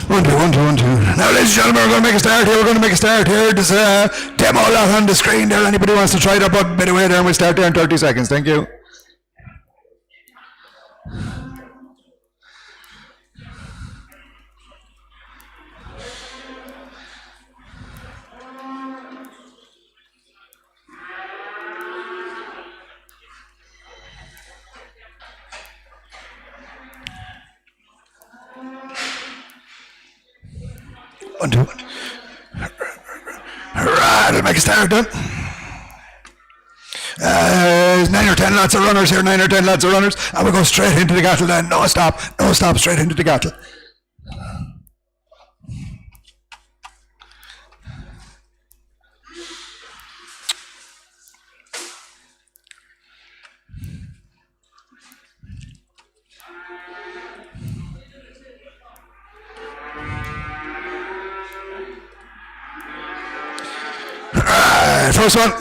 One, two, one, two, one, two. Now, ladies and gentlemen, we're going to make a start here. We're going to make a start here. There's a demo lot on the screen there. Anybody wants to try that button, bit away there, and we'll start there in 30 seconds. Thank you. One, two, one. Right, I'll make a start then. There's 9 or 10 lots of runners here, 9 or 10 lots of runners, and we'll go straight into the gattle then. No stop, straight into the gattle. First one.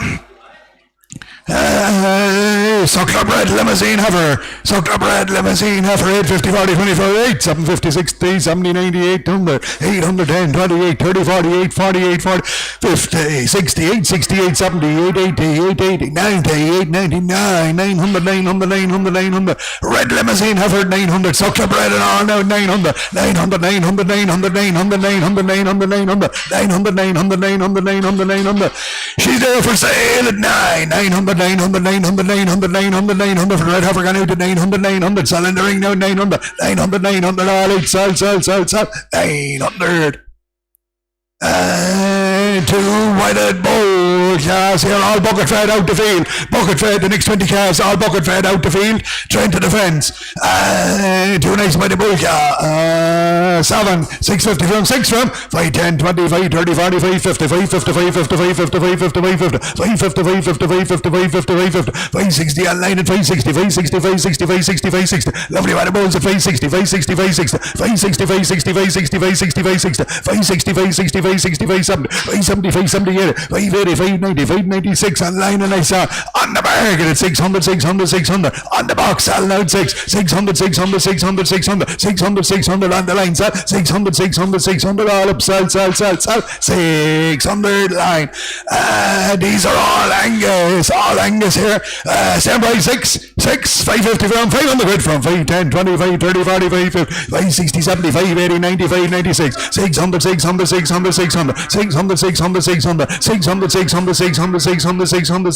Suckler Bread Limousine Heifer. Suckler Bread Limousine Heifer. 850 40 24 8 750 60 70 90 800 810 28 30 48 48 40 50 68 68 70 880 880 90 899 900 900 900 900 Red Limousine Heifer 900 Suckler Bread and all now 900 900 900 900 900 900 900 900 900 900 900 900 900 She's there for sale at 900 900 900 900 900 900 for Red Heifer gone out to 900 900 selling the ring now 900 900 900 all out sell 900 two whited bull cars here, all bucket fed out the field. Bucket fed, the next 20 cars, all bucket fed out the field. Train to the fence. Two nice whited bull car. 7, 650 from 6 from 5, 10, 25, 30, 45, 55, 55, 55, 55, 55, 55, 55, 55, 55, 55, 50, 560 on line at 560, 565, 65, 65, 60. Lovely whited bulls at 560, 565, 60, 565, 65, 65, 65, 60, 565, 65, 65, 70, 575, 78, 580, 590, 596 on line, and I saw on the bargain at 600, 600, 600 on the box, selling out 600, 600, 600, 600, 600, 600 on the line, sell 600, 600, 600 all up, sell 600 line. These are all Angus here. Stand by 6, 550 from 500 quid from 5, 10, 25, 30, 45, 50, 560, 75, 80, 95, 96, 600, 600, 600, 600, 600, 600, 600, 600, 600, 600, 600, 600, 600,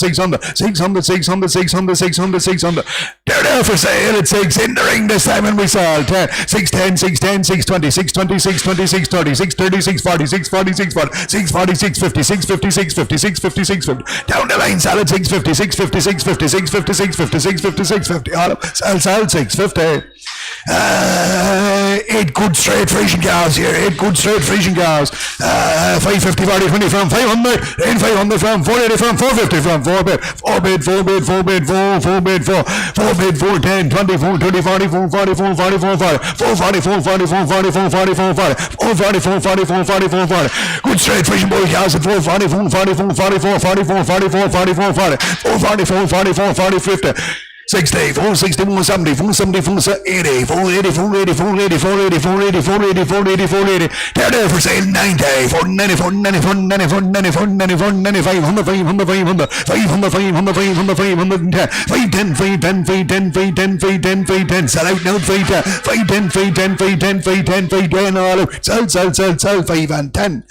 600, 600, 600, 600, 600. They're there for sale at 6 in the ring this time, and we saw 10, 610, 610, 620, 620, 620, 630, 630, 640, 640, 640, 640, 650, 650, 650, 650, 650. Down the line, sell at 650, 650, 650, 650, 650, 650, 650. All up, sell 650. 8 good straight Frisian cows here, 8 good straight Frisian cows. 550, 40, 20 from 500, then 500 from 480 from 450 from 4 bid, 4 bid, 4 bid, 4 bid, 4, 4 bid, 4, 4 bid, 4, 10, 20, 4, 30, 40, 4, 40, 4, 40, 4, 40, 4, 40, 4, 40, 4, 40, 4, 40, 4, 40, 4, 40, 4, 40, 4, 40, 4, 40. Good straight Frisian boy cows at 4, 40, 4, 40, 4, 40, 4, 40, 4, 40, 4, 40, 4, 40, 4, 40, 4, 40, 4, 40, 50. 60, 460, 470, 470, 480, 480, 480, 480, 480, 480, 480, 480, 480. They're there for sale 90, 490, 490, 490, 490, 490, 490, 500, 500, 500, 500, 500, 500, 510, 510, 510, 510, 510, 510, sell out now, 510, 510, 510, 510, 510, 510, all out, sell, 5 and 10.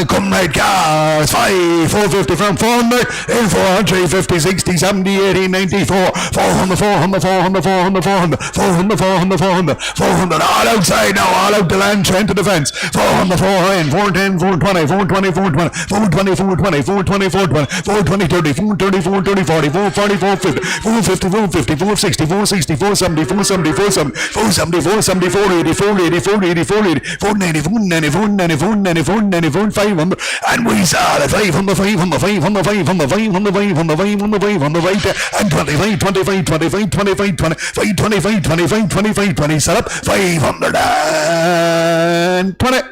Come right cars, 5, 450 from 400, and 400, 350, 60, 70, 80, 94, 400, 400, 400, 400, 400, 400, 400, 400, 400, all outside now, all out the land, train to the fence. 400, 400, 410, 420, 420, 420, 420, 420, 420, 420, 420, 30, 430, 430, 40, 440, 450, 450, 450, 460, 460, 470, 470, 470, 470, 470, 480, 480, 480, 480, 490, 490, 490, 490, 490, 500, and we saw the 500, 500, 500, 500, 500, 500, 500, 500, 500, and 25, 25, 25, 25, 25, 25, 25, 25, 20, set up 520.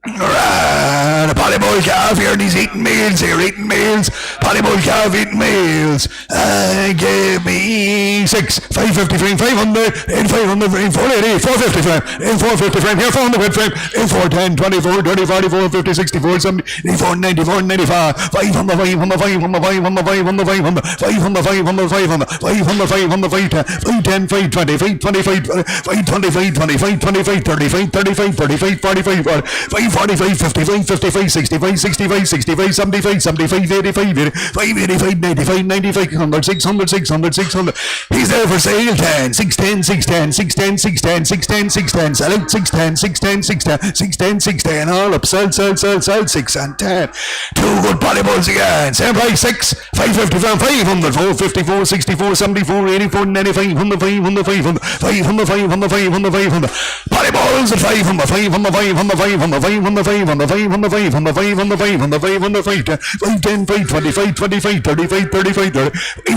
Alright, a polyboy calf here and he's eating meals here, eating meals. Polyboy calf eating meals. Give me 6, 550 frame, 500, in 500 frame, 480, 450 frame, in 450 frame, here 400 web frame, in 410, 24, 30, 44, 50, 64, 70, 84, 94, 95, 500, 500, 500, 500, 500, 500, 500, 500, 500, 500, 500, 510, 520, 520, 520, 520, 520, 530, 35, 35, 45, 45, 55, 55, 65, 65, 65, 75, 75, 85, 85, 95, 95, 100, 600, 600, 600. He's there for sale, 10, 610, 610, 610, 610, 610, 610, sell it, 610, 610, 610, 610, 610, all up, sell, 6 and 10. Two good polyballs again, same price, 6, 550 from 500, 454, 64, 74, 84, 95, 100, 500, 500, 500, 500, 500, 500. Polyballs at 500, 500, 500, 500, 500, 500, 500, 500, 500, 500, 500, 510, 525, 25, 35, 35, 30,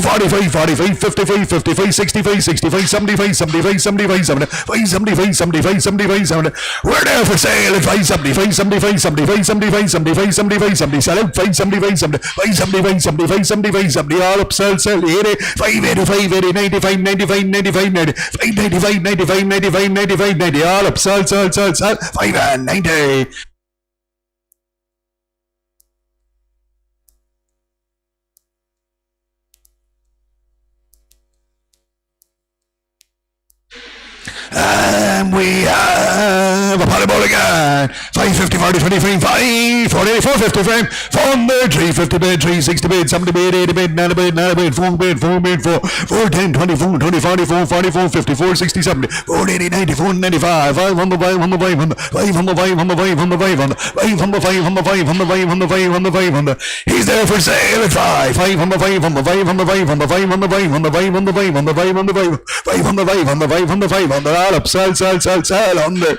45, 45, 55, 55, 65, 65, 75, 75, 75, 75, 75, 75, 75, 70. We're there for sale at 575, 75, 75, 75, 75, 75, 70, sell out 575, 75, 75, 75, 75, 70, all up, sell, 80, 585, 80, 95, 95, 95, 90, 595, 95, 95, 95, 90, all up, sell, 5 and 90. And we have a polyball again. 550, 40, 20 frame, 5, 40, 450 frame, 400, 350 bid, 360 bid, 70 bid, 80 bid, 90 bid, 90 bid, 4 bid, 4 bid, 4, 410, 24, 20, 44, 44, 54, 60, 70, 480, 94, 95, 500, 500, 500, 500, 500, 500, 500, 500, 500, 500, 500, 500, 500. He's there for sale at 5, 500, 500, 500, 500, 500, 500, 500, 500, 500, 500, 500, 500, all up, sell, under.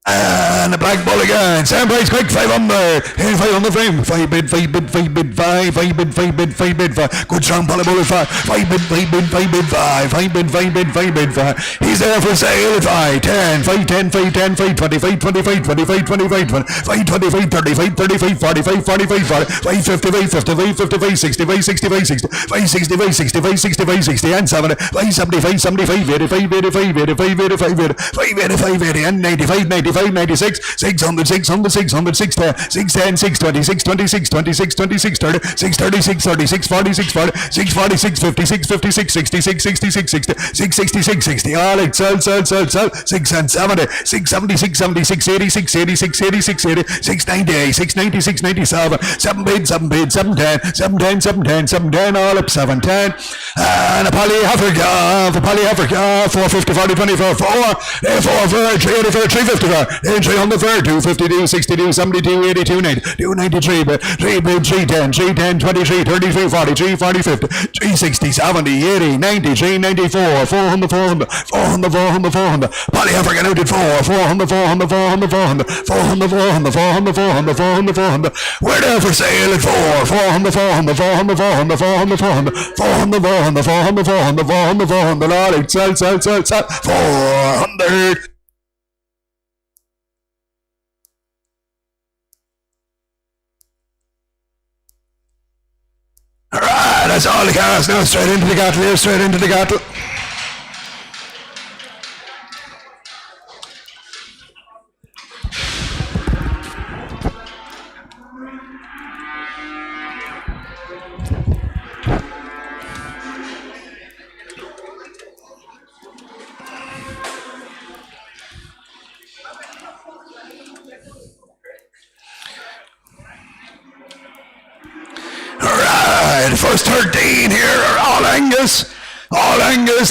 And a black ball again. Same price, quick, 500. 500 frame. 5 bid, 5 bid, 5 bid, 5. 5 bid, 5 bid, 5 bid, 5. Good strong polyball at 5. 5 bid, 5 bid, 5 bid, 5. 5 bid, 5 bid, 5 bid, 5. He's there for sale at 5. 10, 5, 10, 5, 10, 5, 25, 25, 25, 25, 25, 25, 35, 35, 45, 45, 45, 55, 55, 55, 65, 65, 65, 65, 65, 65, 60, and 70, 75, 75, 85, 85, 85, 85, 85, 80, and 95, 95, 96, 600, 600, 600, 610, 610, 620, 620, 620, 626, 30, 630, 630, 640, 640, 640, 650, 656, 66, 66, 60, 666, 60, all it, sell, 6 and 70, 670, 670, 680, 680, 680, 680, 690, 690, 697, 7 bid, 7 bid, 710, 710, 710, 710, all up, 710, and a poly Africa, 450, 40, 24, 4, 4, 384, 354, 300, 252, 62, 72, 82, 90, 293, 3 bid, 310, 310, 23, 33, 40, 340, 50, 360, 70, 80, 90, 394, 400, 400, 400, 400, 400, poly African out at 4, 400, 400, 400, 400, 400, 400, 400, 400, 400, 400, we're there for sale at 4, 400, 400, 400, 400, 400, 400, 400, 400, 400, 400, 400, 400, all right, sell, 400. Alright, that's all the cars now, straight into the cattle here, straight into the cattle. Alright, first 13 here are all Angus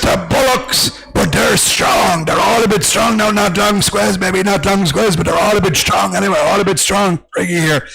to bullocks, but they're strong. They're all a bit strong now, not long squares, maybe not long squares, but they're all a bit strong anyway, all a bit strong. Riggy here.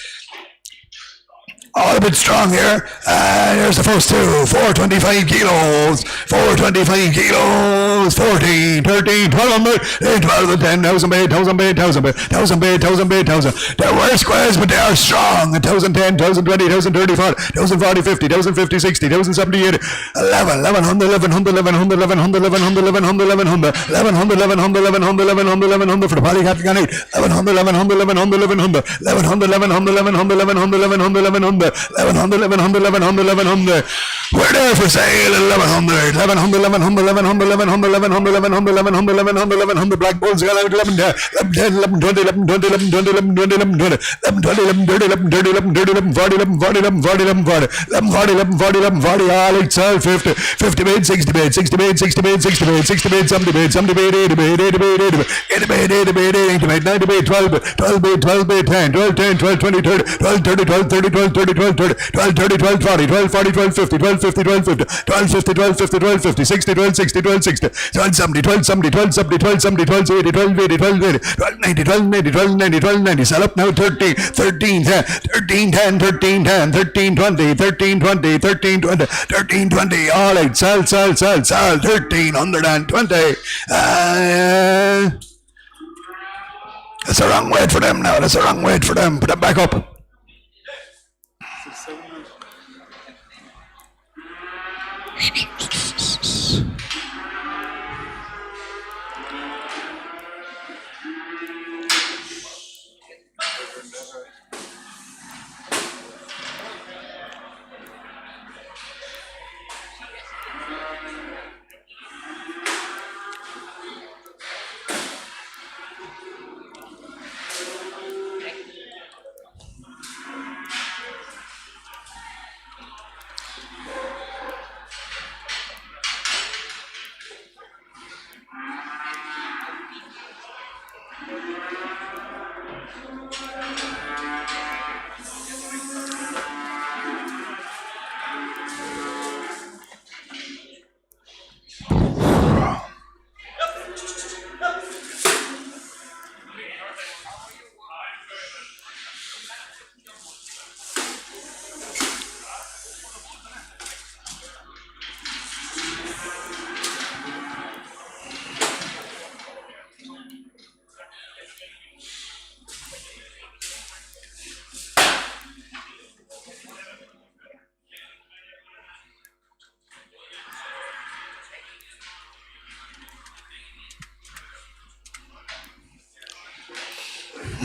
All a bit strong here. Here's the first two. 425 kilos. 425 kilos. 14, 13, 1200, 12, 10,000 bait, 1,000 bait, 1,000 bait, 1,000 bait, 1,000 bait, 1,000. They were squares, but they are strong. 1,010, 1,020, 1,030, 1,040, 50, 1,050, 60, 1,070, 80, 11, 1,100, 1,100, 1,100, 1,100, 1,100, 1,100, 1,100, 1,100, 1,100, 1,100, 1,100, 1,100 for the polycat gun 8. 1,100, 1,100, 1,100, 1,100, 1,100, 1,100, 1,100, 1,100, 1,100, 1,100, 1100, 1100, 1100. We're there for sale at 1100, 1100, 1100, 1100, 1100, 1100, 1100, 1100, 1100, 1100. Black Bulls got out 11 10, 11 10, 11 20, 11 20, 11 20, 11 20, 11 20, 11 30, 11 30, 11 30, 11 40, 11 40, 11 40, 11 40, 11 40, 11 40, 11 40, all excel 50, 50 bait, 60 bait, 60 bait, 60 bait, 60 bait, 60 bait, 70 bait, 70 bait, 80 bait, 80 bait, 80 bait, 80 bait, 80 bait, 80 bait, 90 bait, 12 bait, 12 bait, 12 bait, 10, 12 10, 12 20, 30, 12 30, 12 30, 12 30, 12 30, 12 30, 12 40, 12 40, 12 50, 12 50, 12 50, 12 50, 12 50, 12 50, 60, 12 60, 12 60, 12 70, 12 70, 12 70, 12 70, 12 80, 12 80, 12 80, 12 90, 12 90, 12 90, 12 90. Sell up now 13, 13 10, 13 10, 13 10, 13 20, 13 20, 13 20, 13 20. All right, sell, 1320. That's the wrong weight for them now. That's the wrong weight for them. Put them back up.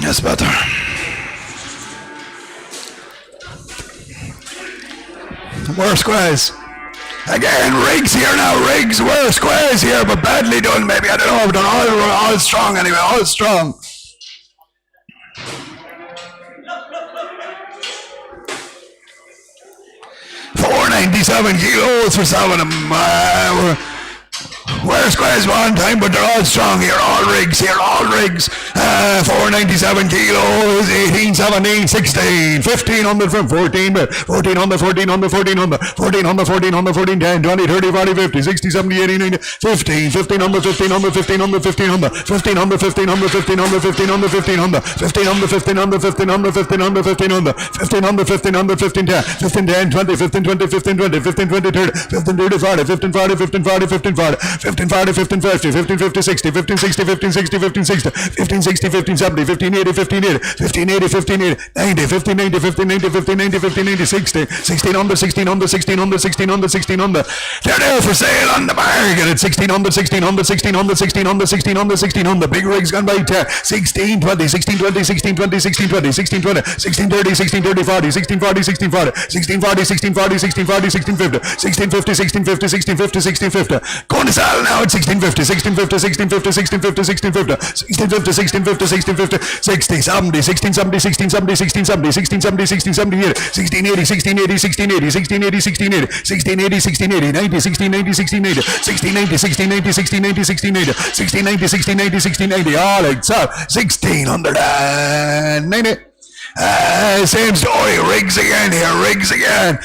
That's better. More squares. Again, Riggs here now. Riggs, we're squares here, but badly done, maybe. I don't know. We've done all strong anyway. All strong. $497 kilos for some of them. We're squares one time, but they're all strong here. All rigs here, all rigs. 497 kilos, 18, 17, 16, 1500 from 14, but 1400, 1400, 1400, 1400, 1400, 14, 10, 20, 30, 40, 50, 60, 70, 80, 90, 15, 1500, 1500, 1500, 1500, 1500, 1500, 1500, 1500, 1500, 1500, 1500, 1500, 1500, 1500, 1500, 1500, 1510, 1510, 20, 1520, 1520, 1520, 30, 1530, 40, 1540, 1540, 1540, 1540, 1550, 1550, 60, 1560, 1560, 1560, 1560, 1570, 1580, 1580, 1580, 1580, 90, 1590, 1590, 1590, 60, 1600, 1600, 1600, 1600, 1600. They're there for sale on the bargain at 1600, 1600, 1600, 1600, 1600, 1600. Big rigs gone by 10, 1620, 1620, 1620, 1620, 1620, 1630, 1630, 40, 1640, 1640, 1640, 1640, 1650, 1650, 1650, 1650, 1650. Going to sell now at 1650, 1650, 1650, 1650, 1650, 1650, 1650, 1650, 60, 70, 1670, 1670, 1670, 1670, 1670, 1680, 1680, 1680, 1680, 1680, 1680, 1680, 1690, 1690, 1690, 1690, 1690, 1690, 1690, all right, so 1690. Same story. Rigs again here. Rigs again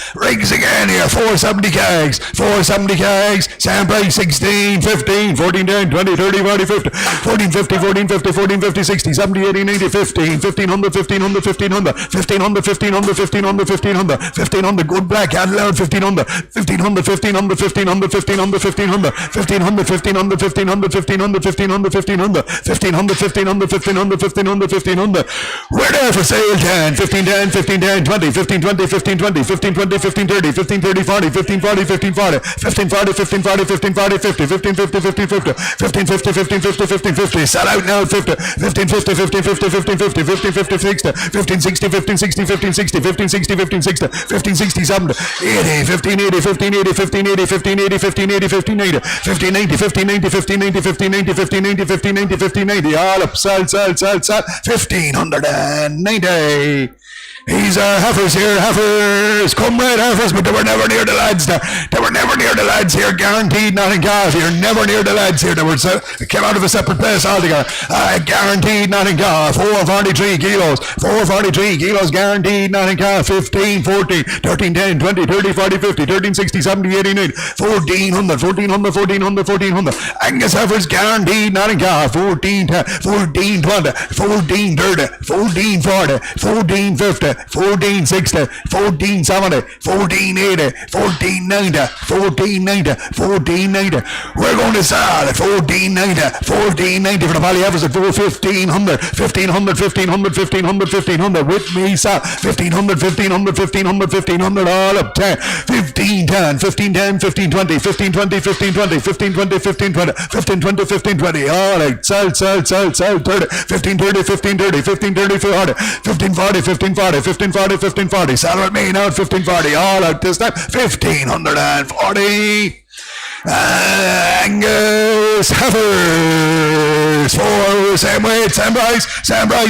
here. 470 kegs. 470 kegs. Same price 16, 15, 14, 10, 20, 30, 40, 50. 14, 50, 14, 50, 14, 50, 60, 70, 80, 90, 15, 1500, 1500, 1500, 1500, 1500, 1500, 1500, 1500. Good black cat loud 1500, 1500, 1500, 1500, 1500, 1500, 1500, 1500, 1500, 1500, 1500, 1500, 1500, 1500, 1500, 1500, 1500. We're there for sale 10, 15, 10, 15, 10, 20, 15, 20, 15, 20, 15, 20, 15, 30, 15, 30, 40, 15, 40, 15, 40, 15, 40, 15, 40, 15, 40, 50, 15, 50, 15, 50, 15, 50, 15, 50, 15, 50. Sell out now 50, 15, 50, 15, 50, 15, 50, 15, 50, 60, 15, 60, 15, 60, 15, 60, 15, 60, 15, 60, 15, 60, 70, 80, 15, 80, 15, 80, 15, 80, 15, 80, 15, 80, 15, 80, 15, 90, 15, 90, 15, 90, 15, 90, 15, 90, 15, 90, 15, 90. All up, sell, 1590. He's heifers here, heifers, comrade heifers, but they were never near the lads there. They were never near the lads here, guaranteed not in calf here, never near the lads here. They came out of a separate place altogether. Guaranteed not in calf, 443 kilos, 443 kilos, guaranteed not in calf, 15, 14, 13, 10, 20, 30, 40, 50, 13, 60, 70, 80, 90, 1400, 1400, 1400, 1400. Angus heifers, guaranteed not in calf, 14, 10, 14, 20, 14, 30, 14, 40, 14, 50, 1460, 1470, 1480, 1490, 1490, 1490. We're going to sell at 1490, 1490 for the Valley Heifers at 1500, 1500, 1500, 1500, 1500. With me, sir. 1500, 1500, 1500, 1500, all up 10, 15, 10, 15, 10, 15, 20, 15, 20, 15, 20, 15, 20, 15, 20, 15, 20, 15, 20. All right, sell, 30, 15, 30, 15, 30, 15, 30, 40, 15, 40, 15, 40, 15, 40, 15, 40. Sell with me now at 15, 40. All out this time. 1540. Angus heifers for same weight, same price,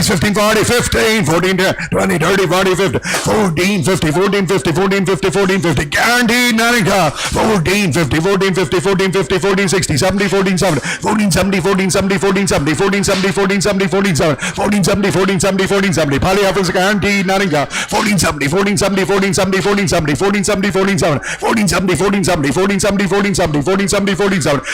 15, 40, 15, 14, 20, 30, 40, 50, 14, 50, 14, 50, 14, 50, 14, 50, guaranteed not in calf, 14, 50, 14, 50, 14, 50, 14, 60, 70, 14, 70, 14, 70, 14, 70, 14, 70, 14, 70, 14, 70, 14, 70, 14, 70, 14, 70, 14, 70, poly heifers guaranteed not in calf, 14, 70, 14, 70, 14, 70, 14, 70, 14, 70, 14, 70, 14, 70, 14, 70, 14, 70, 14, 70, 14, 70, 14, 70,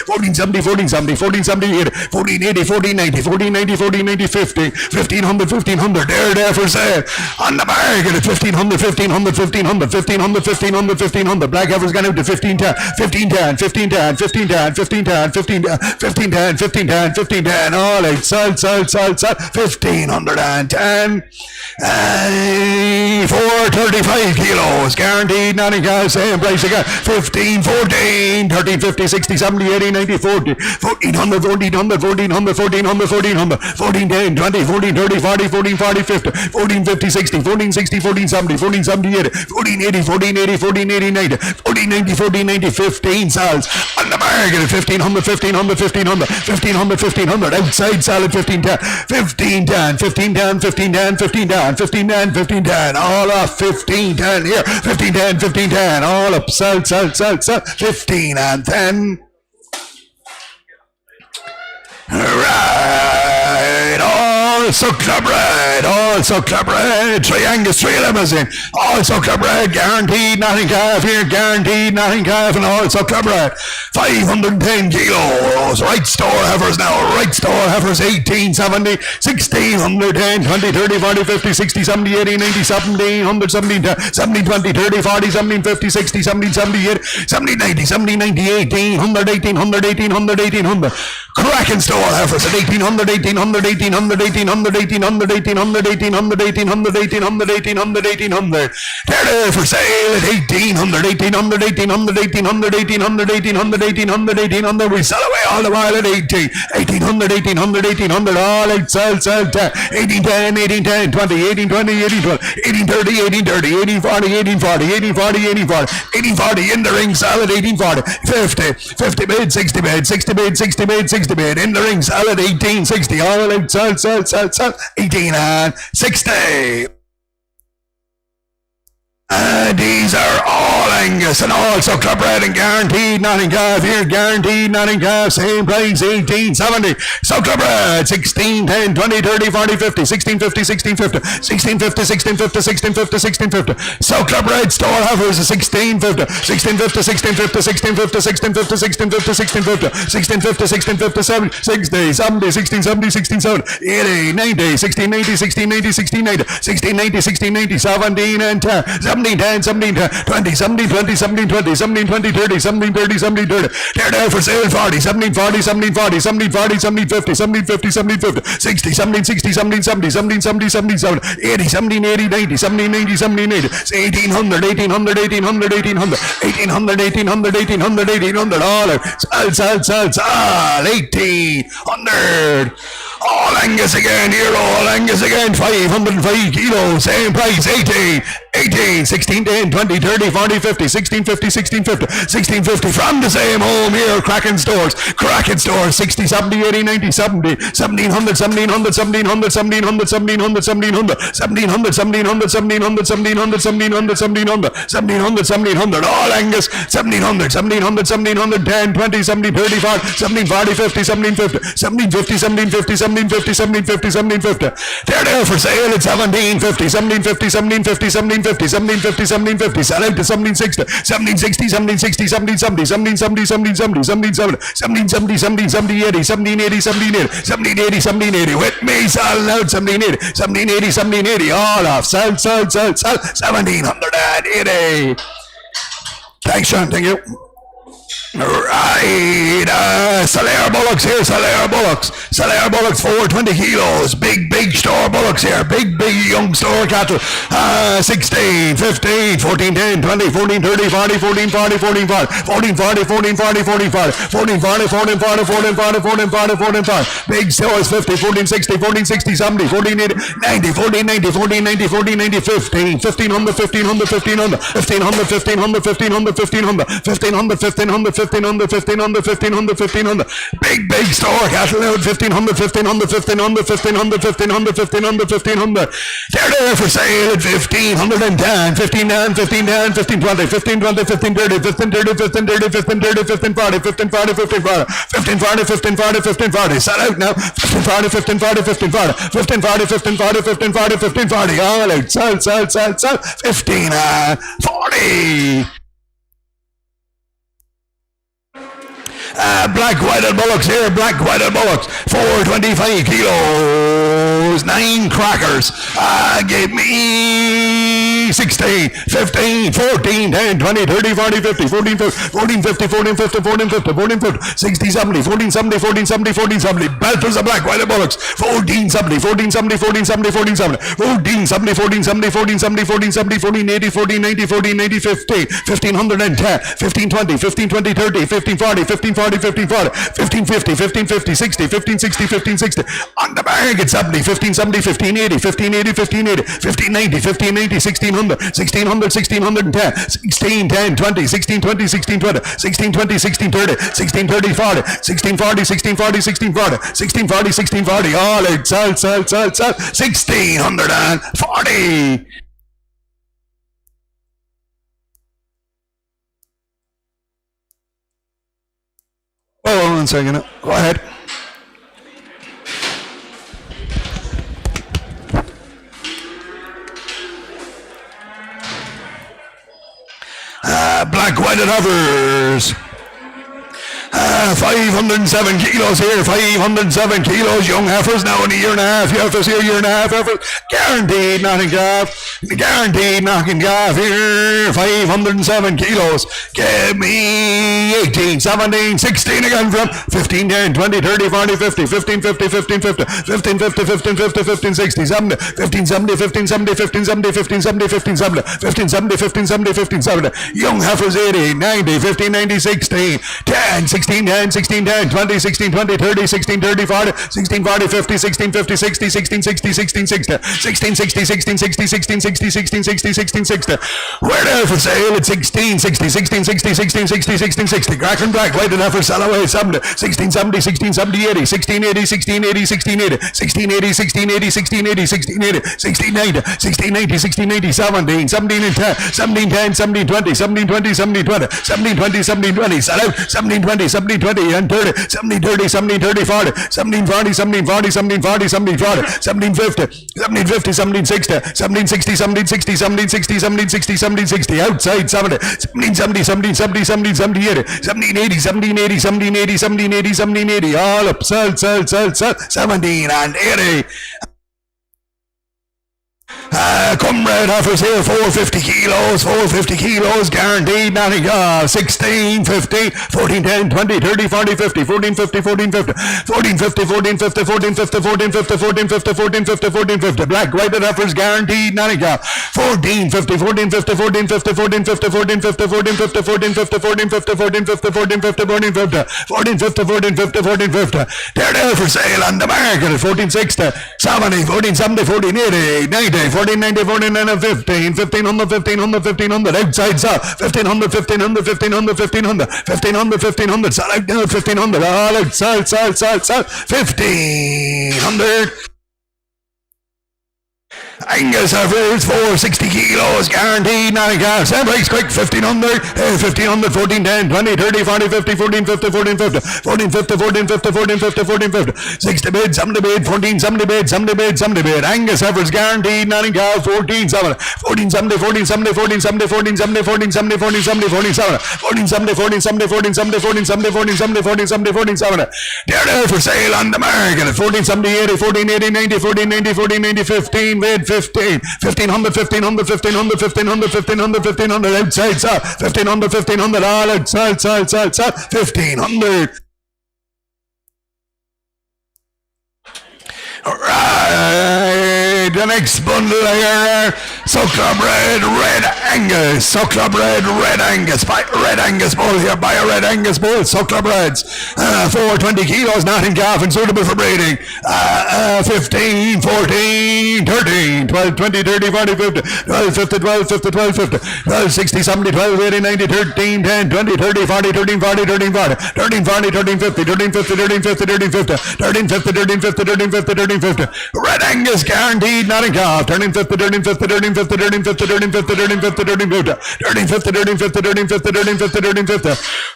14, 70, 14, 70, 14, 70, 14, 80, 14, 90, 14, 90, 14, 90, 50, 1500, 1500, there for sale. On the market at 1500, 1500, 1500, 1500, 1500, 1500. Black heifers gone out to 1510, 1510, 1510, 1510, 1510, 1510, 1510, 1510. All right, sell, 1510. 435 kilos, guaranteed, not in gas, same price again. 15, 14, 13, 50, 60, 70, 80, 90, 40, 1400, 1400, 1400, 1400, 1400, 14, 10, 20, 14, 30, 40, 14, 40, 50, 14, 50, 60, 14, 60, 14, 70, 14, 70, 80, 14, 80, 14, 80, 14, 80, 90, 14, 90, 14, 90, 15 sales on the market at 1500, 1500, 1500, 1500, 1500, outside sell at 1510, 1510, 1510, 1510, 1510, 1510, 1510, all off 1510 here, 1510, 1510, all up, sell, 15 and 10. Right, all suckler bread, Triangus, 3 limousine, all suckler bread, guaranteed, not in calf here, guaranteed, not in calf, and all suckler bread, 510 kilos, right store heifers now, 1870, 1610, 20, 30, 40, 50, 60, 70, 80, 90, 1700, 17, 17, 20, 30, 40, 17, 50, 60, 17, 70, 80, 70, 90, 70, 90, 1800, 1800, 1800, 1800, cracking store heifers at 1800, 1800, 1800, 1800, 1800, 1800, 1800, 1800, 1800, 1800, 1800. They're there for sale at 1800, 1800, 1800, 1800, 1800, 1800, 1800, 1800. We sell away all the while at 1800, 1800, 1800, all out, sell, 1810, 1810, 20, 1820, 1812, 1830, 1830, 1840, 1840, 1840, 1840, in the ring, sell at 1840, 50, 50 bid, 60 bid, 60 bid, 60 bid, 60 bid, in the ring, sell at 1860, all out, sell, 18 and 60. And these are all Angus and all suckler bred and guaranteed nothing calf here, guaranteed nothing calf, same price, 18.70. Suckler bred, 16, 10, 20, 30, 40, 50, 16.50, 16.50, 16.50, 16.50, 16.50, 16.50. Suckler bred store heifers, 16.50, 16.50, 16.50, 16.50, 16.50, 16.50, 16.50, 16.50, 16.50, 70, 70, 16, 70, 16, 70, 80, 90, 16, 90, 16, 90, 16, 90, 16, 90, 16, 90, 17 and 10, 17, 10, 17, 10, 20, 17, 20, 17, 20, 17, 20, 30, 17, 30, 17, 30. They're there for sale, 40, 17, 40, 17, 40, 17, 40, 17, 50, 17, 50, 17, 50, 60, 17, 60, 17, 70, 17, 70, 70, 70, 80, 17, 80, 90, 17, 90, 17, 80, 1800, 1800, 1800, 1800, 1800, 1800, 1800, 1800, all out, all 1800. All Angus again, here, all Angus again, 505 kilos, same price, 18, 18, 16, 10, 20, 30, 40, 50, 16, 50, 16, 50, 16, 50, from the same home here, Kraken Stores, 60, 70, 80, 90, 70, 1700, 1700, 1700, 1700, 1700, 1700, 1700, 1700, 1700, 1700, 1700, 1700, 1700, 1700, all Angus, 1700, 1700, 1700, 10, 20, 70, 30, 40, 17, 40, 50, 17, 50, 17, 50, 17, 50, 17, 50, 17, 50, 17, 50. They're there for sale at 1750, 1750, 1750, 1750, 1750, 1750. Sell out to 1760, 1760, 1760, 1770, 1770, 1770, 1770, 1770, 1770, 80, 1780, 1780, 1780. With me, selling out 1780, 1780, 1780. All off. Sell, 1780. Thanks, Sean. Thank you. Right, Salaire bullocks here, Salaire bullocks, 420 kilos, big store bullocks here, big young store cattle, 16, 15, 14, 10, 20, 14, 30, 40, 14, 40, 14, 40, 14, 40, 14, 40, 14, 40, 14, 40, 14, 40, 14, 40, 14, 40, 14, 40, big stores, 50, 14, 60, 14, 60, 70, 14, 80, 90, 14, 90, 14, 90, 14, 90, 15, 1500, 1500, 1500, 1500, 1500, 1500, 1500, 1500, 1500, 1500, 1500, 1500, 1500. Big store cattle out 1500, 1500, 1500, 1500, 1500, 1500, 1500. They're there for sale at 1510, 1510, 1510, 1520, 1520, 1530, 1530, 1530, 1530, 1540, 1540, 1540, 1540, 1540. Sell out now. 1540, 1540, 1540, 1540, 1540, 1540, 1540. All out. Sell. 1540. Black-whited bullocks here, black-whited bullocks, 425 kilos, 9 crackers, give me 16, 15, 14, 10, 20, 30, 40, 50, 14, 50, 14, 50, 14, 50, 14, 50, 60, 70, 14, 70, 14, 70, 14, 70, belters of black-whited bullocks, 14, 70, 14, 70, 14, 70, 14, 70, 14, 70, 14, 70, 14, 70, 14, 70, 14, 80, 14, 90, 14, 90, 50, 1510, 15, 20, 15, 20, 30, 15, 40, 15, 40, 15, 40, 15, 50, 15, 50, 60, 15, 60, 15, 60, on the bag it's 70, 15, 70, 15, 80, 15, 80, 15, 80, 15, 90, 15, 90, 1600, 1600, 1610, 16, 10, 20, 16, 20, 16, 20, 16, 20, 16, 30, 16, 30, 40, 16, 40, 16, 40, 16, 40, 16, 40, 16, 40, all out, sell, 1640. Oh, 1 second. Go ahead. Black-whited heifers. 507 kilos here, 507 kilos, young heifers now in a year and a half, heifers here, year and a half, heifers, guaranteed knocking calf here, 507 kilos, give me 18, 17, 16 again from 15, 10, 20, 30, 40, 50, 15, 50, 15, 50, 15, 50, 15, 50, 15, 60, 70, 15, 70, 15, 70, 15, 70, 15, 70, 15, 70, 15, 70, 15, 70, 15, 70, young heifers 80, 90, 15, 90, 16, 10, 16, 10, 16, 10, 20, 16, 20, 30, 16, 30, 40, 16, 40, 50, 16, 50, 60, 16, 60, 16, 60, 16, 60, 16, 60, 16, 60, 16, 60, 16, 60. We're there for sale at 16, 60, 16, 60, 16, 60, 16, 60. Crack and black, wait enough for sell away, 70, 16, 70, 16, 70, 80, 16, 80, 16, 80, 16, 80, 16, 80, 16, 80, 16, 80, 16, 80, 16, 90, 16, 90, 16, 80, 17, 17 and 10, 17, 10, 17, 20, 17, 20, 17, 20, 17, 20, 17, 20, sell out, 17, 20, 17, 20, and 30, 17, 30, 17, 30, 40, 17, 40, 17, 40, 17, 40, 17, 40, 17, 50, 17, 50, 17, 60, 17, 60, 17, 60, 17, 60, 17, 60, 17, 60, outside 70, 17, 70, 17, 70, 17, 70, 80, 17, 80, 17, 80, 17, 80, 17, 80, 17, 80, all up, sell, 17 and 80. Comrade offers here 450 kilos, 450 kilos, guaranteed, nothing, 16, 15, 14, 10, 20, 30, 40, 50, 14, 50, 14, 50, 14, 50, 14, 50, 14, 50, 14, 50, 14, 50, 14, 50, 14, 50, black, white, offers guaranteed, nothing, 14, 50, 14, 50, 14, 50, 14, 50, 14, 50, 14, 50, 14, 50, 14, 50, 14, 50, 14, 50, 14, 50, 14, 50, 14, 50, 14, 50, they're there for sale on the market at 1460, 70, 14, 70, 14, 80, 90, 14, 90, 14, 15, 1500, 1500, 1500, outside sell, 1500, 1500, 1500, 1500, 1500, 1500, sell out now, 1500, all out, sell, 1500. Angus offers 460 kilos, guaranteed, not a gas. Same price quick, 1500, 1500, 14, 10, 20, 30, 40, 50, 14, 50, 14, 50, 14, 50, 14, 50, 14, 50, 14, 50, 60 bid, 70 bid, 14, 70 bid, 70 bid, 70 bid. Angus offers guaranteed, not a gas, 14, 7, 14, 70, 14, 70, 14, 70, 14, 70, 14, 70, 14, 70, 14, 7, 14, 70, 14, 70, 14, 70, 14, 70, 14, 70, 14, 70, 14, 7. They're there for sale on the market at 14, 70, 80, 14, 80, 90, 14, 90, 14, 90, 15 bid, 15, 1500, 1500, 1500, 1500, 1500, 1500, outside, sir, 1500, 1500, all outside, 1500. Alright, the next bundle here, Suckler Bread Red Angus, Suckler Bread Red Angus, buy a Red Angus bull here, buy a Red Angus bull, Suckler Breads, 420 kilos, not in calf and suitable for breeding, 15, 14, 13, 12, 20, 30, 40, 50, 12, 50, 12, 50, 12, 50, 12, 60, 70, 12, 80, 90, 13, 10, 20, 30, 40, 13, 40, 13, 40, 13, 40, 13, 50, 13, 50, 13, 50, 13, 50, 13, 50, 13, 50, 13, 50, 13, 50, Red Angus guaranteed, not in calf, 13, 50, 13, 50, 13, 50, 13, 50, 13, 50, 13, 50, 13, 50, 13, 50, 13, 50, 13, 50, 13, 50, 13, 50,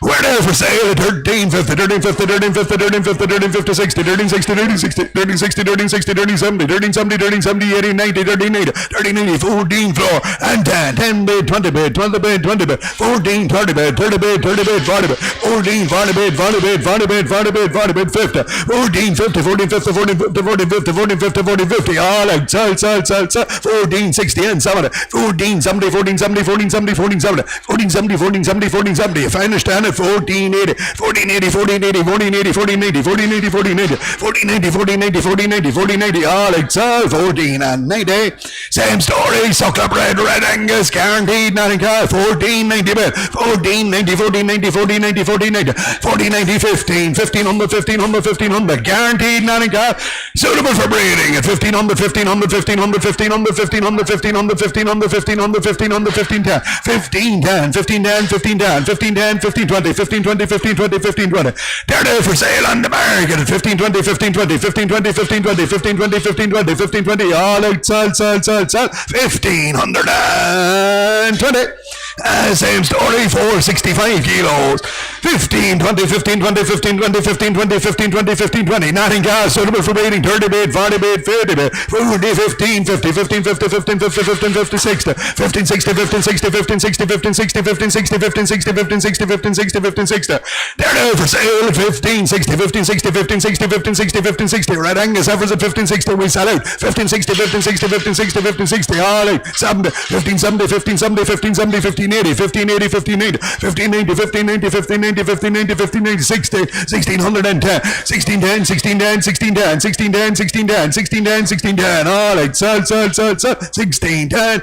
we're there for sale at 13, 50, 13, 50, 13, 50, 13, 50, 13, 50, 60, 13, 60, 13, 60, 13, 60, 13, 60, 13, 70, 13, 70, 13, 70, 80, 90, 13, 80, 13, 80, 14 floor, and 10, 10 bid, 20 bid, 12 bid, 20 bid, 14, 30 bid, 30 bid, 30 bid, 40 bid, 14, 40 bid, 40 bid, 40 bid, 40 bid, 40 bid, 50, 14, 50, 14, 50, 14, 50, 14, 50, 14, 50, 40, 50, all out, sell, 14, 60, and 70, 14, 70, 14, 70, 14, 70, 14, 70, 14, 70, 14, 70, 14, 70, if I understand it, 14, 80, 14, 80, 14, 80, 14, 80, 14, 80, 14, 80, 14, 80, 14, 80, 14, 80, 14, 80, 14, 80, all out, sell, 14 and 90, same story, Suckler Bread Red Angus, guaranteed, not in car, 14, 90 bid, 14, 90, 14, 90, 14, 90, 14, 90, 14, 90, 15, 1500, 1500, 1500, guaranteed, not in car, suitable for breeding at 1500, 1500, 1500, 1500, 1500, 1500, 1500, 1500, 1500, 1510, 1510, 1510, 1510, 1510, 1520, 1520, 1520, 1520. They're there for sale on the market at 1520, 1520, 1520, 1520, 1520, 1520, 1520, all out, sell, 1520. Same story, 465 kilos, 15, 20, 15, 20, 15, 20, 15, 20, 15, 20, 15, 20, not in gas, suitable for breeding, 30 bid, 40 bid, 50 bid, 40, 15, 50, 15, 50, 15, 50, 15, 50, 60, 15, 60, 15, 60, 15, 60, 15, 60, 15, 60, 15, 60, 15, 60, 15, 60, 15, 60. They're there for sale at 15, 60, 15, 60, 15, 60, 15, 60, 15, 60. Red Angus offers at 15, 60, we sell out. 15, 60, 15, 60, 15, 60, 15, 60, all out. 70, 15, 70, 15, 70, 15, 70, 15, 80, 15, 80, 15, 80, 15, 90, 15, 90, 15, 90, 15, 90, 15, 90, 60, 1610, 1610, 1610, 1610, 1610, 1610, 1610, 1610, all right, sell, 1610.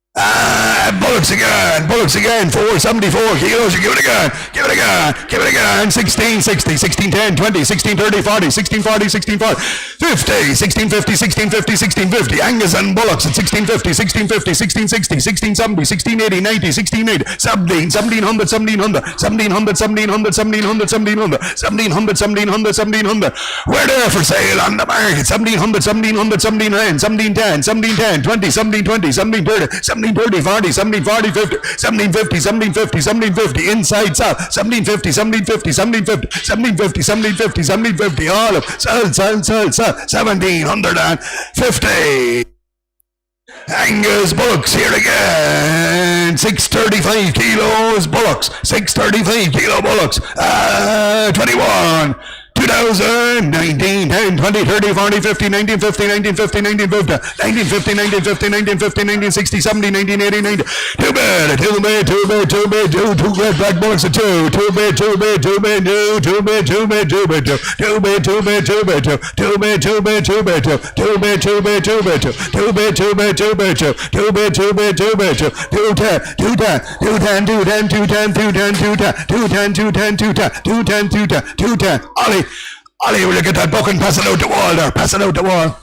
Bullocks again, 474 kilos, you give it again, 16, 60, 16, 10, 20, 16, 30, 40, 16, 40, 16, 40, 50, 16, 50, 16, 50, 16, 50, Angus and Bullocks at 16, 50, 16, 50, 16, 60, 16, 70, 16, 80, 90, 16, 80, 17, 1700, 1700, 1700, 1700, 1700, 1700, 1700, 1700, 1700, we're there for sale on the market, 1700, 1700, 1710, 1710, 1710, 20, 17, 20, 17, 30, 17, 30, 40, 17, 40, 50, 17, 50, 17, 50, 17, 50, inside south, 17, 50, 17, 50, 17, 50, 17, 50, 17, 50, 17, 50, all of, sell, 1750. Angus Bullocks here again, 635 kilos Bullocks, 635 kilo Bullocks, 21, 2000, 19, 10, 20, 30, 40, 50, 19, 50, 19, 50, 19, 50, 19, 50, 19, 50, 19, 50, 19, 60, 70, 19, 80, 90, too bad, black Bullocks at 2, too bad, two, too bad, Ollie, will you get that book and pass it out the wall there? Pass it out the wall.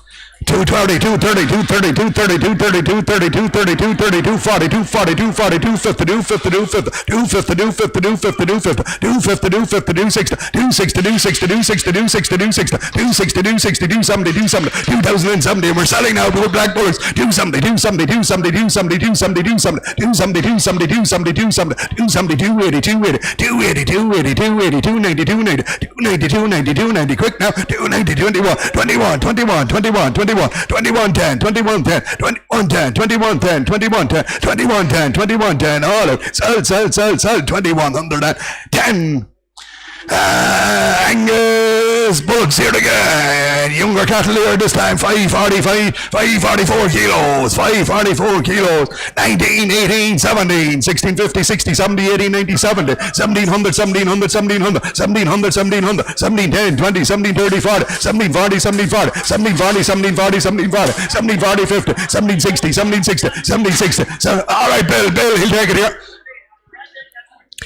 230, 230, 230, 230, 230, 230, 230, 230, 240, 240, 240, 250, 250, 250, 250, 250, 250, 250, 250, 260, 260, 260, 260, 260, 260, 260, 270, 270, 2070, and we're selling now with black Bullocks. 270, 270, 270, 270, 270, 270, 270, 270, 270, 270, 280, 280, 280, 280, 280, 290, 290, 290, 290, 290, quick now, 290, 21, 21, 21, 21, 21, 21, 10, 21, 10, 21, 10, 21, 10, 21, 10, 21, 10, 21, 10, all of sell, 2110. Angus Bullocks here again. Younger cattle here this time. 545, 544 kilos. 544 kilos. 19, 18, 17, 16, 50, 60, 70, 80, 90, 70, 1700, 1700, 1700, 1700, 1700, 17, 10, 20, 17, 30, 40, 17, 40, 17, 40, 17, 40, 17, 40, 17, 40, 17, 40, 50, 17, 60, 17, 60, 17, 60. All right, Bill, he'll take it here.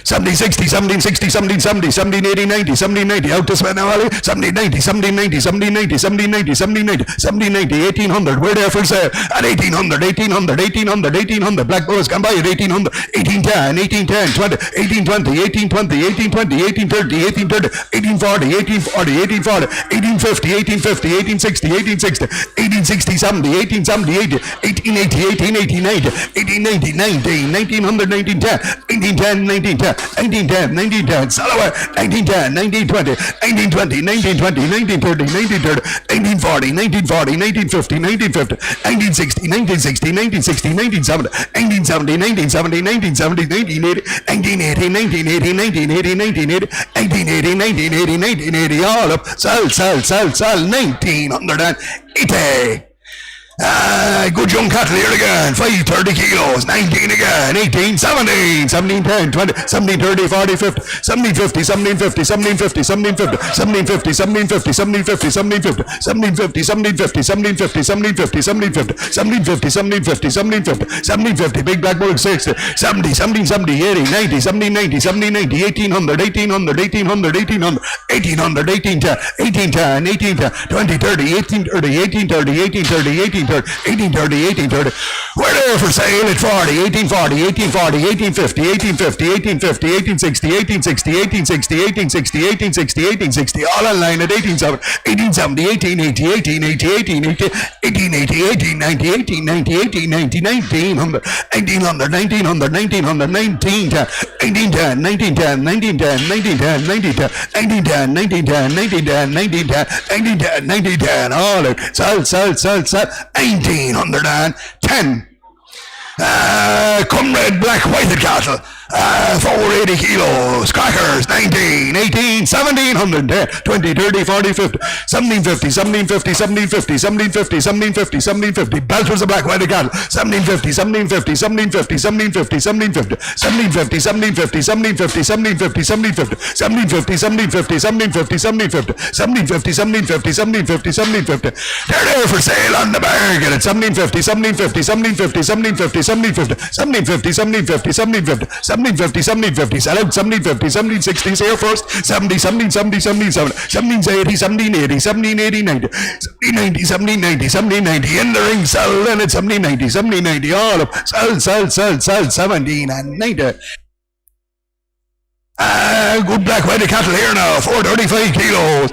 70, 60, 17, 60, 17, 70, 17, 80, 90, 17, 90, out this way now, Ali. 17, 90, 17, 90, 17, 90, 17, 90, 17, 90, 17, 90, 1800, we're there for sale at 1800, 1800, 1800, 1800, black Bullocks can buy it, 1800, 1810, 1810, 20, 1820, 1820, 1820, 1830, 1830, 1840, 1840, 1840, 1850, 1850, 1860, 1860, 1860, 70, 1870, 80, 1880, 1880, 1890, 1900, 1910, 1810, 1910, 1910, 1910, Salaway, 1910, 1920, 1920, 1920, 1930, 1930, 1840, 1940, 1950, 1950, 1960, 1960, 1960, 1970, 1970, 1970, 1970, 1980, 1980, 1980, 1980, 1980, 1980, 1980, all up, sell, 1980. Good young cattle here again, 530 kilos, 19 again, 18, 17, 17, 10, 20, 17, 30, 40, 50, 17, 50, 17, 50, 17, 50, 17, 50, 17, 50, 17, 50, 17, 50, 17, 50, 17, 50, 17, 50, 17, 50, 17, 50, 17, 50, 17, 50, 17, 50, 17, 50, 17, 50, big black Bullocks 60, 70, 17, 70, 80, 90, 17, 90, 17, 90, 1800, 1800, 1800, 1800, 1800, 1810, 1810, 1810, 20, 30, 1830, 1830, 1830, 1830, 1830, 1830. We're there for sale at 40, 1840, 1840, 1850, 1850, 1850, 1860, 1860, 1860, 1860, 1860, 1860, all online at 1870, 1870, 1880, 1880, 1890, 1890, 1890, 1900, 1900, 1900, 1900, 1910, 1910, 1910, 1910, 1910, 1910, 1910, 1910, 1910, 1910, all it, sell, 1910. Comrade Black White cattle. 480 kilos. Crackers, 19, 18, 17, 110, 20, 30, 40, 50, 1750, 1750, 1750, 1750, 1750, 1750. Belters of black, white, cattle, 1750, 1750, 1750, 1750, 1750, 1750, 1750, 1750, 1750, 1750, 1750, 1750, 1750, 1750, 1750, 1750. They're there for sale on the bargain at 1750, 1750, 1750, 1750, 1750, 1750, 1750, 1750, 1750, sell out 1750, 1760s here first, 70, 70, 70, 77, 1780, 1780, 1780, 90, 1790, 1790, 1790, in the ring, sell then at 1790, 1790, all up, sell, 17 and 90. Good black white cattle here now, 435 kilos.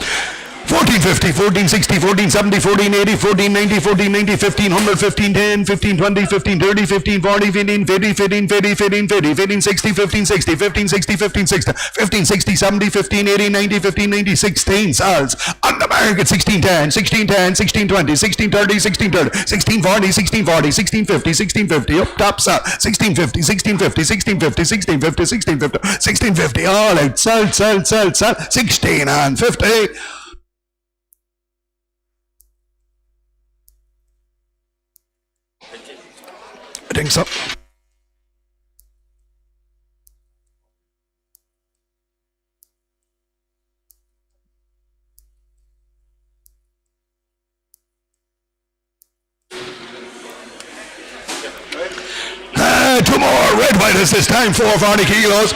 1450, 1460, 1470, 1480, 1490, 1490, 1500, 1510, 1520, 1530, 1540, 1550, 1550, 1550, 1560, 1560, 1560, 1560, 70, 1580, 90, 1590, 16 sales on the market, 1610, 1610, 1620, 1630, 1630, 1640, 1640, 1650, 1650, up top sell, 1650, 1650, 1650, 1650, 1650, 1650, all out, sell, 16 and 50. I think so. Two more red whites this time, 440 kilos.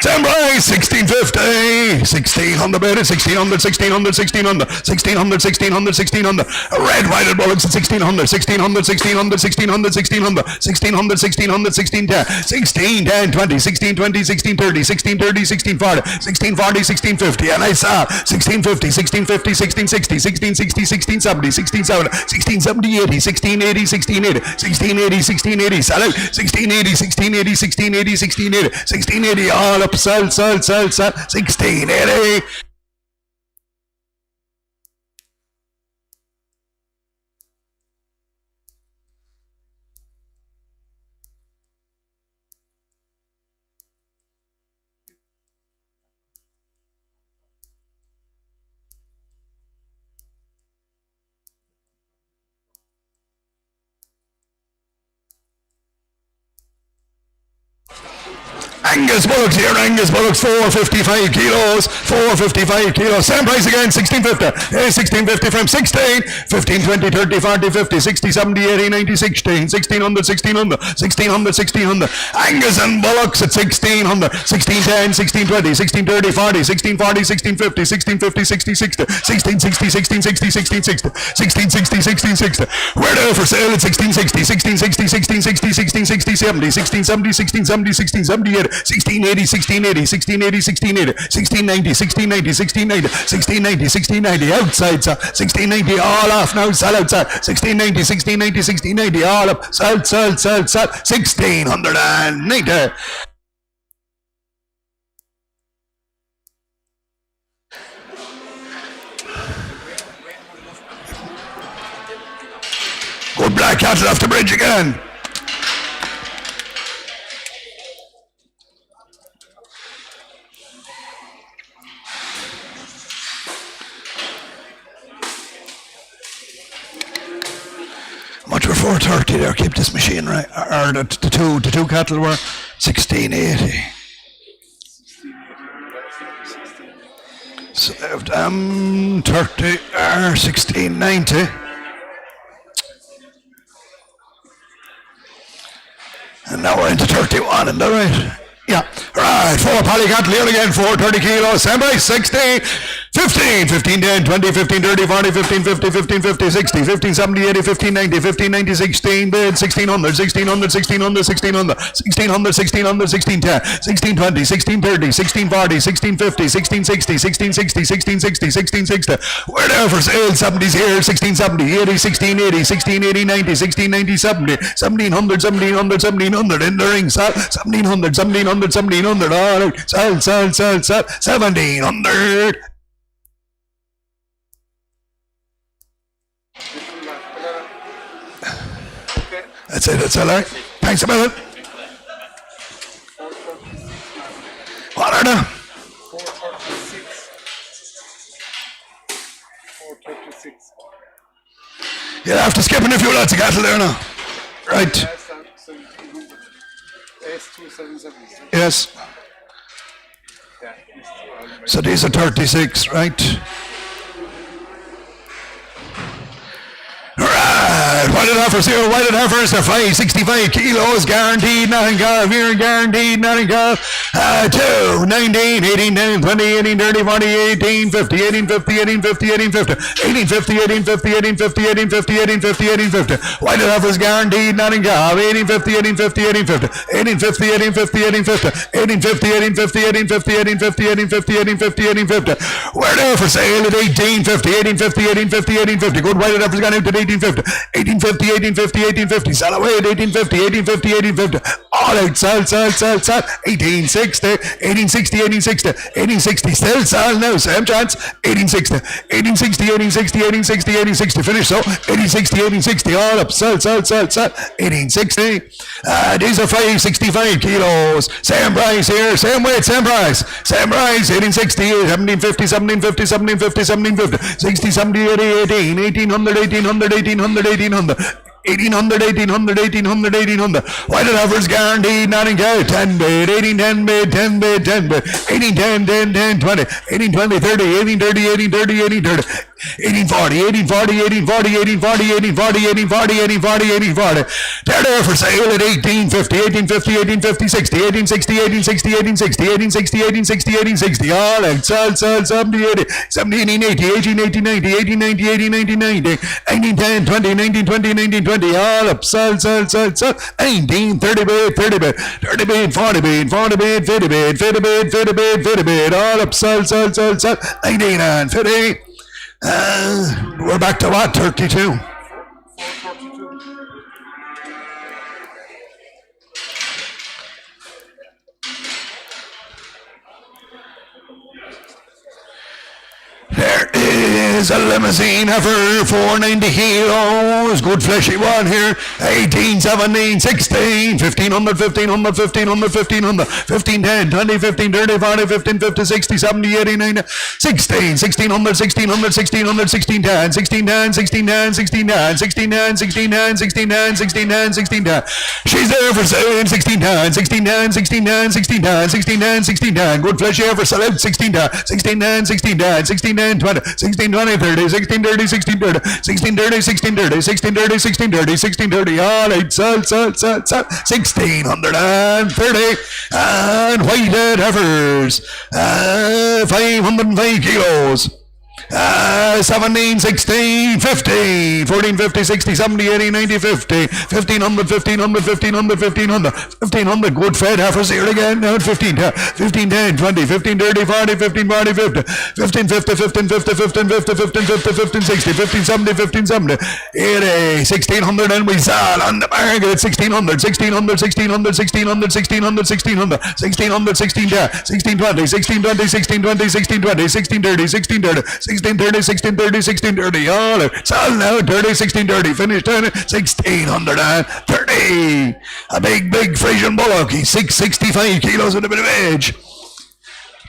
Same price, 1650, 16 on the bed at 1600, 1600, 1600, 1600, 1600, 1600. Red whited bullocks at 1600, 1600, 1600, 1600, 1600, 1600, 1600, 1610, 1610, 20, 1620, 1630, 1630, 1640, 1640, 1650. And I saw 1650, 1650, 1660, 1660, 1670, 1670, 1670, 80, 1680, 1680, 1680, 1680. Sell out 1680, 1680, 1680, 1680, 1680. All up. Sell, 1680. Angus bullocks here, Angus bullocks, 455 kilos, 455 kilos, same price again, 1650, 1650 from 16, 15, 20, 30, 40, 50, 60, 70, 80, 90, 16, 1600, 1600, 1600, 1600, Angus and bullocks at 1600, 1610, 1620, 1630, 40, 1640, 1650, 1650, 60, 60, 1660, 1660, 1660, 1660, 1660, we're there for sale at 1660, 1660, 1660, 1660, 70, 1670, 1670, 1678, 1680, 1680, 1680, 1680, 1690, 1690, 1690, 1690, 1690, outside, sir, 1690, all off now, sell outside, 1690, 1690, 1690, all up, sell, 1690. Good black cattle off the bridge again. Much were 430 there, keep this machine right, or the two cattle were 1680. So 30 or 1690. And now we're into 31, isn't that right? Yeah, right, 4 poly cattle here again, 430 kilos, same price, 60, 15, 15, 10, 20, 15, 30, 40, 15, 50, 15, 50, 60, 15, 70, 80, 15, 90, 15, 90, 16, bid, 1600, 1600, 1600, 1600, 1600, 1600, 1610, 1620, 1630, 1640, 1650, 1660, 1660, 1660, 1660. We're there for sale, 70s here, 1670, 80, 1680, 1680, 90, 1690, 70, 1700, 1700, 1700, in the ring, 1700, 1700, 1700, all right, sell, 1700. That's it, that's all right. Thanks a million. You'll have to skip in a few lots of cattle there now. Right. Yes. So these are 36, right? Right, whited heifers here, whited heifers are 565 kilos, guaranteed, nothing calf here, guaranteed, nothing calf. 2, 19, 18, 10, 20, 18, 30, 40, 18, 50, 18, 50, 18, 50, 18, 50, 18, 50, 18, 50, 18, 50, 18, 50, 18, 50, 18, 50. Whited heifers guaranteed, nothing calf. 18, 50, 18, 50, 18, 50, 18, 50, 18, 50, 18, 50, 18, 50, 18, 50, 18, 50, 18, 50, 18, 50, 18, 50, 18, 50. Where there for sale at 18, 50, 18, 50, 18, 50, 18, 50. Good whited heifers gone out at 1850, 1850, 1850, 1850, sell away at 1850, 1850, 1850, all out, sell, 1860, 1860, 1860, 1860, still sell now, same chance, 1860, 1860, 1860, 1860, 1860, finish so, 1860, 1860, all up, sell, 1860, these are 565 kilos, same price here, same weight, same price, 1860, 1750, 1750, 1750, 1750, 60, 70, 80, 18, 1800, 1800, 1800, 1800, 1800, 1800, 1800, 1800. Whited heifers guaranteed, not in cash. 10 bid, 18, 10 bid, 10 bid, 10 bid, 18, 10, 10, 10, 20, 18, 20, 30, 18, 30, 18, 30, 18, 30, 1840, 1840, 1840, 1840, 1840, 1840, 1840, 1840. They're there for sale at 1850, 1850, 1850, 60, 1860, 1860, 1860, 1860, 1860, 1860. All out, sell, 70, 80, 70, 18, 80, 18, 80, 90, 18, 90, 18, 90, 19, 10, 20, 19, 20, 19, 20, all up, sell, 19, 30 bid, 30 bid, 30 bid, 40 bid, 40 bid, 50 bid, 50 bid, 50 bid, 50 bid, all up, sell, 19 and 50. We're back to what? 32. There is a limousine heifer, 490 kilos, good fleshy one here, 18, 17, 16, 1500, 1500, 1500, 1500, 15, 10, 20, 15, 30, 40, 15, 50, 60, 70, 80, 90, 16, 1600, 1600, 1600, 16, 10, 16, 10, 16, 10, 16, 10, 16, 10, 16, 10, 16, 10, 16, 10, 16, 10. She's there for sale, 16, 10, 16, 10, 16, 10, 16, 10, 16, 10, 16, 10, good fleshy heifer, select 16, 10, 16, 10, 16, 10, 16, 10, 20, 16, 20, 30, 16, 30, 16, 30, 16, 30, 16, 30, 16, 30, 16, 30, 16, 30, all right, sell, 1630, and whited heifers, 505 kilos. 17, 16, 50, 14, 50, 60, 70, 80, 90, 50, 1500, 1500, 1500, 1500, 1500, good fed heifers here again, now 15, 15, 10, 20, 15, 30, 40, 15, 40, 50, 15, 50, 15, 50, 15, 50, 15, 50, 15, 60, 15, 70, 15, 70, 80, 1600, and we sell on the market, 1600, 1600, 1600, 1600, 1600, 1600, 1600, 16, 1620, 1620, 1620, 1620, 1630, 1630, 1630, 1630, 1630, all out. Sell now, 30, 1630, finished 1630. A big Frisian bullock. He's 665 kilos with a bit of age.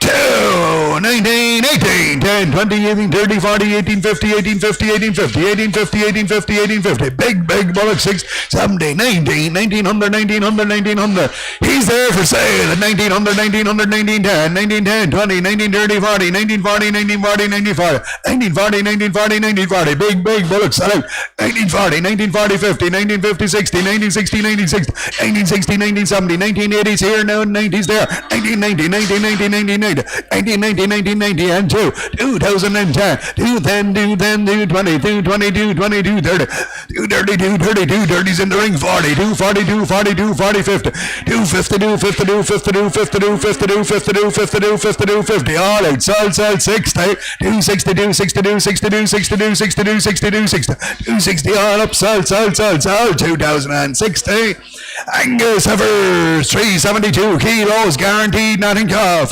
2, 19, 18, 10, 20, 18, 30, 40, 18, 50, 18, 50, 18, 50, 18, 50, 18, 50, 18, 50. Big bullock, 6, 70, 19, 1900, 1900, 1900. He's there for sale at 1900, 1900, 1910, 1910, 20, 1930, 40, 1940, 1940, 1940, 1940, 1940, 1940. Big bullock, sell out. 1940, 1940, 50, 1950, 60, 1960, 1960, 1960, 1970, 1980s here now, 90s there, 1990, 1990, 1990, 1990, and 2010, 210, 220, 222, 22, 30, 232, 32, 30's in the ring, 40, 242, 42, 40, 50, 252, 52, 52, 52, 52, 52, 52, 52, 50, all out, sell, 60, 262, 62, 62, 62, 62, 62, 60, 260, all up, sell, 2060, Angus heifers, 372 kilos, guaranteed, nothing calf.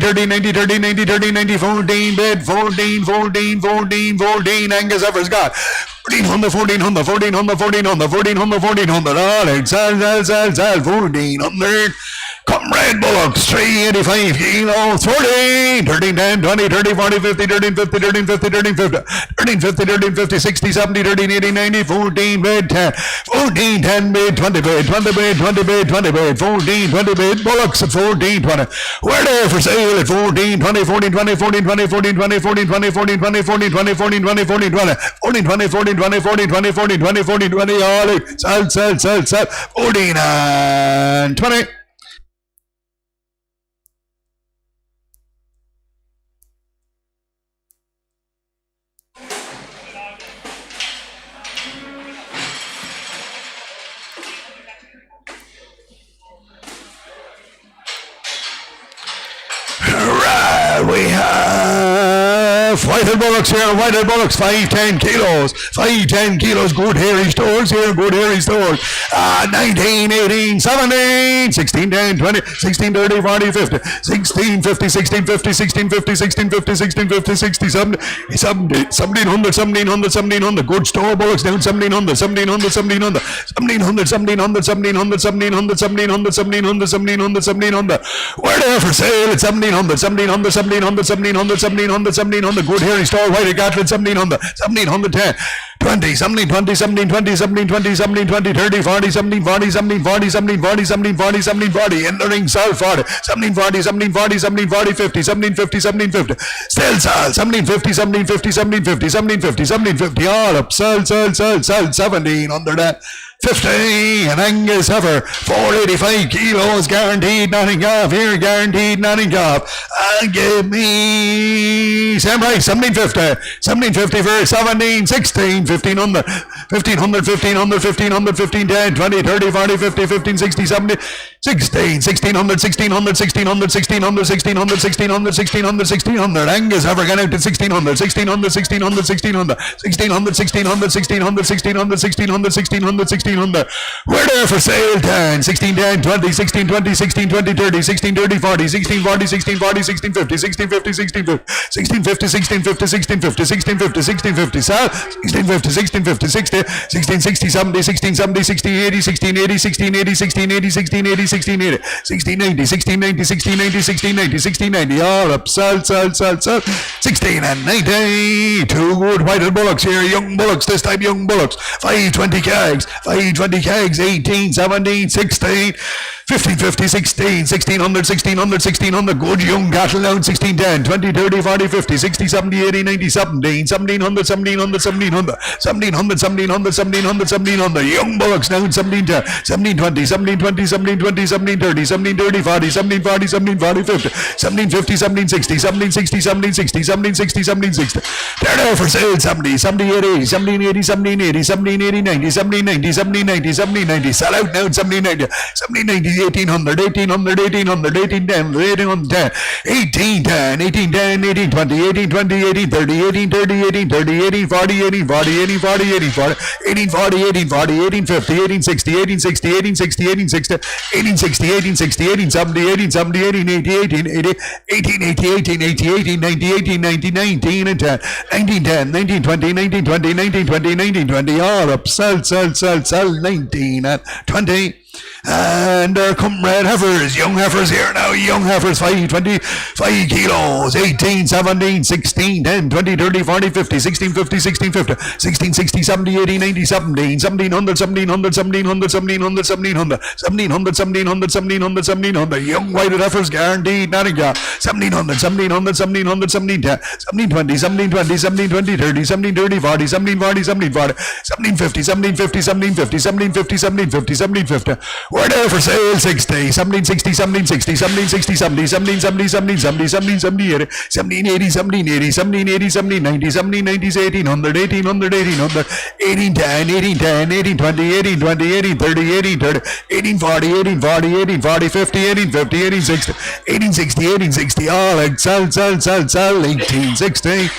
30, 90, 30, 90, 30, 90, 14, bid, 14, 14, 14, 14, Angus Ever's got 1400, 1400, 1400, 1400, 1400, 1400, all right, sell, 1400. Comrade Bullocks, 385 kilos, 14, 13, 10, 20, 30, 40, 50, 13, 50, 13, 50, 13, 50, 13, 50, 13, 50, 60, 70, 13, 80, 90, 14, bid, 10, 14, 10, bid, 20 bid, 20 bid, 20 bid, 20 bid, 14, 20 bid, Bullocks at 14, 20. We're there for sale at 14, 20, 14, 20, 14, 20, 14, 20, 14, 20, 14, 20, 14, 20, 14, 20, 14, 20, 14, 20, 14, 20, 14, 20, 14, 20, 14, 20, all right, sell, 14 and 20. We have Whitehead Bullocks here, Whitehead Bullocks, 510 kilos, 510 kilos, good hairy stores here, good hairy stores, 19, 18, 17, 16, 10, 20, 16, 30, 40, 50, 16, 50, 16, 50, 16, 50, 16, 50, 16, 50, 60, 70, 1700, 1700, 1700, good store Bullocks down, 1700, 1700, 1700, 1700, 1700, 1700, 1700, 1700, 1700, 1700, 1700, we're there for sale at 1700, 1700, 1700, 1700, 1700, 1700, good hairy store, White Gatlin, 1700, 1710, 20, 17, 20, 17, 20, 17, 20, 17, 20, 30, 40, 17, 40, 17, 40, 17, 40, 17, 40, 17, 40, in the ring, sell 40, 17, 40, 17, 40, 17, 40, 50, 17, 50, 17, 50, still sell, 17, 50, 17, 50, 17, 50, 17, 50, 17, 50, all up, sell, 17 under that. 50, and Angus Heifer, 485 kilos, guaranteed nothing off, here, guaranteed nothing off. Give me, same price, 1750, 1750 for 17, 16, 1500, 1500, 1500, 1500, 15, 10, 20, 30, 40, 50, 15, 60, 70, 16, 1600, 1600, 1600, 1600, 1600, 1600, 1600, 1600, Angus Heifer got out to 1600, 1600, 1600, 1600, 1600, 1600, 1600, 1600, 1600, 1600, 1600. We're there for sale 10, 16, 10, 20, 16, 20, 16, 20, 30, 16, 30, 40, 16, 40, 16, 40, 16, 50, 16, 50, 16, 50, 16, 50, 16, 50, 16, 50, 16, 50, 16, 50, sell, 16, 50, 16, 50, 60, 16, 60, 70, 16, 70, 16, 80, 16, 80, 16, 80, 16, 80, 16, 80, 16, 80, 16, 90, 16, 90, 16, 90, 16, 90, 16, 90, all up, sell, 16 and 90, two good Whitehead Bullocks here, young Bullocks, this time young Bullocks, 520 kegs, 520 kegs, 18, 17, 16, 15, 50, 16, 1600, 1600, 1600, good young cattle down, 16, 10, 20, 30, 40, 50, 60, 70, 80, 90, 17, 1700, 1700, 1700, 1700, 1700, 1700, 1700, young Bullocks down, 17, 10, 17, 20, 17, 20, 17, 20, 17, 30, 17, 30, 40, 17, 40, 17, 40, 50, 17, 50, 17, 60, 17, 60, 17, 60, 17, 60, 17, 60, they're there for sale, 70, 70, 80, 17, 80, 17, 80, 17, 80, 90, 17, 90, 17, 90, 17, 90, sell out now, 17, 90, 17, 90, 1800, 1800, 1800, 1810, 1810, 1810, 1810, 1820, 1820, 1830, 1830, 1830, 1840, 1840, 1840, 1840, 1840, 1840, 1850, 1860, 1860, 1860, 1860, 1860, 1860, 1870, 1870, 1880, 1880, 1880, 1880, 1890, 1890, 1910, 1910, 1920, 1920, 1920, 1920, all up, sell, 19 and 20. And there come red heifers, young heifers here now, young heifers, 5 kilos, 18, 17, 16, 10, 20, 30, 40, 50, 16, 50, 16, 50, 16, 60, 70, 80, 90, 17, 1700, 1700, 1700, 1700, 1700, 1700, 1700, 1700, 1700, young white heifers, guaranteed, nothing, 1700, 1700, 1700, 1710, 1720, 1720, 1720, 30, 1730, 40, 1740, 1740, 1750, 1750, 1750, 1750, 1750, 1750, we're there for sale, 60, 1760, 1760, 1760, 70, 1770, 1770, 1770, 1780, 1780, 1780, 1790, 1790, 1800, 1800, 1800, 1810, 1810, 1820, 1820, 1830, 1830, 1840, 1840, 1840, 50, 1850, 1860, 1860, 1860, all like sell, 1860.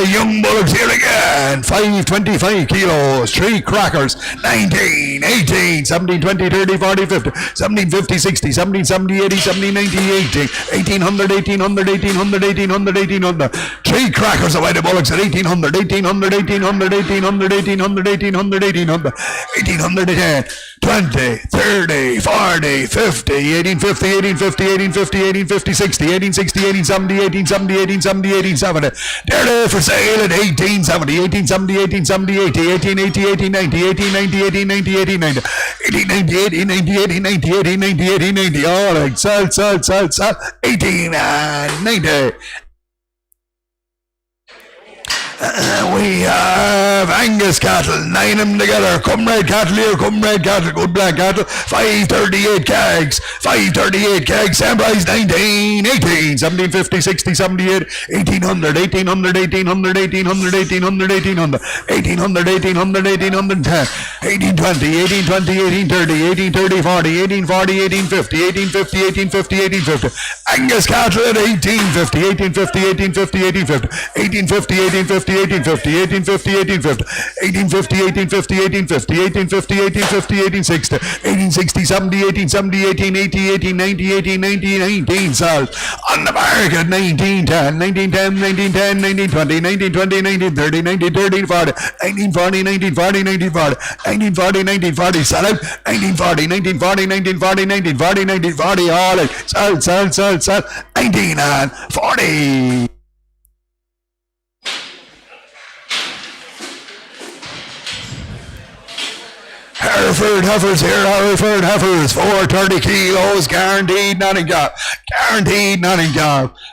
Young Bullocks here again, 525 kilos, 3 crackers, 19, 18, 17, 20, 30, 40, 50, 17, 50, 60, 17, 70, 80, 70, 90, 80, 1800, 1800, 1800, 1800, 1800. Three crackers away the bullocks at 1800, 1800, 1800, 1800, 1800, 1800, 1800, 1800 again. 20, 30, 40, 50, 1850, 1850, 1850, 1850, 60, 1860, 1870, 1870, 1870, 1870. They're there for sale at 1870, 1870, 1870, 80, 1880, 1890, 1890, 1890, 1890, 1890, 1890, 1890, 1890. All right, sell, 1890. We have Angus cattle, 9 of them together. Come red cattle here, come red cattle, good black cattle. 538 kegs, 538 kegs, same price, 19, 18, 1750, 60, 78, 1800, 1800, 1800, 1800, 1800, 1800, 1800, 1800, 1810, 1820, 1820, 1830, 1830, 40, 1840, 1850, 1850, 1850, 1850. Angus cattle at 1850, 1850, 1850, 1850, 1850, 1850, 1850, 1850, 1850, 1850, 1850, 1850, 1850, 1860, 1860, 70, 1870, 1880, 1890, 1890, 19 sold. On the market, 1910, 1910, 1910, 1920, 1920, 1930, 1930, 40, 1940, 1940, 1940, 1940, 1940, sell out, 1940, 1940, 1940, 1940, 1940, all it, sell, 19 and 40. Hereford heifers here, Hereford heifers, 430 kilos, guaranteed Nottingham,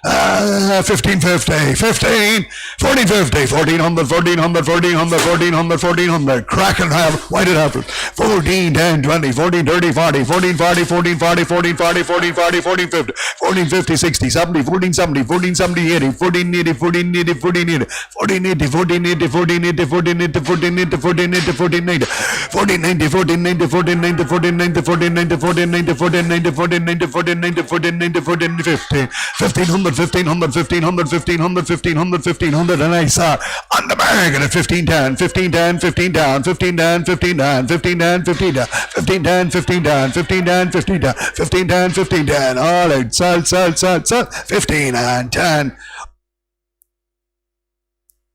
1550, 15, 1450, 1400, 1400, 1400, 1400, 1400, cracking whited heifers, 14, 10, 20, 14, 30, 40, 14, 40, 14, 40, 14, 40, 14, 40, 14, 50, 14, 50, 60, 70, 14, 70, 14, 70, 80, 14, 80, 14, 80, 14, 80, 14, 80, 14, 80, 14, 80, 14, 80, 14, 80, 14, 80, 14, 80, 14, 90, 14, 90, 14, 90, 14, 90, 14, 90, 14, 90, 14, 90, 14, 90, 14, 90, 14, 90, 14, 15, 1500, 1500, 1500, 1500, 1500, 1500, and I saw on the bargain at 1510, 1510, 15 down, 15 down, 15 down, 15 down, 15 down, 15 down, 15 down, 15 down, 15 down, 15 down, 15 down, all right, sell, 15 and 10.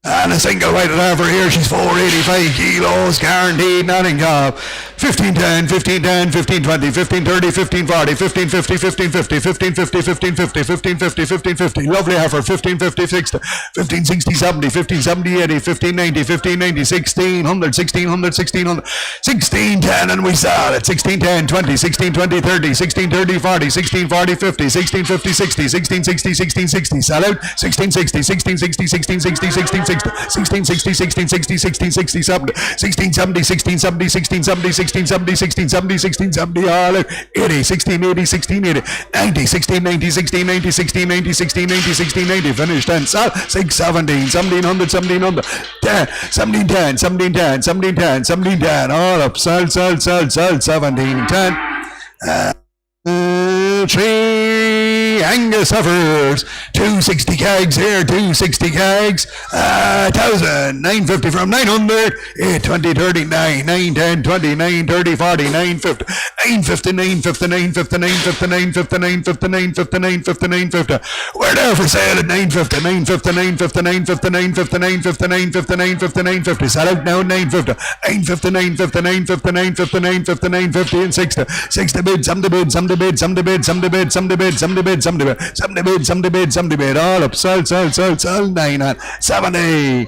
And a single weighted heifer here, she's 485 kilos, guaranteed Nottingham. 1510, 1510, 1520, 1530, 1540, 1550, 1550, 1550, 1550, 1550, 1550, lovely heifer, 1550, 60, 1560, 70, 1570, 80, 1590, 1590, 1600, 1600, 1600, 1610, and we sell it, 1610, 20, 1620, 30, 1630, 40, 1640, 50, 1650, 60, 1660, 1660, sell out, 1660, 1660, 1660, 1660, 1660, 1660, 1660, 1670, 1670, 1670, 1670, 1670, 1670, all 80, 1680, 1680, 90, 1690, 1690, 1690, 1690, 1690, finished and sell, 617, 1700, 1700, 10, 1710, 1710, 1710, 1710, all up, sell, 1710, 3 Angus heifers, 260 kegs here, 260 kegs, 1,000, 950 from 900, 20, 30, 9, 9, 10, 20, 9, 30, 40, 950, 950, 950, 950, 950, 950, 950, 950, 950, 950. We're there for sale at 950, 950, 950, 950, 950, 950, 950, 950, 950. Sell out now, 950, 950, 950, 950, 950, 950, 950, and 60. 60 bid, some to bid, some to bid, some to bid, some to bid, some to bid, some to bid, some to bid, some to bid, some to bid, some to bid, all up, sell, 9 and 70.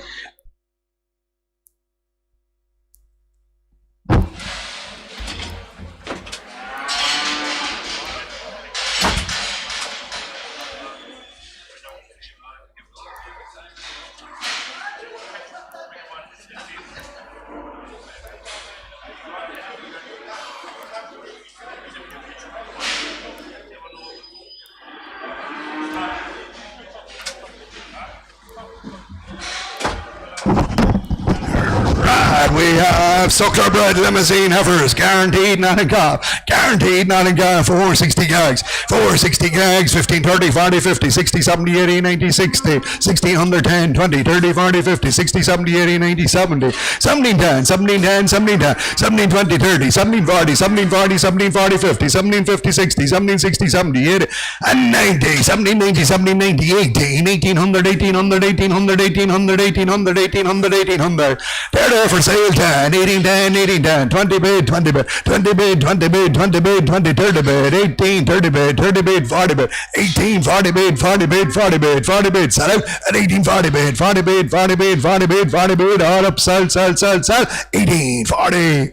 We have suckler bred limousine heifers, guaranteed Nottingham, guaranteed, not in gas, 460 gags, 460 gags, 15, 30, 40, 50, 60, 70, 80, 90, 60, 60, 110, 20, 30, 40, 50, 60, 70, 80, 90, 70, 17, 10, 17, 10, 17, 10, 17, 20, 30, 17, 40, 17, 40, 17, 40, 50, 17, 50, 60, 17, 60, 70, 80, and 90, 17, 90, 17, 90, 18, 1800, 1800, 1800, 1800, 1800, 1800, 1800. They're there for sale 10, 18, 10, 18, 10, 20 bid, 20 bid, 20 bid, 20 bid, 20 bid, 20, 30 bid, 18, 30 bid, 30 bid, 40 bid, 18, 40 bid, 40 bid, 40 bid, 40 bid, sell out at 18, 40 bid, 40 bid, 40 bid, 40 bid, 40 bid, all up, sell, 18, 40.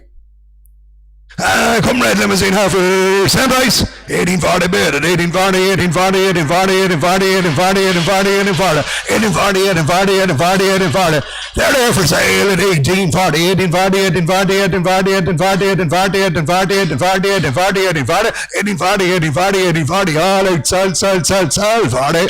Come red limousine heifer, same price, 1840 bid at 1840, 1840, 1840, 1840, 1840, 1840, 1840, 1840, 1840, 1840, 1840. They're there for sale at 1840, 1840, 1840, 1840, 1840, 1840, 1840, 1840, 1840, 1840, 1840, 1840, all out, sell, 40.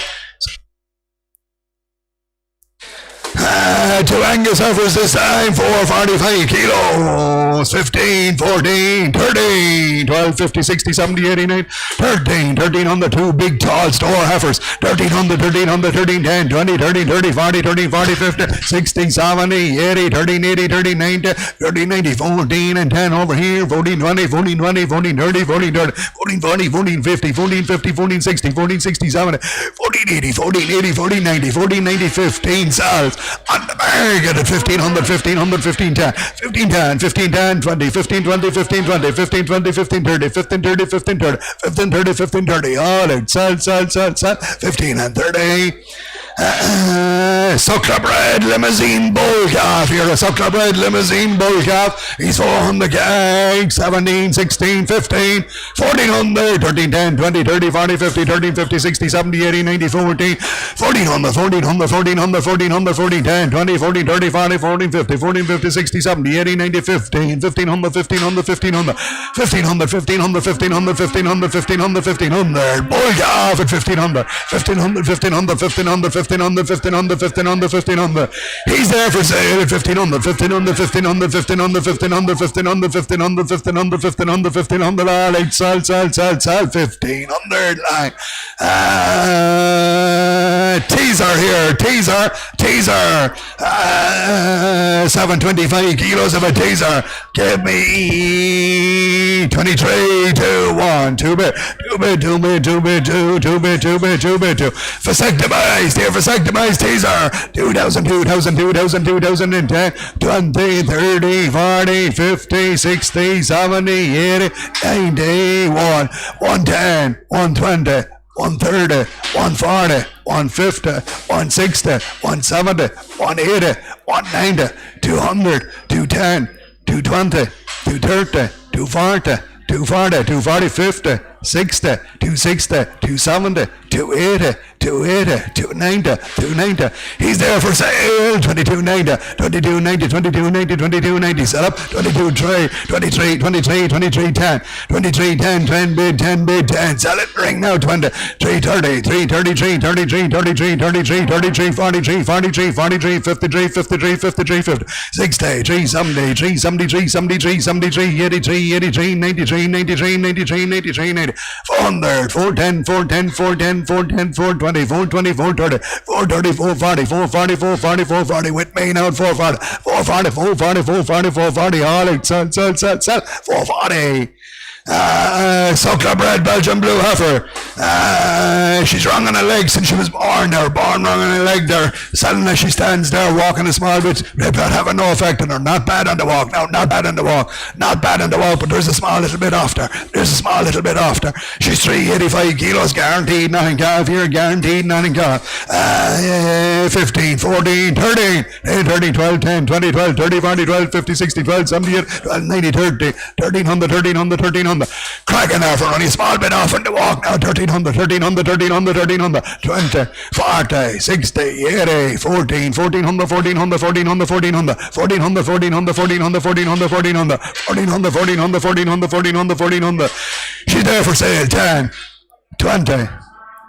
To Angus offers this time 445 kilos, 15, 14, 13, 12, 50, 60, 70, 89, 13, 13 on the two big tall store heifers, 13 on the 13, 10, 20, 30, 30, 40, 30, 40, 50, 60, 70, 80, 13, 80, 13, 90, 13, 90, 14 and 10 over here, 14, 20, 14, 20, 14, 30, 14, 30, 14, 40, 14, 50, 14, 50, 14, 60, 14, 60, 70, 14, 80, 14, 80, 14, 90, 14, 90, 15 cells. On the bargain at 1500, 1500, 1510, 1510, 1510, 20, 1520, 1520, 1520, 1530, 1530, 1530, 1530, 1530, all out, sell, 15 and 30. Suckler Bread Limousine Bull Calf. Here a Suckler Bread Limousine Bull Calf. He's 400 gags, 17, 16, 15, 1400, 13, 10, 20, 30, 40, 50, 13, 50, 60, 70, 80, 90, 14, 1400, 1400, 1400, 1400, 14, 10, 20, 14, 30, 40, 14, 50, 14, 50, 60, 70, 80, 90, 15, 1500, 1500, 1500, 1500, 1500, 1500, 1500, 1500, 1500, Bull Calf at 1500, 1500, 1500, 1500, 1500, 1500, 1500, 1500. He's there for sale at 1500, 1500, 1500, 1500, 1500, 1500, 1500, 1500, 1500, 1500, all eight, sell, 1500 line. Teaser here, teaser, 725 kilos of a teaser. Give me 23, 2, 1, 2 bit, 2 bit, 2 bit, 2 bit, 2, 2 bit, 2 bit, 2 bit, 2. Vasectomized here, vasectomized teaser. 2000, 2000, 2000, 2010, 20, 30, 40, 50, 60, 70, 80, 90, 110, 120, 130, 140, 150, 160, 170, 180, 190, 200, 210, 220, 230, 240, 240, 240, 50, 60, 260, 270, 280, 280, 290, 290. He's there for sale. 2290, 2290, 2290, 2290. Set up 22 23, 23, 23, 10, 23, 10, 10 bid, 10 bid, 10. Sell it. Ring now. 20, 330, 333, 33, 33, 33, 33, 43, 43, 43, 53, 53, 53, 50, 60, 370, 373, 73, 73, 83, 83, 93, 93, 93, 93, 90. 400, 410, 410, 410, 410, 420, 420, 430, 430, 440, 440, 440, 440, with me now, 440, 440, 440, 440, 440, all out, sell, 440. Suckler Bread Belgian Blue Heifer. She's wrong on her leg since she was born there, born wrong on her leg there, selling as she stands there, walking a small bit, not having no effect on her, not bad on the walk, no, not bad on the walk, not bad on the walk, but there's a small little bit after, she's 385 kilos, guaranteed, nothing calf here, guaranteed, nothing calf, 15, 14, 13, 13, 12, 10, 20, 12, 30, 40, 12, 50, 60, 12, 70, 12, 90, 30, 1300, 1300, cracking there for only a small bit off on the walk now, 1300, 1300, 1300, 1300, 20, 40, 60, 80, 14, 1400, 1400, 1400, 1400, 1400, 1400, 1400, 1400, 1400, 1400, 1400, 1400, 1400, 1400. She's there for sale, 10, 20,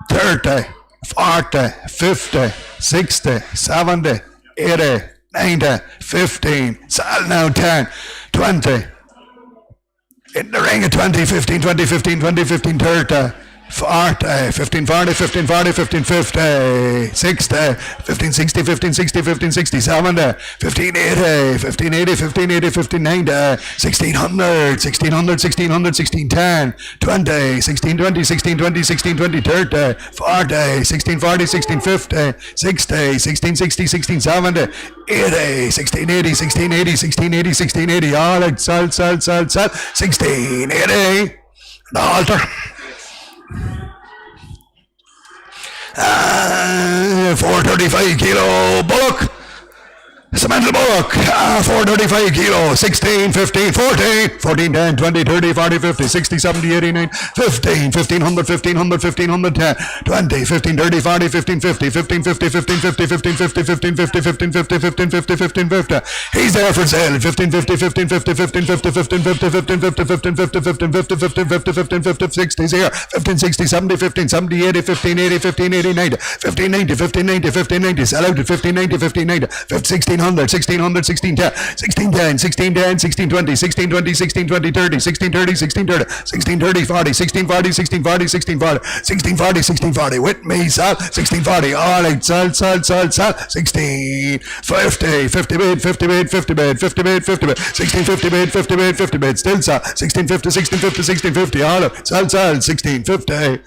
30, 40, 50, 60, 70, 80, 90, 15, sell now, 10, 20, In the ring at 20, 15, 20, 15, 20, 15, 30. 40, 15, 40, 15, 40, 15, 50, 60, 15, 60, 15, 60, 15, 60, 70, 15, 80, 15, 80, 15, 80, 15, 90, 1600, 1600, 1600, 16, 10, 20, 16, 20, 16, 20, 16, 20, 30, 40, 16, 40, 16, 50, 60, 16, 60, 16, 70, 80, 16, 80, 16, 80, 16, 80, 16, 80, all right, sell, 16, 80, the halter. 435 kilo bullock. Samantha Bullock, 435 kilo, 16, 15, 14, 14, 10, 20, 30, 40, 50, 60, 70, 89, 15, 1500, 1500, 1500, 10, 20, 15, 30, 40, 15, 50, 15, 50, 15, 50, 15, 50, 15, 50, 15, 50, 15, 50, 15, 50. He's there for sale. 15, 50, 15, 50, 15, 50, 15, 50, 15, 50, 15, 50, 15, 50, 15, 50, 15, 50, 60 here. 15, 60, 70, 15, 70, 80, 15, 80, 15, 80, 90, 15, 90, 15, 90, 15, 90. Sell out at 15, 90, 15, 90, 1600, 1600, 1610, 1610, 1610, 1620, 1620, 1620, 30, 1630, 1630, 1630, 40, 1640, 1640, 1640, 1640, 1640. With me, sell. 1640. All right, sell. 1650, 50 bid, 50 bid, 50 bid, 50 bid, 50 bid, 1650 bid, 50 bid, 50 bid. Still sell. 1650, 1650, 1650. All right, sell. 1650.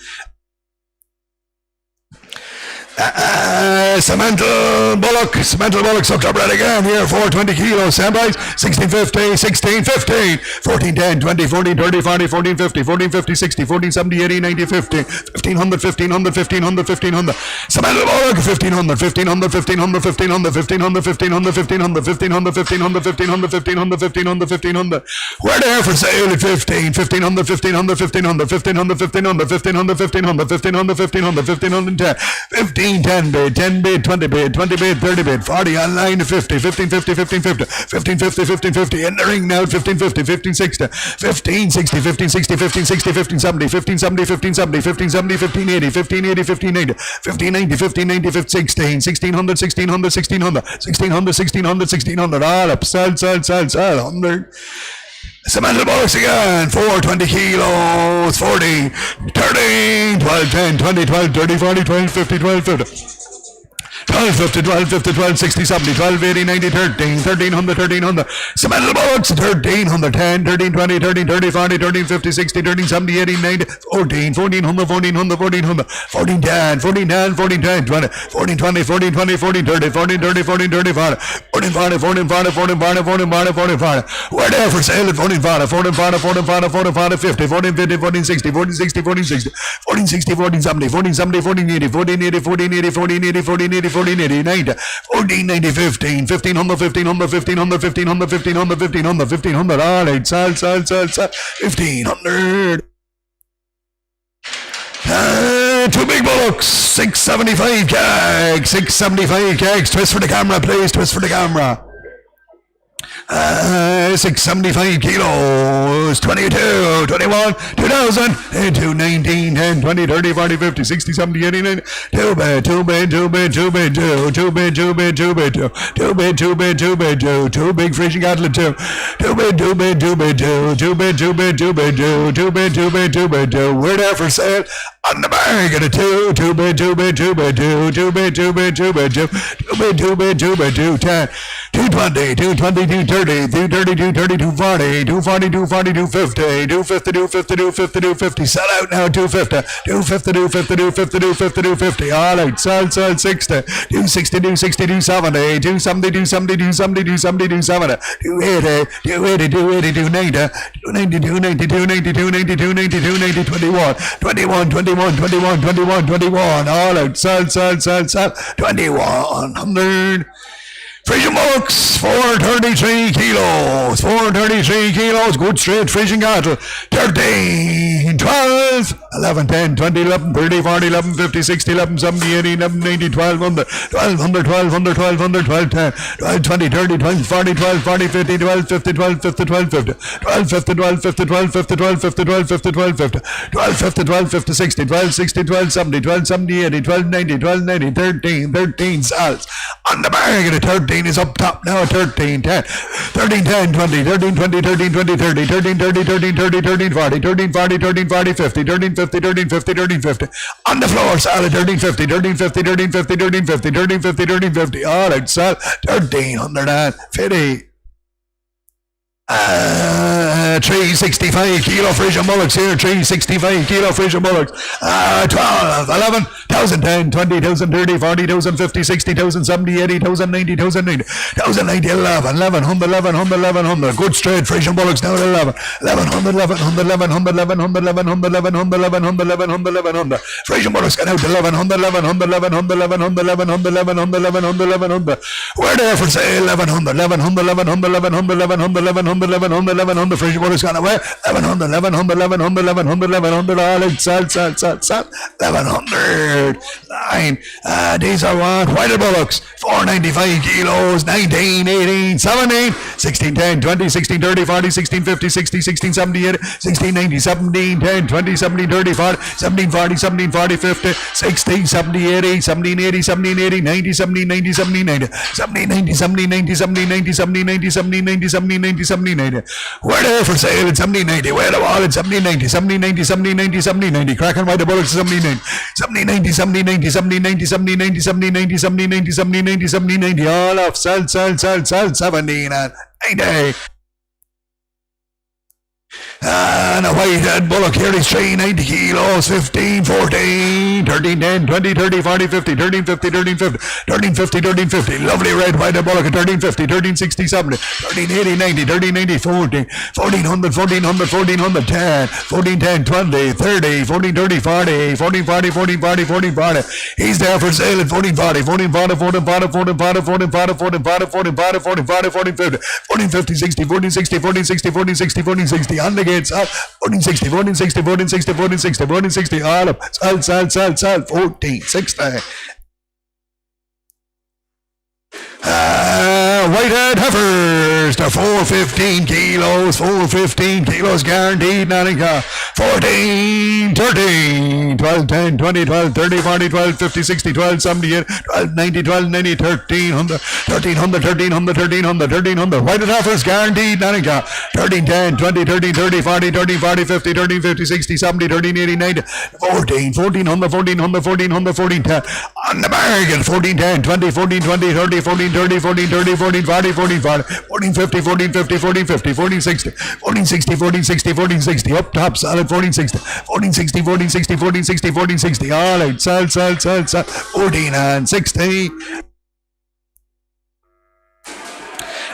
Samantha Bullock sucked up red again here, 420 kilos, same price, 1650, 1615, 1410, 20, 14, 30, 40, 14, 50, 14, 50, 60, 14, 70, 80, 90, 50, 1500, 1500, 1500, 1500, Samantha Bullock, 1500, 1500, 1500, 1500, 1500, 1500, 1500, 1500, 1500, 1500, 1500, 1500, 1500, we're there for sale at 15, 1500, 1500, 1500, 1500, 1500, 1500, 1500, 1500, 1500, 1510, 15, 10 bid, 10 bid, 20 bid, 20 bid, 30 bid, 40 online to 50, 15, 50, 15, 50, 15, 50, 15, 50, in the ring now, 15, 50, 15, 60, 15, 60, 15, 60, 15, 60, 15, 70, 15, 70, 15, 70, 15, 70, 15, 80, 15, 80, 15, 80, 15, 90, 15, 90, 16, 1600, 1600, 1600, 1600, 1600, 1600, all up, sell, 100. Samantha Bullock again, 420 kilos, 40, 13, 12, 10, 20, 12, 30, 40, 12, 50, 12, 50. 12, 50, 12, 50, 12, 60, 70, 12, 80, 90, 13, 1300, 1300. Samantha Bullock, 1300, 10, 13, 20, 13, 30, 40, 13, 50, 60, 13, 70, 80, 90, 14, 1400, 1400, 1400, 14, 10, 14, 10, 14, 10, 20, 14, 20, 14, 20, 14, 30, 14, 30, 14, 30, 40, 14, 40, 14, 40, 14, 40, 14, 40, 14, 40. We're there for sale at 14, 40, 14, 40, 14, 40, 14, 40, 50, 14, 50, 14, 60, 14, 60, 14, 60, 14, 60, 14, 70, 14, 70, 14, 80, 14, 80, 14, 80, 14, 80, 14, 80, 14, 80, 90, 14, 90, 15, 1500, 1500, 1500, 1500, 1500, 1500, 1500, all right, sell, 1500. Two big bullocks, 675 kegs, 675 kegs, twist for the camera, please, twist for the camera. 675 kilos, 22, 21, 2000, 219, 10, 20, 30, 40, 50, 60, 70, 80, 90, 2 bid, 2 bid, 2 bid, 2 bid, 2, 2 bid, 2 bid, 2 bid, 2, 2 bid, 2 bid, 2 bid, 2, 2 big Frisian cattle, 2, 2 bid, 2 bid, 2 bid, 2, 2 bid, 2 bid, 2 bid, 2, 2 bid, 2 bid, 2 bid, 2, we're there for sale on the bag at a 2, 2 bid, 2 bid, 2 bid, 2, 2 bid, 2 bid, 2 bid, 2, 2 bid, 2 bid, 2 bid, 2, 10, 220, 220, 230, 230, 230, 240, 240, 240, 250, 250, 250, 250, 250, sell out now, 250, 250, 250, 250, 250, 250, all right, sell, 60, 260, 260, 270, 270, 270, 270, 270, 270, 280, 280, 280, 290, 290, 290, 290, 290, 290, 290, 21, 21, 21, 21, 21, 21, all out, sell, 2100. Frisian bullocks, 433 kilos, 433 kilos, good straight Frisian cattle, 13, 12, 11, 10, 20, 11, 30, 40, 11, 50, 60, 11, 70, 80, 11, 90, 1200, 1200, 1200, 1200, 12, 10, 12, 20, 30, 20, 40, 12, 40, 50, 12, 50, 12, 50, 12, 50, 12, 50, 12, 50, 12, 50, 12, 50, 12, 50, 12, 50, 12, 50, 12, 50, 60, 12, 60, 12, 70, 12, 70, 80, 12, 90, 12, 90, 13, 13 sales on the bag at a 13. 13 is up top now at 13, 10, 13, 10, 20, 13, 20, 13, 20, 30, 13, 30, 13, 30, 13, 40, 13, 40, 13, 40, 50, 13, 50, 13, 50, 13, 50. On the floor, solid 13, 50, 13, 50, 13, 50, 13, 50, 13, 50, 13, 50. All right, solid 1350. 365 kilo Frisian bullocks here, 365 kilo Frisian bullocks. 12, 11, 1,000, 10, 20,000, 30, 40,000, 50, 60,000, 70, 80,000, 90,000, 90,000, 11, 1100, 1100, 1100. Good straight Frisian bullocks down to 11, 1100, 1100, 1100, 1100, 1100, 1100, 1100, 1100, 1100. Frisian bullocks got out to 1100, 1100, 1100, 1100, 1100, 1100, 1100, 1100. We're there for sale, 1100, 1100, 1100, 1100, 1100, 1100. 1100 Frisian bullocks gone away. 1100, 1100, 1100, 1100, 1100. All in, sell. 1100. 9. These are what? White bullocks. 495 kilos. 19, 18, 17, 16, 10, 20, 16, 30, 40, 16, 50, 60, 16, 70, 80, 16, 90, 17, 10, 20, 17, 30, 40, 17, 40, 17, 40, 50, 16, 70, 80, 17, 80, 17, 80, 90, 17, 90, 17, 90, 17, 90, 17, 90, 17, 90, 17, 90, 17, 90, 17, 90, 17, 90. We're there for sale at 1790. We're the wall at 1790, 1790, 1790, 1790. Cracking white the bullocks at 1790, 1790, 1790, 1790, 1790, 1790, 1790, 1790, 1790. All off. Sell. 17 and 90. And a white-head bullock here is 390 kilos, 15, 14, 13, 10, 20, 30, 40, 50, 13, 50, 13, 50, 13, 50, 13, 50. Lovely red white-head bullock at 13, 50, 13, 60, 70, 13, 80, 90, 13, 90, 14, 1400, 1400, 1400, 10, 14, 10, 20, 30, 14, 30, 40, 14, 40, 14, 40, 14, 40. He's there for sale at 14, 40, 14, 40, 14, 40, 14, 40, 14, 40, 14, 40, 14, 40, 14, 40, 14, 50, 14, 50, 60, 14, 60, 14, 60, 14, 60, 14, 60. On the gates up. 14, 60, 14, 60, 14, 60, 14, 60, 14, 60. All up. Sell. 14, 60. Whitehead heifers to 415 kilos, 415 kilos guaranteed, Nottingham. 14, 13, 12, 10, 20, 12, 30, 40, 12, 50, 60, 12, 70, 12, 90, 12, 90, 1300, 1300, 1300, 1300, 1300. Whitehead heifers guaranteed, Nottingham. 13, 10, 20, 30, 30, 40, 30, 40, 50, 13, 50, 60, 70, 13, 80, 90, 14, 1400, 1400, 1400, 14, 10. On the bargain, 14, 10, 20, 14, 20, 30, 14, 30, 14, 30, 14, 40, 14, 40, 14, 50, 14, 50, 14, 50, 14, 60, 14, 60, 14, 60, 14, 60. Up top, solid 14, 60, 14, 60, 14, 60, 14, 60, 14, 60. All right, sell. 14 and 60.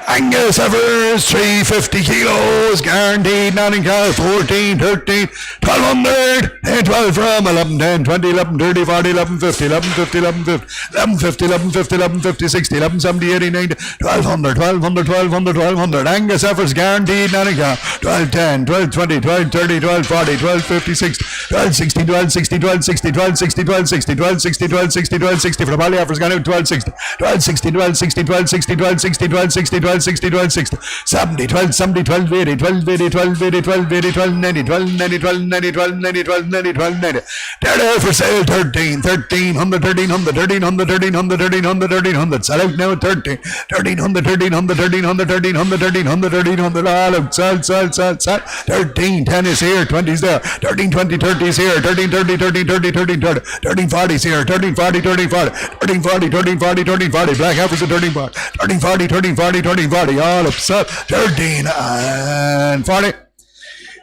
Angus heifers, 350 kilos, guaranteed, Nottingham. 14, 13, 1200, 10, 12 from 11, 10, 20, 11, 30, 40, 11, 50, 11, 50, 11, 50, 11, 50, 11, 50, 11, 50, 60, 11, 70, 80, 90, 1200, 1200, 1200, 1200. Angus heifers, guaranteed, Nottingham. 12, 10, 12, 20, 12, 30, 12, 40, 12, 50, 60, 12, 60, 12, 60, 12, 60, 12, 60, 12, 60, 12, 60, 12, 60, 12, 60. For the Bally heifers, gone out 12, 60, 12, 60, 12, 60, 12, 60, 12, 60, 12, 60, 12, 60, 12, 60, 70, 12, 70, 12, 80, 12, 80, 12, 80, 12, 80, 12, 90, 12, 90, 12, 90, 12, 90, 12, 90, 12, 90. They're there for sale, 13, 1300, 1300, 1300, 1300, 1300, 1300. Sell out now, 13, 1300, 1300, 1300, 1300, 1300, 1300. All out, sell. 13, 10 is here, 20 is there, 13, 20, 30 is here, 13, 30, 13, 30, 13, 30, 13, 40 is here, 13, 40, 13, 40, 13, 40, 13, 40, 13, 40. Black heifers at 13, 40, 13, 40, 13, 40, 13, 40. All up, 13 and 40.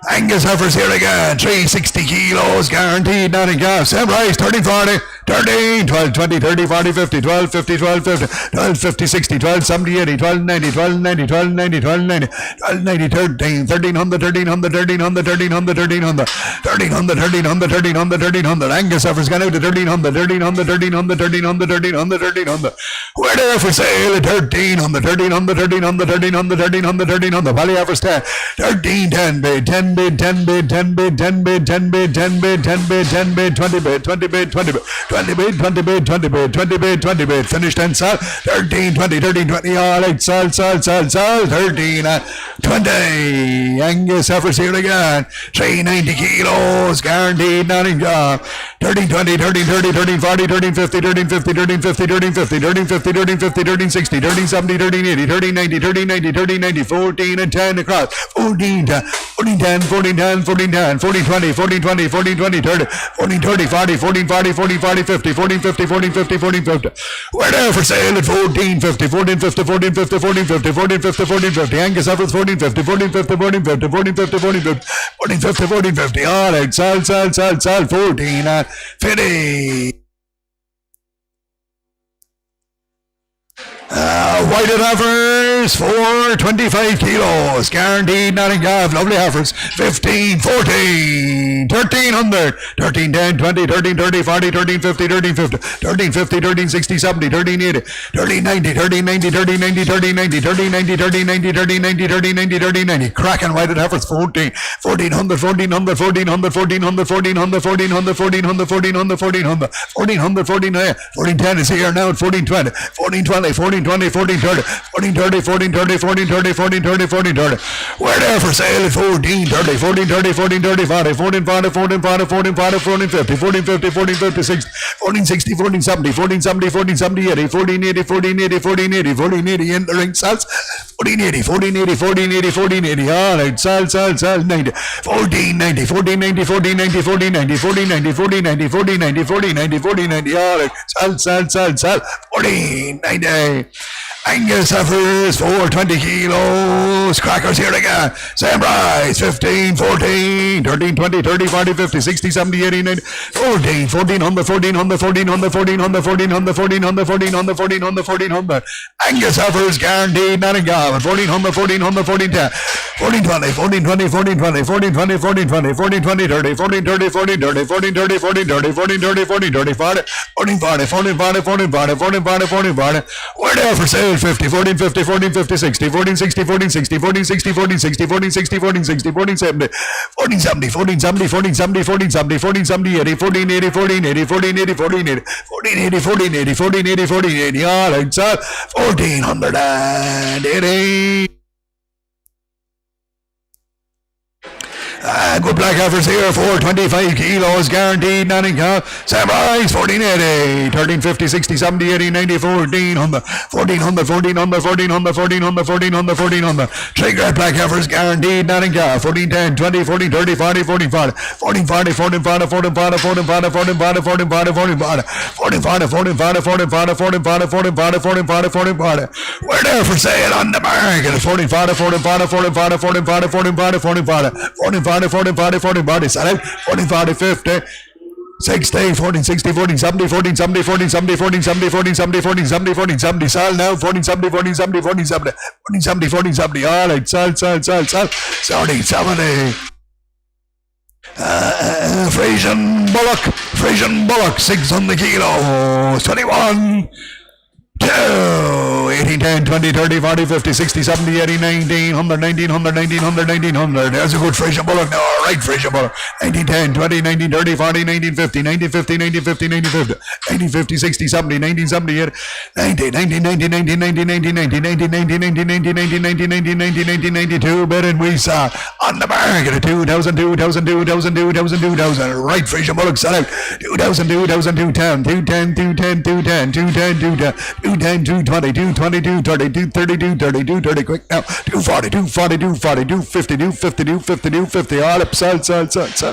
Angus heifers here again, 360 kilos, guaranteed, Nottingham. Same price, 13, 40, 13, 12, 20, 30, 40, 50, 12, 50, 12, 50, 12, 50, 60, 12, 70, 80, 12, 90, 12, 90, 12, 90, 12, 90, 12, 90, 13, 1300, 1300, 1300, 1300, 1300, 1300, 1300, 1300, 1300. Angus heifers gone out to 1300, 1300, 1300, 1300, 1300, 1300. We're there for sale at 1300, 1300, 1300, 1300, 1300, 1300. Bally heifers 10, 13, 10 bid, 10 bid, 10 bid, 10 bid, 10 bid, 10 bid, 10 bid, 10 bid, 10 bid, 20 bid, 20 bid, 20 bid, 20 bid, 20 bid, 20 bid, 20 bid, 20 bid. Finished and sell. 13, 20, 13, 20. All right, sell. 13 and 20. Angus heifers here again. 390 kilos, guaranteed, Nottingham. 1320, 1330, 1340, 1350, 1350, 1350, 1350, 1350, 1360, 1370, 1380, 1390, 1390, 1390, 14 and 10 across, 14 10, 14 10, 14 10, 14 10, 14 20, 14 20, 14 20, 30, 14 30, 40, 14 40, 14 40, 50, 14 50, 14 50, 14 50. We're there for sale at 14 50, 14 50, 14 50, 14 50, 14 50, 14 50. Angus Evans 14 50, 14 50, 14 50, 14 50, 14 50, 14 50, 14 50. All right, sell, 14 and 50. Whited heifers for 25 kilos, guaranteed Nottingham, lovely heifers, 15, 14, 1300, 13, 10, 20, 13, 30, 40, 13, 50, 13, 50, 13, 50, 13, 60, 70, 13, 80, 13, 90, 13, 90, 13, 90, 13, 90, 13, 90, 13, 90, 13, 90, 13, 90, 13, 90, cracking whited heifers, 14, 1400, 1400, 1400, 1400, 1400, 1400, 1400, 1400, 1400, 1400, 1400, 1410 is here now at 1420, 1420, 1420, 1430, 1430, 1430, 1430, 1430, 1430. We're there for sale at 1430, 1430, 1430, 40, 1440, 1440, 1440, 1450, 1450, 1450, 1460, 1470, 1470, 1470, 80, 1480, 1480, 1480, 1480 in the ring sells. 1480, 1480, 1480, 1480. All right, sell, 90. 1490, 1490, 1490, 1490, 1490, 1490, 1490, 1490, 1490. All right, sell. 1490. Angus heifers for 20 kilos. Crackers here again. Same price. 15, 14, 13, 20, 30, 40, 50, 60, 70, 80, 90, 14, 1400, 1400, 1400, 1400, 1400, 1400, 1400, 1400, 1400. Angus heifers guaranteed Nottingham at 1400, 1400, 1410, 1420, 1420, 1420, 1420, 1420, 1420, 30, 1430, 1430, 1430, 1430, 1430, 1430, 40, 1440, 1440, 1440, 1440, 1440. We're there for sale. 50, 14, 50, 14, 50, 60, 14, 60, 14, 60, 14, 60, 14, 60, 14, 60, 14, 60, 14, 70, 14, 70, 14, 70, 14, 70, 14, 70, 14, 70, 80, 14, 80, 14, 80, 14, 80, 14, 80, 14, 80, 14, 80, 14, 80, 14, 80, all right, sir, 1480. Good black heifers here for 25 kilos, guaranteed Nottingham. Same price, 1480, 1350, 60, 70, 80, 90, 1400, 1400, 1400, 1400, 1400, 1400, 1400. Three great black heifers, guaranteed Nottingham. 14, 10, 20, 14, 30, 40, 40, 40, 14, 40, 14, 40, 14, 40, 14, 40, 14, 40, 14, 40, 14, 40, 14, 40, 14, 40, 14, 40, 14, 40, 14, 40, 14, 40, 14, 40. We're there for sale on the market. 14, 40, 14, 40, 14, 40, 14, 40, 14, 40, 14, 40, 14, 40, 14, 40, 14, 40, sell out, 14, 40, 50, 60, 14, 60, 14, 70, 14, 70, 14, 70, 14, 70, 14, 70, 14, 70, 14, 70, sell now, 14, 70, 14, 70, 14, 70, 14, 70, 14, 70, all right, sell, 70, 70. Frisian Bullock, 600 kilos, 21, 2, 18, 10, 20, 30, 40, 50, 60, 70, 80, 19, 100, 1900, 1900, 1900. There's a good Frisian Bullock now. All right, Frisian Bullock. 19, 10, 20, 19, 30, 40, 19, 50, 19, 50, 19, 50, 19, 50, 19, 50, 60, 70, 19, 70, 80, 90, 90, 90, 90, 90, 90, 90, 90, 90, 90, 90, 90, 90, 90, 90, 92. Bid and we saw on the market at 2,000, 2,000, 2,000, 2,000, 2,000. Right, Frisian Bullock, sell out. 2,000, 2,000, 210, 210, 210, 210, 210, 210. 210, 220, 220, 230, 230, 230, 230, quick now, 240, 240, 240, 250, 250, 250, 250, all up, sell, 2,050.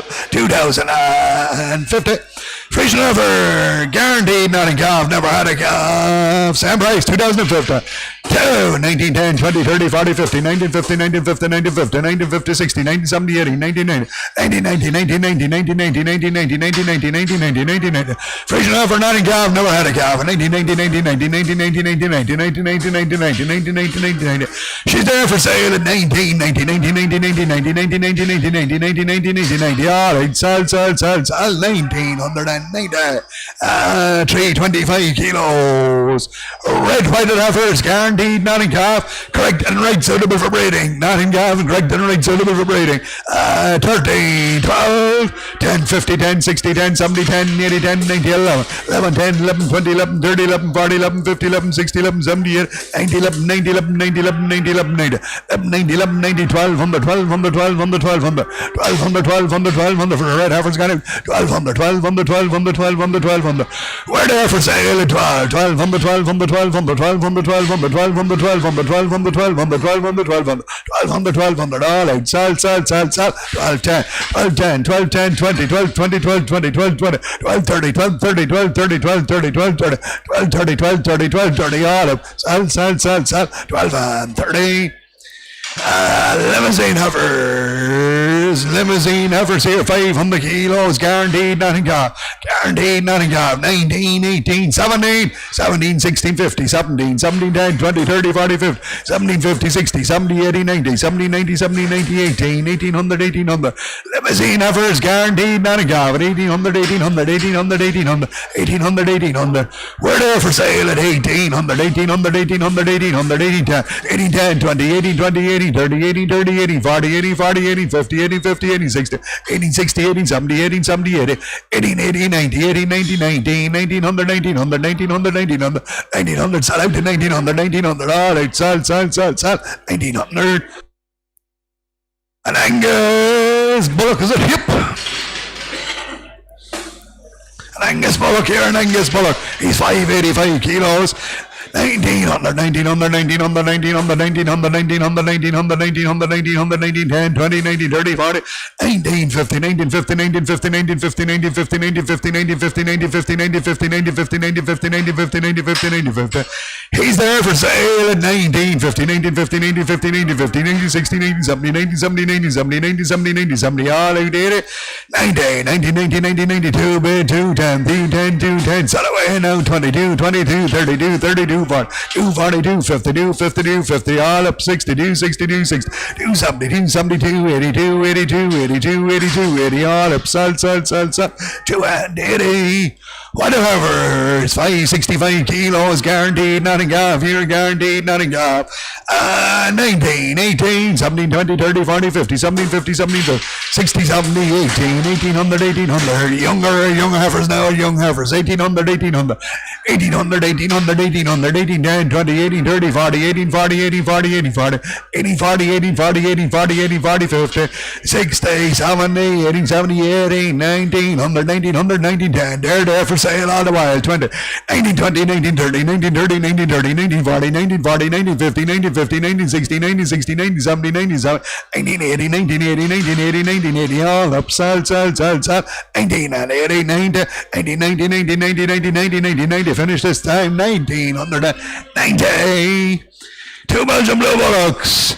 Frisian heifer, guaranteed Nottingham, never had a calf, same price, 2,050. 2, 19, 10, 20, 30, 40, 50, 1950, 1950, 1950, 1950, 60, 1970, 80, 1990, 1990, 1990, 1990, 1990, 1990, 1990, 1990. Frisian heifer, Nottingham, never had a calf, 1990, 1990, 1990, 1990, 1990, 1990, 1990. She's there for sale at 19, 19, 19, 19, 19, 19, 19, 19, 19, 19, 19, 19, 19, all right, sell, 1990, 325 kilos, red whited heifers, guaranteed guaranteed. Nottingham, correct and right, suitable for breeding. Nottingham, correct and right, suitable for breeding. 13, 12, 10, 50, 10, 60, 10, 70, 10, 80, 10, 90, 11, 11, 10, 11, 20, 11, 30, 11, 40, 11, 50, 11, 60, 11, 70, 90, 11, 90, 11, 90, 11, 90, 11, 90, 90, 11, 90, 12, 100, 12, 100, 12, 100, 12, 100, 1200, 1200, 1200 for the red heifers, got it. 1200, 1200, 1200, 1200, 1200. We're there for sale at 12, 1200, 1200, 1200, 1200, 1200, 1200, 1200, 1200, 1200, 1200, 1200, 1200, 1200, all out, sell, 12, 10, 12, 10, 12, 10, 20, 12, 20, 12, 20, 12, 20, 12, 30, 12, 30, 12, 30, 12, 30, 12, 30, 12, 30, 12, 30, 12, 30, all up, sell, 12 and 30. Limousine heifers here, 500 kilos, guaranteed Nottingham, 19, 18, 17, 16, 50, 17, 10, 20, 30, 40, 50, 17, 50, 60, 70, 80, 90, 70, 90, 70, 90, 18, 1800, 1800, limousine heifers, guaranteed Nottingham, 1800, 1800, 1800, 1800, 1800, 1800, we're there for sale at 1800, 1800, 1800, 1800, 18, 10, 20, 80, 20, 80, 30, 80, 30, 80, 40, 80, 40, 80, 50, 80, 50, 80, 60, 80, 60, 80, 70, 80, 70, 80, 80, 80, 90, 80, 90, 19, 1900, 1900, 1900, 1900, 1900, sell out to 1900, 1900, all out, sell, 1900. And Angus Bullock is at hip. And Angus Bullock here, and Angus Bullock, he's 585 kilos. 1900, 1900, 1900, 1900, 1900, 1900, 1900, 1900, 1900, 19, 10, 20, 19, 30, 40, 1950, 1950, 1950, 1950, 1950, 1950, 1950, 1950, 1950, 1950, 1950, 1950, 1950, 1950. He's there for sale at 1950, 1950, 1950, 1950, 1960, 1970, 1970, 1970, 1970, 1970, all out there. 90, 1990, 1992, bid 210, 210, 210, sell away now, 22, 22, 32, 32, 40, 240, 250, 250, 250, all up 62, 62, 60, 270, 272, 82, 82, 82, 82, 80, all up, sell, 280. Whatever, it's 565 kilos, guaranteed Nottingham, here guaranteed Nottingham. 19, 18, 17, 20, 30, 40, 50, 17, 50, 17, 60, 70, 18, 1800, 1800. Young heifers now, young heifers, 1800, 1800, 1800, 1800, 1800, 18, 10, 20, 18, 30, 40, 18, 40, 18, 40, 18, 40, 18, 40, 18, 40, 18, 40, 18, 40, 50, 60, 70, 18, 70, 18, 1900, 1900, 19, 10. There for sale all the while. 20, 19, 20, 19, 30, 19, 30, 19, 30, 19, 40, 19, 40, 19, 50, 19, 50, 19, 60, 19, 60, 19, 70, 19, 19, 80, 19, 80, 19, 80, 19, 80, all up, sell, 19, 80, 90, 80, 90, 90, 90, 90, 90, 90, 90, finish this time, 1990. Two Belgian Blue Bullocks.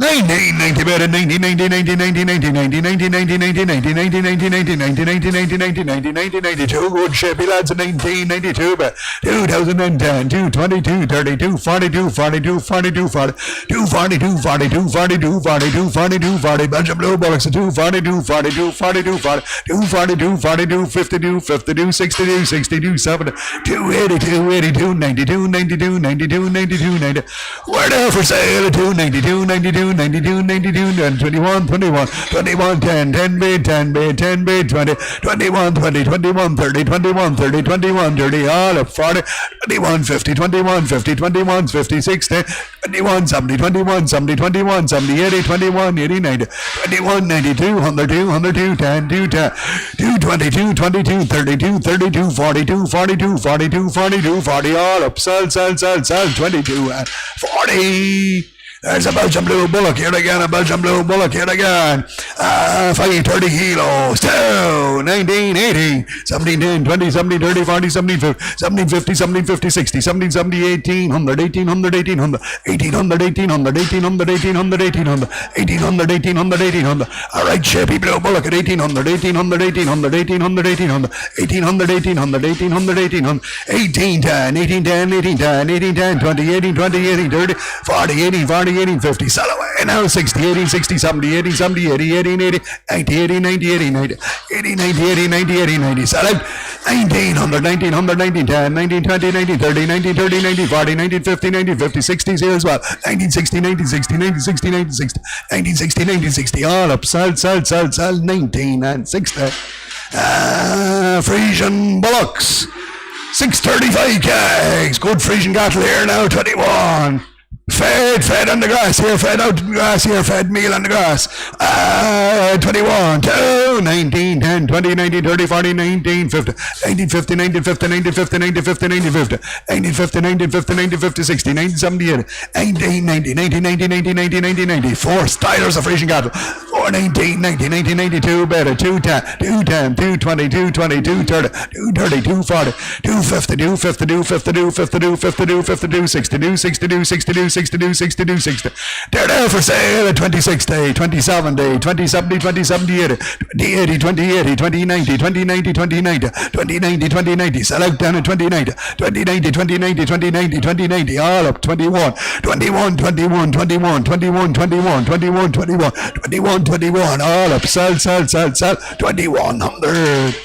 1990 better 1990 1990 1990 1990 1990 1990 1990 1992 good shapey lads 1992 but 2010 222 32 42 42 42 40 242 42 42 42 42 40 Belgian Blue Bullocks 242 42 42 40 242 42 52 52 62 62 70 282 82 92 92 92 92 90 we're there for sale at 292 92 92, 92, 21, 21, 21, 10, 10 bid, 10 bid, 10 bid, 20, 21, 20, 21, 30, 21, 30, 21, 30, all up 40, 21, 50, 21, 50, 21, 50, 60, 21, 70, 21, 70, 21, 70, 80, 21, 80, 90, 21, 92, 102, 102, 10, 210, 222, 22, 32, 32, 42, 42, 42, 42, 40, all up, sell, 22 and 40. There's a Belgian Blue Bullock here again, a Belgian Blue Bullock here again. 530 kilos, 2, 19, 80, 17, 10, 20, 17, 30, 40, 17, 50, 17, 50, 17, 50, 60, 17, 70, 1800, 1800, 1800, 1800, 1800, 1800, 1800, 1800, 1800, 1800, 1800. All right, shapey Blue Bullock at 1800, 1800, 1800, 1800, 1800, 1800, 1800, 1800, 1800, 1810, 1810, 1810, 1810, 20, 80, 20, 80, 30, 40, 80, 40, 1850. Sell away now. 60, 80, 60, 70, 80, 70, 80, 80, 80, 90, 80, 90, 80, 90, 80, 90, 80, 90, 80, 90. Sell out. 1900, 1900, 1910, 1920, 1930, 1930, 1940, 1950, 1950, 60s here as well. 1960, 1960, 1960, 1960, 1960, 1960. All up. Sell, sell, sell, sell. 19 and 60. Frisian bullocks. 635 kegs. Good Frisian cattle here now. 21. Fed on the grass here, fed out on the grass here, fed meal on the grass. 21, 2, 19, 10, 20, 19, 30, 40, 19, 50, 1950, 1950, 1950, 1950, 1950, 1950, 1950, 60, 1978, 1990, 1990, 1990, 1990, 4 stylers of Frisian cattle. 419, 19, 1992, better, 210, 210, 220, 220, 230, 230, 240, 250, 250, 250, 250, 250, 252, 62, 62, 62, 62, 62, 60. They're there for sale at 2060, 2070, 2070, 2070, 2080, 2080, 2090, 2090, 2090, 2090, 2090. Sell out down at 2090, 2090, 2090, 2090, 2090. All up 21, 21, 21, 21, 21, 21, 21, 21, 21, 21. All up. Sell, sell, sell, sell. 2100.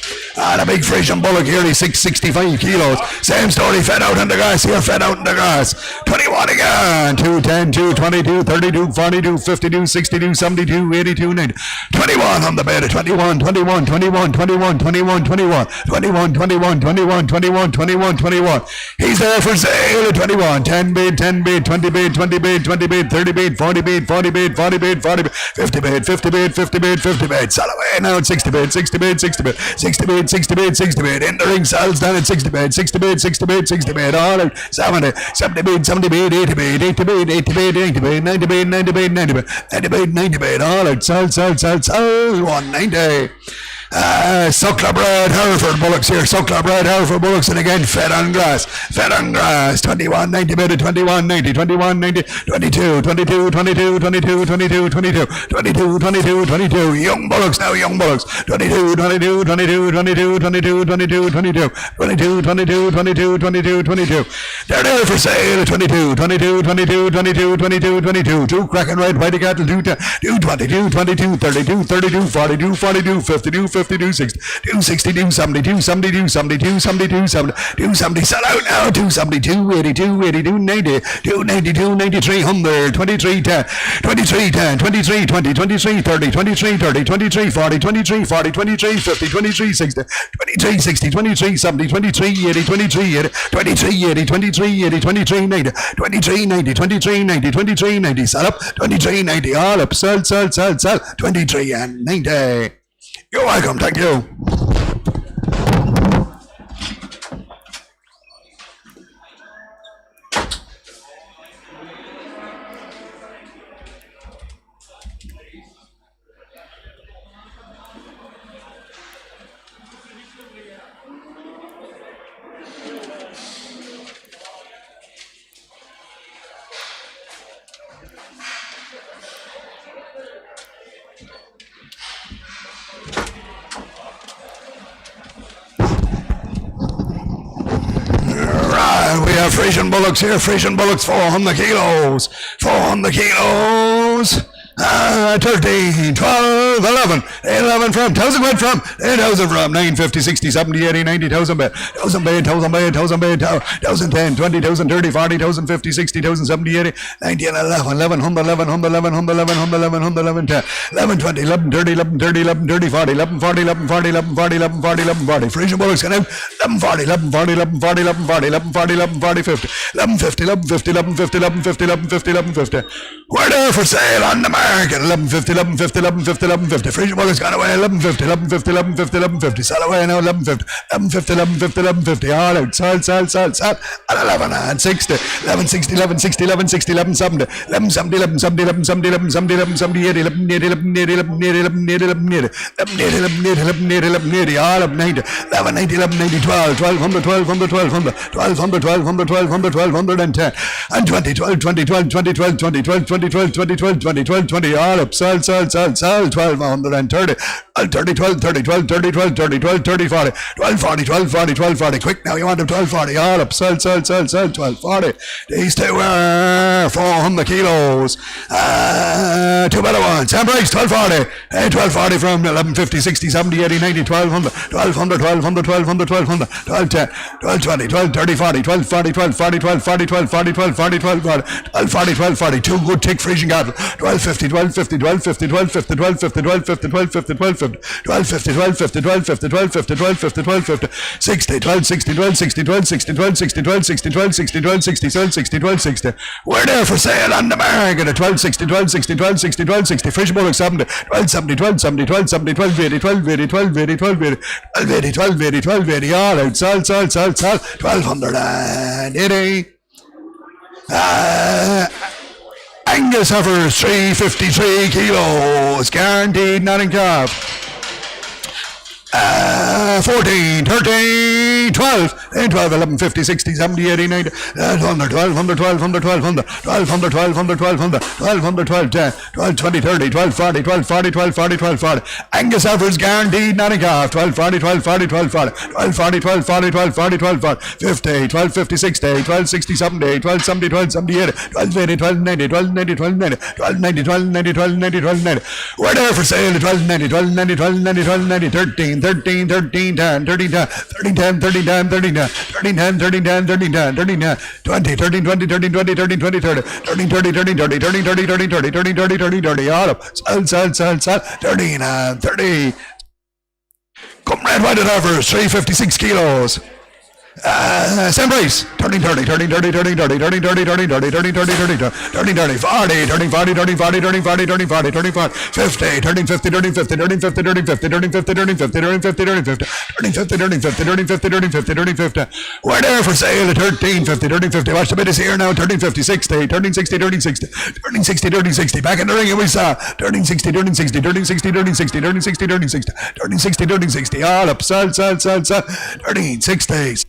And a big Frisian bullock here, he's 665 kilos. Same story, fed out on the grass here, fed out on the grass. 21 again. 210, 222, 32, 42, 52, 62, 72, 82, 90. 21 on the bed. 21, 21, 21, 21, 21, 21, 21, 21, 21, 21, 21, 21. He's there for sale at 21. 10 bid, 10 bid, 20 bid, 20 bid, 20 bid, 30 bid, 40 bid, 40 bid, 40 bid, 40 bid, 50 bid, 50 bid, 50 bid, 50 bid. Sell away now at 60 bid, 60 bid, 60 bid, 60 bid, 60 bid, 60 bid. In the ring, sells down at 60 bid, 60 bid, 60 bid, 60 bid. All out 70, 70 bid, 70 bid, 80 bid, 80 bid, 80 bid, 80 bid, 90 bid, 90 bid, 90 bid, 90 bid, 90 bid. All out, sell, sell, sell, sell. 190. Suckler bred Hereford bullocks here, Suckler bred Hereford bullocks, and again fed on grass, 21, 90 bid, 21, 90, 21, 90, 22, 22, 22, 22, 22, 22, 22, 22, 22, young bullocks now, young bullocks, 22, 22, 22, 22, 22, 22, 22, 22, 22, 22, 22, 22. They're there for sale at 22, 22, 22, 22, 22, 22, 2 cracking red whitey cattle, 2, 22, 22, 32, 32, 42, 42, 52, 52, 60, 260, 270, 270, 270, 270, 270, sell out now, 272, 82, 82, 90, 292, 93, 100, 23, 10, 23, 10, 23, 20, 23, 30, 23, 30, 23, 40, 23, 40, 23, 50, 23, 60, 23, 60, 23, 70, 23, 80, 23, 80, 23, 80, 23, 80, 23, 90, 23, 90, 23, 90, 23, 90, sell up, 23, 90, all up, sell, sell, sell, sell, 23 and 90. You're welcome, thank you. We have Frisian bullocks here, Frisian bullocks, 400 kilos, 400 kilos. 13, 12, 11, 11 from, 1,000 quid from, 8,000 from, 950, 60, 70, 80, 90,000 bid, 1,000 bid, 1,000 bid, 1,000 bid, 1,010, 20,000, 30, 40,000, 50, 60,000, 70, 80, 90, and 11, 11, 100, 11, 100, 11, 100, 11, 100, 11, 100, 11, 10, 11, 20, 11, 30, 11, 30, 11, 30, 40, 11, 40, 11, 40, 11, 40, 11, 40, 11, 40, Frisian bullocks can out, 11, 40, 11, 40, 11, 40, 11, 40, 11, 40, 11, 40, 50, 11, 50, 11, 50, 11, 50, 11, 50, 11, 50, 11, 50. We're there for sale on the market, 1150, 1150, 1150, 1150. Frisian bullocks gone away, 1150, 1150, 1150, 1150. Sell away now, 1150, 1150, 1150, 1150. All out, sell, sell, sell, sell. At 11 and 60, 1160, 1160, 1160, 1170, 1170, 1170, 1170, 1170, 1170, 80, 1180, 1180, 1180, 1180, 1180, 1180, 1180, 1180, all up 90, 1190, 1190, 12, 1200, 1200, 1200, 1200, 1200, 1200, 1210, and 20, 12, 20, 12, 20, 12, 20, 12, 20, 12, 20, 12, 20, 12, 20, all up, sell, sell, sell, sell, 1230, 30, 12, 30, 12, 30, 12, 30, 12, 30, 40, 12, 40, 12, 40, 12, 40. Quick now, you want them 12, 40. All up, sell, 12, 40. These two are 400 kilos. Two better ones. Sam Price, 12, 40. 12, 40 from 11, 50, 60, 70, 80, 90, 1200, 1200, 1200, 1200, 1200, 12, 10, 12, 20, 12, 30, 40, 12, 40, 12, 40, 12, 40, 12, 40, 12, 40, 12, 40, 12, 40, 12, 40. Two good thick Frisian cattle. 12, 50, 12, 50, 12, 50, 12, 50, 12, 50, 12, 50, 12, 50, 12, 50, 12, 50, 12, 50, 12, 50, 12, 50, 12, 50, 12, 50, 60, 12, 60, 12, 60, 12, 60, 12, 60, 12, 60, 12, 60, 12, 60, 12, 60, 12, 60. We're there for sale on the market at 12, 60, 12, 60, 12, 60, 12, 60. Fish bullock 70, 12, 70, 12, 70, 12, 70, 12, 80, 12, 80, 12, 80, 12, 80, 12, 80, 12, 80, 12, 80, all out, sell, 1280. Angus heifers, 353 kilos, guaranteed, not in calf. 14, 13, 12, 12, 11, 50, 60, 70, 80, 90, 1200, 1200, 1200, 1200, 1200, 1200, 1200, 1200, 12, 10, 12, 20, 30, 12, 40, 12, 40, 12, 40, 12, 40. Angus heifers guaranteed, not a calf. 12, 40, 12, 40, 12, 40, 12, 40, 12, 40, 12, 40, 12, 40, 50, 12, 50, 60, 12, 60, 70, 12, 70, 12, 70, 80, 12, 80, 12, 90, 12, 90, 12, 90, 12, 90, 12, 90, 12, 90, 12, 90. We're there for sale at 12, 90, 12, 90, 12, 90, 12, 90, 13, 13, 13, 10, 13, 10, 13, 10, 13, 10, 13, 10, 13, 10, 13, 10, 13, 10, 13, 10, 20, 13, 20, 13, 20, 13, 20, 30, 13, 30, 13, 30, 13, 30, 13, 30, 13, 30, 13, 30, all up, sell, 13 and 30. Come red white heifers, 356 kilos. Same price. 13, 30, 13, 30, 13, 30, 13, 30, 13, 30, 13, 30, 30, 13, 30, 40, 13, 40, 13, 40, 13, 40, 13, 40, 13, 40, 50, 13, 50, 13, 50, 13, 50, 13, 50, 13, 50, 13, 50, 13, 50, 13, 50, 13, 50, 13, 50, 13, 50, 13, 50, 13, 50. We're there for sale at 13, 50, 13, 50. Watch the bid is here now. 13, 50, 60, 13, 60, 13, 60, 13, 60, 13, 60. Back in the ring and we saw 13, 60, 13, 60, 13, 60, 13, 60, 13, 60, 13, 60, 13, 60, 13, 60. All up, sell, 13, 60.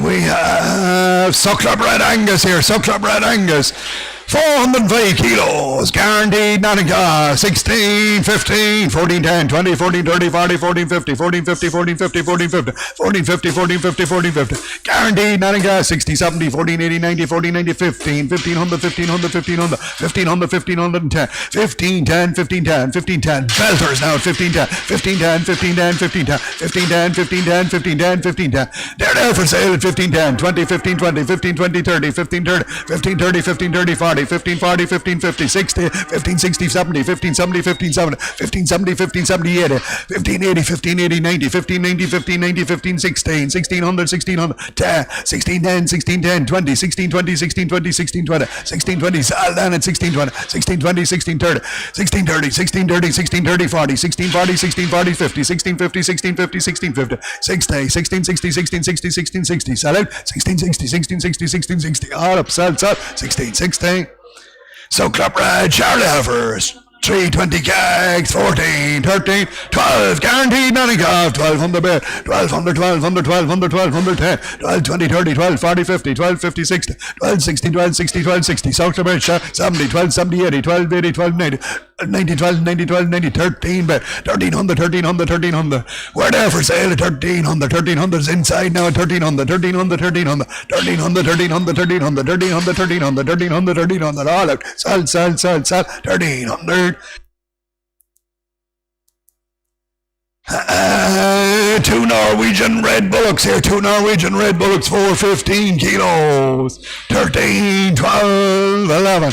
We have Suckler Red Angus here, Suckler Red Angus. 405 kilos, guaranteed, not in cost. 16, 15, 14, 10, 20, 14, 30, 40, 14, 50, 14, 50, 14, 50, 14, 50, 14, 50, 14, 50, 14, 50. Guaranteed, not in cost. 60, 70, 14, 80, 90, 14, 90, 15, 1500, 1500, 1500, 1500, 1510, 15, 10, 15, 10, 15, 10. Belters now at 15, 10, 15, 10, 15, 10, 15, 10, 15, 10, 15, 10, 15, 10, 15, 10. They're there for sale at 15, 10, 20, 15, 20, 15, 20, 30, 15, 30, 15, 30, 15, 30, 40, 15, 40, 15, 50, 60, 15, 60, 70, 15, 70, 15, 70, 15, 70, 15, 70, 80, 15, 80, 15, 80, 90, 15, 90, 15, 90, 15, 16, 1600, 1600, 10, 16, 10, 16, 10, 20, 16, 20, 16, 20, 16, 20, 16, 20, all down at 16, 20, 16, 20, 16, 30, 16, 30, 16, 30, 16, 30, 40, 16, 40, 16, 40, 50, 16, 50, 16, 50, 16, 50, 60, 16, 60, 16, 60, 16, 60, sell it, 16, 60, 16, 60, 16, 60, all up, sell, 16, 60. So Club Red, Charlie Heifers, 320 gags, 14, 13, 12, guaranteed, nothing off, 1200 bid, 1200, 1200, 1200, 1200, 10, 12, 20, 30, 12, 40, 50, 12, 50, 60, 12, 60, 12, 60, 12, 60, South Club Red, 70, 12, 70, 80, 12, 80, 12, 90, 90, 12, 90, 12, 90, 13 bid, 1300, 1300, 1300. We're there for sale at 1300, 1300 is inside now at 1300, 1300, 1300, 1300, 1300, 1300, 1300, 1300, 1300, 1300, all out, sell, 1300. Two Norwegian Red Bullocks here, 415 kilos, 13, 12, 11,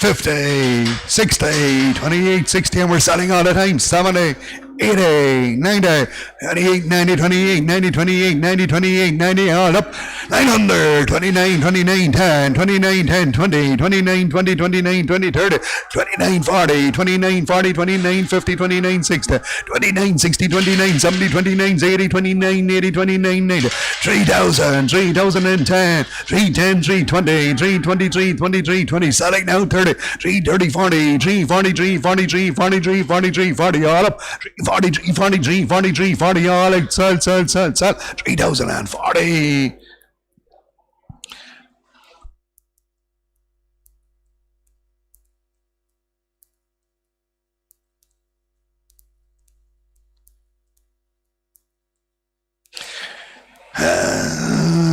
50, 60, 28, 60, and we're selling all the time. 70, 80, 90, 88, 90, 28, 90, 28, 90, 28, 90, all up. 900, 29, 29, 10, 29, 10, 20, 29, 20, 29, 20, 30, 29, 40, 29, 40, 29, 50, 29, 60, 29, 60, 29, 70, 29, 80, 29, 80, 29, 80, 3,000, 3,010, 310, 320, 323, 23, 20, selling now 30, 330, 40, 343, 43, 43, 43, 40, all up, 43, 43, 43, 40, all out, sell, 3,040.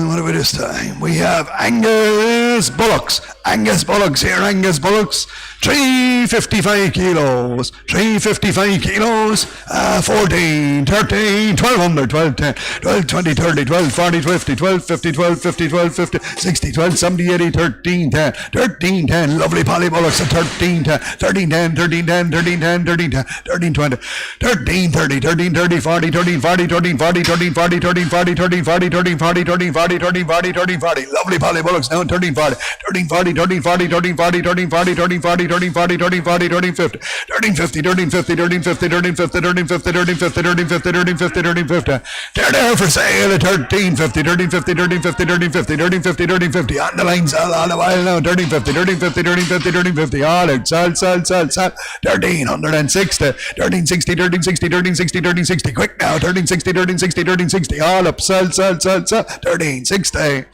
What have we this time? We have Angus Bullocks. Angus Bullocks here, Angus Bullocks. 355 kilos. 355 kilos. 14, 13, 1200, 12, 10, 12, 20, 30, 12, 40, 50, 12, 50, 12, 50, 12, 50, 60, 12, 70, 80, 13, 10, 13, 10. Lovely Polly Bullocks at 13, 10, 13, 10, 13, 10, 13, 10, 13, 10, 13, 20, 13, 30, 13, 30, 40, 13, 40, 13, 40, 13, 40, 13, 40, 13, 40, 13, 40, 13, 40, 13, 40, 13, 40. Lovely Polly Bullocks now 13, 40, 13, 40, 13, 40, 13, 40, 13, 40, 13, 40, 13, 40, 13, 40, 13, 50, 13, 50, 13, 50, 13, 50, 13, 50, 13, 50, 13, 50, 13, 50, 13, 50, 13, 50. They're there for sale at 13, 50, 13, 50, 13, 50, 13, 50, 13, 50, 13, 50. On the line, sell all the while now. 13, 50, 13, 50, 13, 50, 13, 50. All out, sell. 1360, 1360, 1360, 1360, 1360. Quick now, 1360, 1360, 1360. All up, sell. 1360.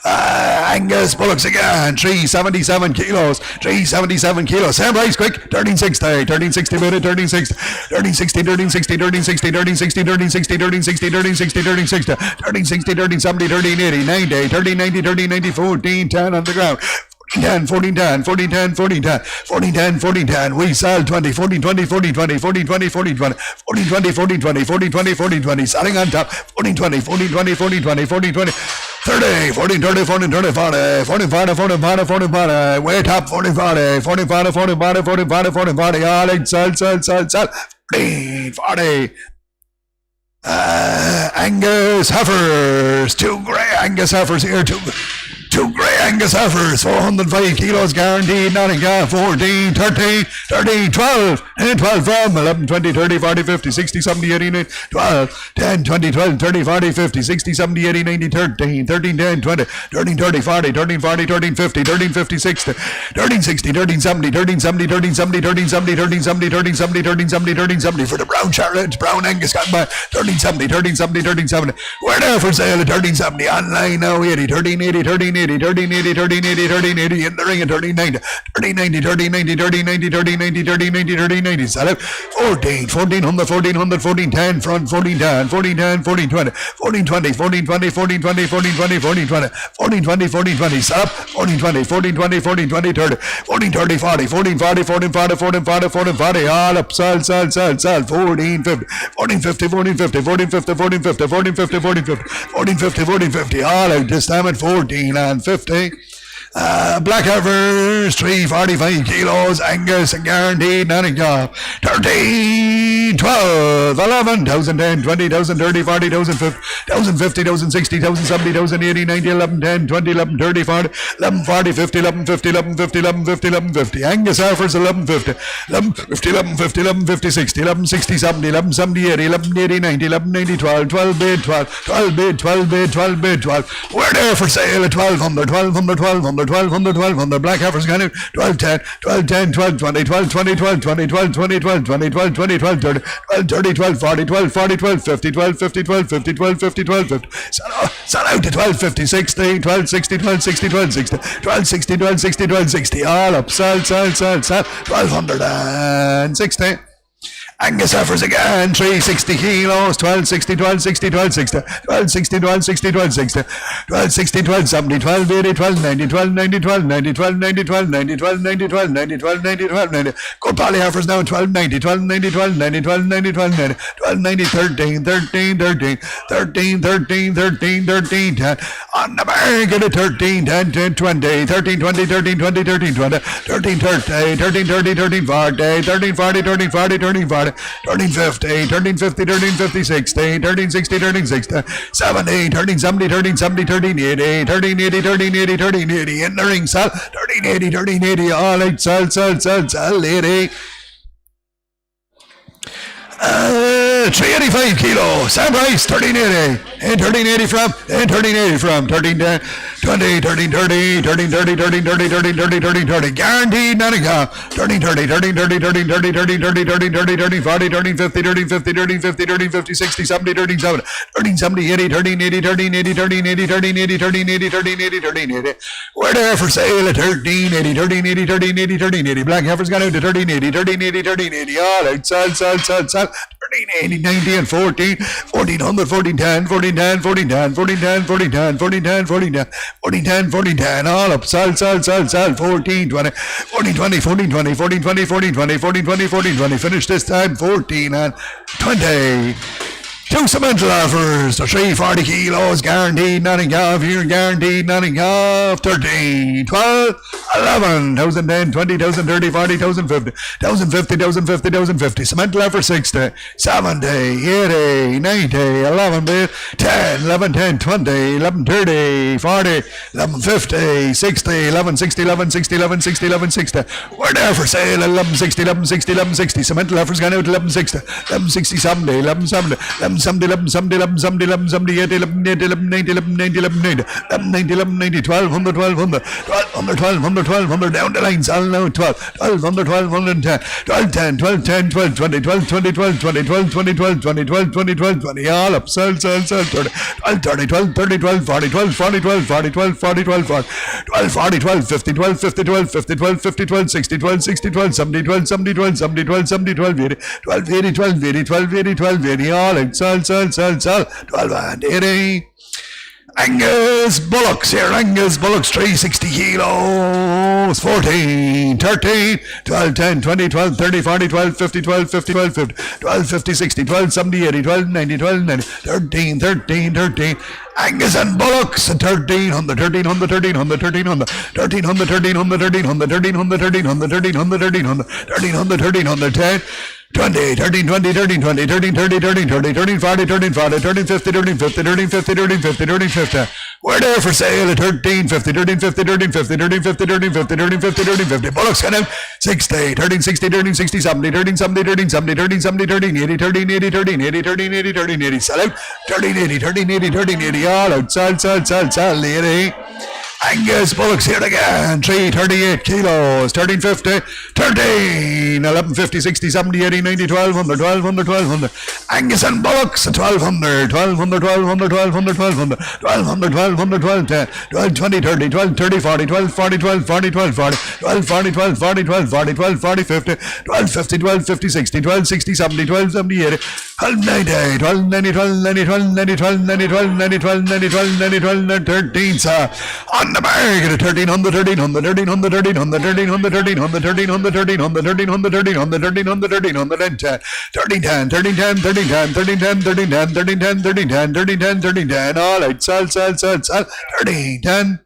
Angus Bullocks again, 377 kilos, 377 kilos. Same price, quick. 1360, 1360 minute, 1360, 1360, 1360, 1360, 1360, 1360, 1360, 1360, 1360, 1360, 1370, 1380, 90, 1390, 1390, 14, 10 on the ground. 14, 10, 14, 10, 14, 10, 14, 10, 14, 10. We sell 20, 14, 20, 14, 20, 14, 20, 14, 20, 14, 20, 14, 20, 14, 20, 14, 20. Selling on top. 14, 20, 14, 20, 14, 20, 14, 20. 30, 14, 30, 14, 30, 40, 40, 40, 40, 40, 40, 40. Way top, 40, 40, 40, 40, 40, 40, 40, 40, 40, 40. All in, sell. 40, 40. Angus Heifers, 2 grey Angus Heifers here, two grey Angus Heifers, 405 kilos guaranteed, Nottingham, 14, 13, 13, 12, and 12 from 11, 20, 30, 40, 50, 60, 70, 80, 90, 12, 10, 20, 12, 30, 40, 50, 60, 70, 80, 90, 13, 13, 10, 20, 13, 30, 40, 13, 40, 13, 50, 13, 50, 60, 13, 60, 13, 70, 13, 70, 13, 70, 13, 70, 13, 70, 13, 70, 13, 70, 13, 70 for the brown Charlotte, brown Angus got by 13, 70, 13, 70, 13, 70. We're there for sale at 13, 70, online now 80, 13, 80, 13, 80, 13, 80, 13, 80, 13, 80, in the ring at 13, 90, 13, 90, 13, 90, 13, 90, 13, 90, 13, 90, 13, 90, sell it, 14, 1400, 1400, 14, 10, front, 14, 10, 14, 10, 14, 20, 14, 20, 14, 20, 14, 20, 14, 20, 14, 20, 14, 20, 14, 20, sell up, 14, 20, 14, 20, 14, 20, 30, 14, 30, 40, 14, 40, 14, 40, 14, 40, 14, 40, all up, sell, 14, 50, 14, 50, 14, 50, 14, 50, 14, 50, 14, 50, 14, 50, 14, 50, 14, 50, all out this time at 14 and 50. Black Heifers, 345 kilos, Angus and guaranteed, Nottingham, 13, 12, 11, 10, 20, 30, 40, 50, 60, 70, 80, 90, 11, 10, 20, 11, 30, 40, 11, 40, 50, 11, 50, 11, 50, 11, 50, 11, 50. Angus Heifers, 11, 50, 11, 50, 11, 50, 11, 50, 60, 11, 60, 70, 11, 70, 80, 11, 80, 90, 11, 90, 12, 12 bid, 12, 12 bid, 12 bid, 12 bid, 12. We're there for sale at 1200, 1200, 1200, 1200, 1200. Black Heifers got it, 12, 10, 12, 10, 12, 20, 12, 20, 12, 20, 12, 20, 12, 20, 12, 20, 12, 30, 12, 30, 12, 40, 12, 40, 12, 50, 12, 50, 12, 50, 12, 50, 12, 50. Sell out to 12, 50, 60, 12, 60, 12, 60, 12, 60, 12, 60, 12, 60, 12, 60. All up, sell, 1260. Angus heifers again, 360 kilos, 1260, 1260, 1260, 1260, 1260, 1260, 1260, 1270, 1280, 1290, 1290, 1290, 1290, 1290, 1290, 1290, 1290. Good Polly heifers now, 1290, 1290, 1290, 1290, 1290, 1290, 13, 13, 13, 13, 13, 13, 13, 10. On the bar, get a 13, 10, 10, 20, 13, 20, 13, 20, 13, 20, 13, 30, 13, 30, 13, 40, 13, 40, 13, 40, 13, 40, 13, 50, 13, 50, 13, 50, 60, 13, 60, 13, 60, 70, 13, 70, 13, 70, 13, 80, 13, 80, 13, 80, 13, 80, in the ring, sell, 13, 80, 13, 80, all right, sell, 80. 385 kilo, same price, 1380, and 1380 from, and 1380 from, 1310, 20, 1330, 1330, 1330, 1330, 1330, guaranteed Nottingham, 1330, 1330, 1330, 1330, 1330, 40, 1350, 1350, 1350, 1350, 60, 70, 1370, 1370, 80, 1380, 1380, 1380, 1380, 1380, 1380, 1380, we're there for sale at 1380, 1380, 1380, 1380, black heifer's gone out to 1380, 1380, 1380, all right, sell, 1380, 90 and 14, 1400, 1410, 1410, 1410, 1410, 1410, 1410, 1410, 1410, 1410, all up, sell, 1420, 1420, 1420, 1420, 1420, 1420, 1420, finish this time, 14 and 20. Two cemental offers, the 340 kilos, guaranteed Nottingham, here guaranteed Nottingham, 13, 12, 11, 1010, 20, 30, 40, 50, 50, 50, cemental offer 60, 70, 80, 90, 11 bit, 10, 11, 10, 20, 11, 30, 40, 11, 50, 60, 11, 60, 11, 60, 11, 60, 11, 60, we're there for sale, 11, 60, 11, 60, 11, 60, cemental offers gone out 11, 60, 11, 60, 70, 11, 70, 11, 70, 11, 70, 11, 70, 11, 70, 80, 11, 80, 11, 90, 11, 90, 11, 90, 11, 90, 11, 90, 1200, 1200, 1200, 1200, down the lines, all now 12, 1200, 1210, 1210, 1210, 1220, 1220, 1220, 1220, 1220, 1220, 1220, all up, sell, 30, 1230, 1230, 1240, 1240, 1240, 1240, 1240, 1240, 1250, 1250, 1250, 1250, 1260, 1260, 1270, 1270, 1270, 1280, 1280, 1280, 1280, all right, sell, 12 and 80. Angus Bullocks here, Angus Bullocks, 360 kilos, 14, 13, 12, 10, 20, 12, 30, 40, 12, 50, 12, 50, 12, 50, 12, 50, 60, 12, 70, 80, 12, 90, 12, 90, 13, 13, 13, Angus and Bullocks, 1300, 1300, 1300, 1300, 1300, 1300, 1300, 1300, 1300, 1300, 1300, 1300, 1300, 10, 20, 13, 20, 13, 20, 13, 30, 13, 30, 13, 40, 13, 40, 13, 50, 13, 50, 13, 50, 13, 50, 13, 50. We're there for sale at 13, 50, 13, 50, 13, 50, 13, 50, 13, 50, 13, 50, 13, 50. Bullocks got out 60, 13, 60, 13, 60, 70, 13, 70, 13, 70, 13, 70, 13, 80, 13, 80, 13, 80, 13, 80, 13, 80. Sell out 13, 80, 13, 80, 13, 80. All out, sell, 80. Angus Bullocks here again, 338 kilos, 1350, 13, 1150, 60, 70, 80, 90, 1200, 1200, 1200. Angus and Bullocks, 1200, 1200, 1200, 1200, 1200, 1200, 1200, 1210, 12, 20, 30, 12, 30, 40, 12, 40, 12, 40, 12, 40, 12, 40, 12, 40, 12, 40, 12, 40, 50, 12, 50, 12, 50, 60, 12, 60, 70, 12, 70, 80, 12, 90, 12, 90, 12, 90, 12, 90, 12, 90, 12, 90, 12, 90, 12, 90, 12, 90, 13, sir. On the bag at 1300, 1300, 1300, 1300, 1300, 1300, 1300, 1300, 1300, 1300, 1300, 1300, 1310, 1310, 1310, 1310, 1310, 1310, 1310, 1310, 1310, all right, sell, 1310.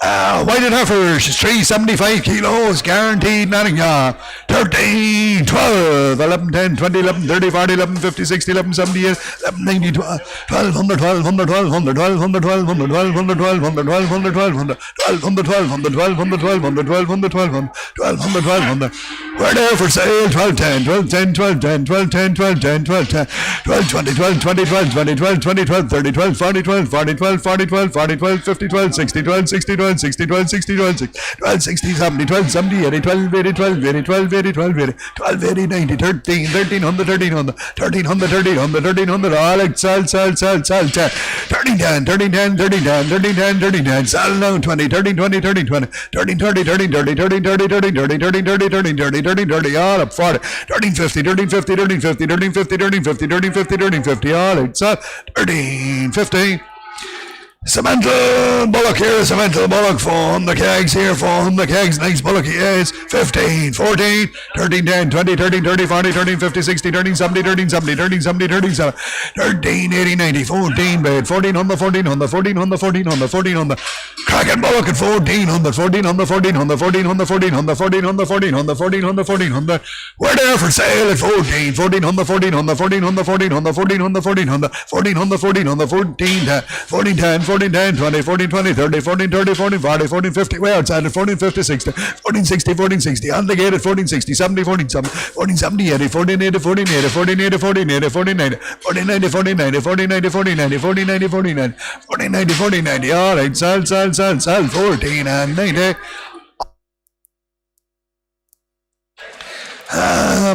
Whited heifers, 375 kilos, guaranteed Nottingham, 13, 12, 11, 10, 20, 11, 30, 40, 11, 50, 60, 11, 70, 11, 90, 1200, 1200, 1200, 1200, 1200, 1200, 1200, 1200, 1200, 1200, 1200, 1200, 1200, 1200, 1200, 1200. We're there for sale, 1210, 1210, 1210, 1210, 1210, 1210, 1220, 1220, 1220, 1220, 1230, 1240, 1240, 1240, 1240, 1250, 1260, 1260, 1260, 1260, 1260, 70, 1270, 80, 1280, 1280, 1280, 1280, 90, 13, 1300, 1300, 1300, 1300, 1300, all right, sell, 1310, 1310, 1310, 1310, 1310, sell now, 20, 13, 20, 13, 20, 13, 30, 13, 30, 13, 30, 13, 30, 13, 30, 13, 30, 30, all up 40, 1350, 1350, 1350, 1350, 1350, 1350, all right, sell, 1350. Cemental Bullock here, Cemental Bullock from the kegs here, from the kegs, nice Bullock he is, 15, 14, 13, 10, 20, 13, 30, 40, 13, 50, 60, 13, 70, 13, 70, 13, 70, 13, 13, 80, 90, 14 bed, 14 on the 14 on the 14 on the 14 on the 14 on the Kraken Bullock at 14 on the 14 on the 14 on the 14 on the 14 on the 14 on the 14 on the 14 on the 14 on the we're there for sale at 14, 14 on the 14 on the 14 on the 14 on the 14 on the 14 on the 14 on the 14 on the 14 14 10 14 10 20 14 20 30 14 30 14 40 14 50 way outside at 14 50 60 14 60 14 60 on the gate at 14 60 70 14 70 14 70 80 14 80 14 80 14 80 14 80 14 90 14 90 14 90 14 90 14 90 14 90 14 90 14 90 14 90 all right sell 14 and 90.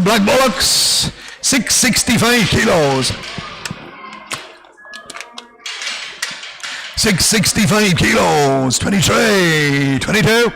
Black Bullocks 665 kilos. 665 kilos, 23, 22,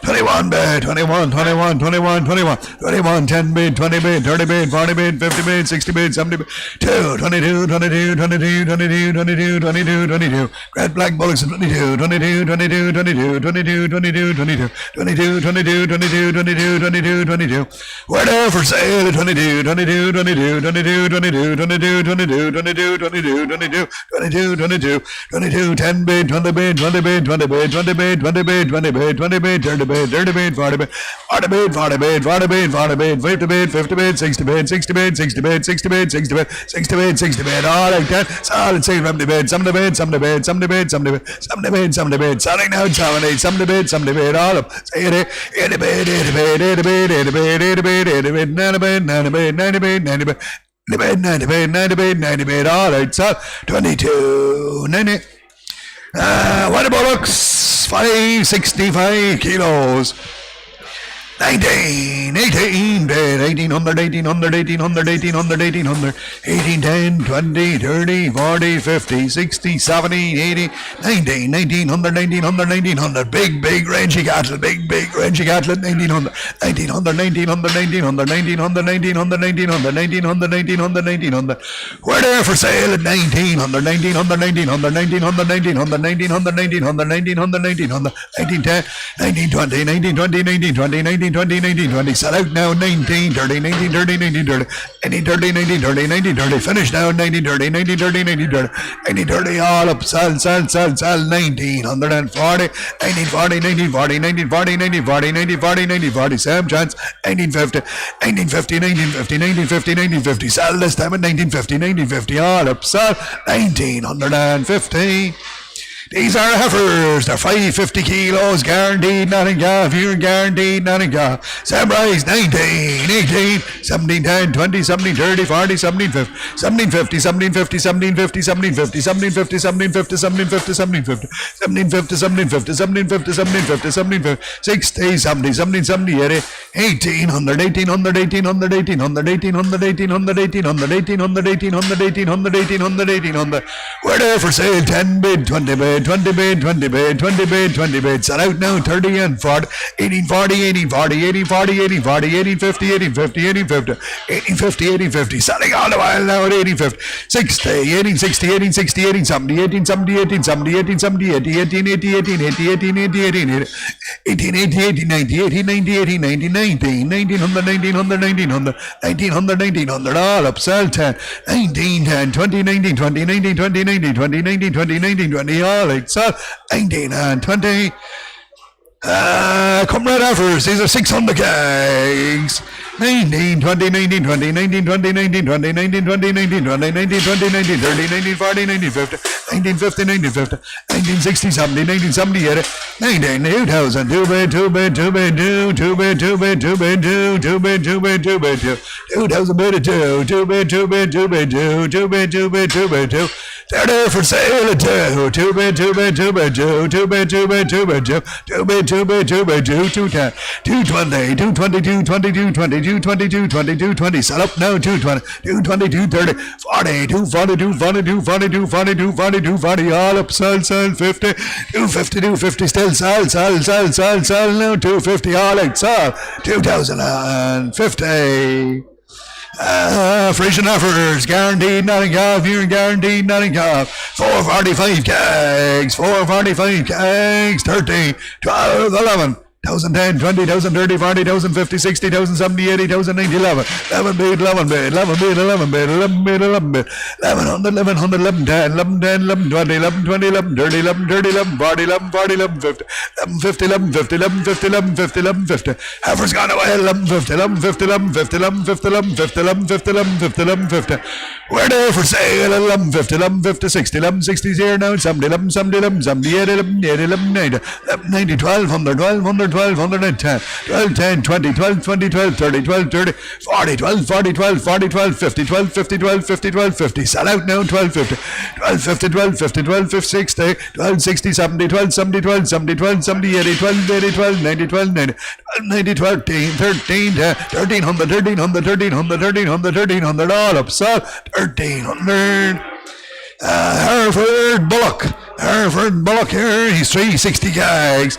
21 bid, 21, 21, 21, 21, 21, 10 bid, 20 bid, 30 bid, 40 bid, 50 bid, 60 bid, 70 bid, 2, 22, 22, 22, 22, 22, 22, 22, Red Black Bullocks at 22, 22, 22, 22, 22, 22, 22, 22, 22, 22, 22, 22, 22, we're there for sale at 22, 22, 22, 22, 22, 22, 22, 22, 22, 22, 22, 22, 22, 10 bid, 20 bid, 20 bid, 20 bid, 20 bid, 20 bid, 20 bid, 20 bid, 30 bid, 30 bid, 40 bid, 40 bid, 40 bid, 40 bid, 40 bid, 50 bid, 50 bid, 60 bid, 60 bid, 60 bid, 60 bid, 60 bid, 60 bid, 60 bid, all right, then, solid 70 bid, 70 bid, 70 bid, 70 bid, 70 bid, 70 bid, 70 bid, selling now 70, 70 bid, 70 bid, all up, 80 bid, 80 bid, 80 bid, 80 bid, 80 bid, 80 bid, 90 bid, 90 bid, 90 bid, 90 bid, 90 bid, 90 bid, 90 bid, all right, so 22, 90. White Bullocks, 565 kilos. 19, 18, bid, 1800, 1800, 1800, 1800, 1800, 18, 10, 20, 30, 40, 50, 60, 70, 80, 19, 1900, 1900, 1900, big rangy cattle, big rangy cattle, 1900, 1900, 1900, 1900, 1900, 1900, 1900, 1900, 1900, 1900, we're there for sale at 1900, 1900, 1900, 1900, 1900, 1900, 1900, 1900, 1900, 1910, 1920, 1920, 1920, 19 20, 19, 20, sell out now, 19, 30, 19, 30, 19, 30, 19, 30, 19, 30, 19, 30, finish now, 19, 30, 19, 30, 19, 30, 19, 30, all up, sell, 1940, 1940, 1940, 1940, 1940, 1940, 1940, same chance, 1950, 1950, 1950, 1950, 1950, sell this time at 1950, 1950, all up, sell, 1950. These are heifers. They're 550 kilos, guaranteed, nothing off. You're guaranteed, nothing off. Same price, 19, 18, 17, 10, 20, 17, 30, 40, 17, 50, 17, 50, 17, 50, 17, 50, 17, 50, 17, 50, 17, 50, 17, 50, 17, 50, 17, 50, 17, 50, 17, 50, 17, 50, 17, 50, 60, 70, 70, 70, 80, 1800, 1800, 1800, 1800, 1800, 1800, 1800, 1800, 1800, 1800, 1800, 1800. We're there for sale, 10 bid, 20 bid. 20 bid, 20 bid, 20 bid, 20 bid. Sell out now, 30 and 40, 1840, 1840, 1840, 1840, 1850, 1850, 1850, 1850, 1850. Selling all the while now at 1850, 60, 1860, 1860, 1870, 1870, 1870, 1870, 1880, 1880, 1880, 1880, 1890, 1890, 1900, 1900, 1900, 1900, all up, sell 10, 19, 10, 20, 19, 20, 19, 20, 19, 20, 19, 20, 19, 20, all right, sell 19 and 20. Come right offers. These are 600 kegs. 19, 20, 19, 20, 19, 20, 19, 20, 19, 20, 19, 20, 19, 20, 19, 30, 19, 40, 19, 50, 19, 50, 19, 50, 19, 60, 70, 19, 70, 80, 19, 2000, 2 bid, 2 bid, 2 bid, 2, 2 bid, 2 bid, 2 bid, 2, 2 bid, 2 bid, 2 bid, 2, 2000 bid, 2, 2 bid, 2 bid, 2 bid, 2, 2 bid, 2 bid, 2 bid, 2, They're there for sale at 2. 2 bid, 2 bid, 2 bid, 2. 2 bid, 2 bid, 2 bid, 2. 2 bid, 2 bid, 2 bid, 2. 210, 220, 222, 22, 22, 22, 22, 20. Sell up now, 220, 222, 30, 40, 242, 42, 42, 42, 42, 40. All up, sell, 50, 250, 250, still sell now, 250, all out, sell, 2050. Frisian offers, guaranteed Nottingham, you're guaranteed Nottingham. 445 kegs, 445 kegs, 13, 12, 11. 1010, 20, 30, 40, 50, 60, 70, 80, 90, 11. 11 bid, 11 bid, 11 bid, 11 bid, 11 bid, 11 bid. 1100, 1100, 11 10, 11 10, 11 20, 11 20, 11 30, 11 30, 11 40, 11 40, 11 50, 11 50, 11 50, 11 50, 11 50, 11 50. Heifer's gone away, 11 50, 11 50, 11 50, 11 50, 11 50, 11 50, 11 50, 11 50. We're there for sale, 11 50, 11 50, 60, 11 60 here now, 70, 11 70, 11 70, 80, 11 80, 11 90, 11 90, 1200, 1200, 1210, 12 10, 20, 12 20, 12 30, 12 30, 40, 12 40, 12 40, 12 50, 12 50, 12 50, 12 50. Sell out now, 12 50, 12 50, 12 50, 12 50, 60, 12 60, 70, 12 70, 12 70, 12 70, 80, 12 80, 12 90, 12 90, 12 90, 12 13, 13, 1300, 1300, 1300, 1300, 1300, all up, sell, 1300. Hereford Bullock here, he's 360 gags,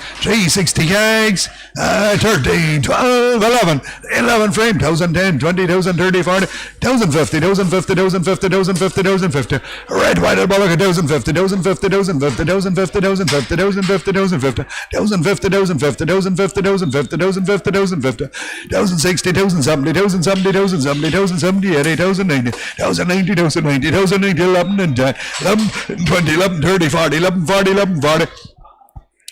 13, 12, 11, 11 frame, 1010, 20, 30, 40, 1050, 1050, 1050, 1050, 1050, red white Bullock, 1050, 1050, 1050, 1050, 1050, 1050, 1050, 1050, 1050, 1050, 1050, 1050, 1050, 1060, 1070, 1070, 1070, 1070, 80, 1090, 1090, 1090, 1090, 11 and 10, 11, 20, 11, 30, 40, 11, 40, 11, 40.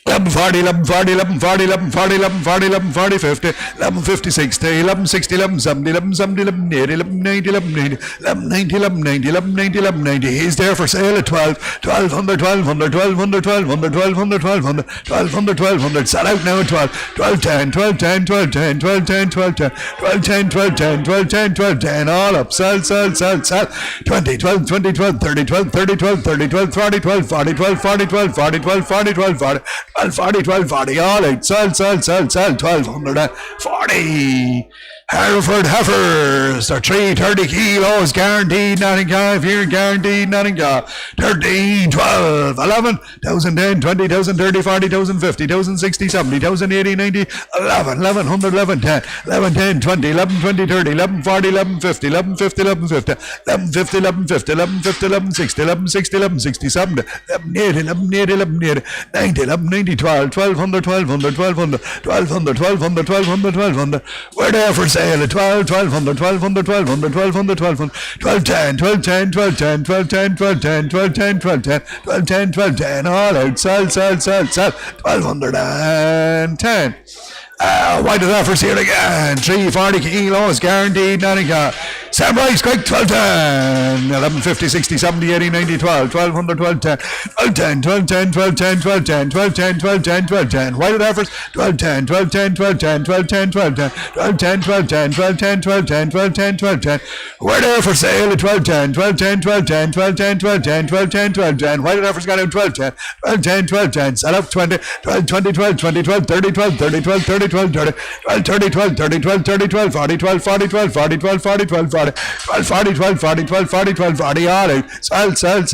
11 40, 11 40, 11 40, 11 40, 11 40, 11 40, 50, 11 50, 60, 11 60, 11 70, 11 70, 11 80, 11 90, 11 90, 11 90, 11 90, 11 90, 11 90. He's there for sale at 12, 1200, 1200, 1200, 1200, 1200, 1200, 1200, 1200. Sell out now at 12, 12 10, 12 10, 12 10, 12 10, 12 10, 12 10, 12 10, 12 10, 12 10. All up, sell, 20, 12 20, 12 30, 12 30, 12 30, 12 40, 12 40, 12 40, 12 40, 12 40, 12 40. 12 40, all out, sell, 1240. Hereford heifers, they're 330 kilos, guaranteed Nottingham, if you're guaranteed Nottingham. 13, 12, 11, 1010, 20, 30, 40, 50, 60, 70, 80, 90, 11, 1100, 11 10, 11 10, 20, 11 20, 30, 11 40, 11 50, 11 50, 11 50, 11 50, 11 50, 11 50, 11 60, 11 60, 11 60, 70, 11 80, 11 80, 11 80, 90, 11 90, 12, 1200, 1200, 1200, 1200, 1200, 1200, 1200. We're there for sale at 12, 1200, 1200, 1200, 1200, 1200, 1210, 1210, 1210, 1210, 1210, 1210, 1210, 1210, all out, sell, 1210. White offers here again, 340 kilos, guaranteed Nottingham. Sam Rice, quick, 1210, 1150, 60, 70, 80, 90, 12, 1200, 1210, 1210, 1210, 1210, 1210, 1210, 1210, 1210. White offers, 1210, 1210, 1210, 1210, 1210, 1210, 1210, 1210, 1210, 1210. We're there for sale at 1210, 1210, 1210, 1210, 1210, 1210, 1210. White offers got out 1210, 1210, 1210, sell up 20, 12 20, 12 20, 12 30, 12 30, 12 30, 12 30, 12 30, 12 30, 12 30, 12 40, 12 40, 12 40, 12 40, 12 40, 12 40, 12 40, 12 40, 12 40, all out, sell, 12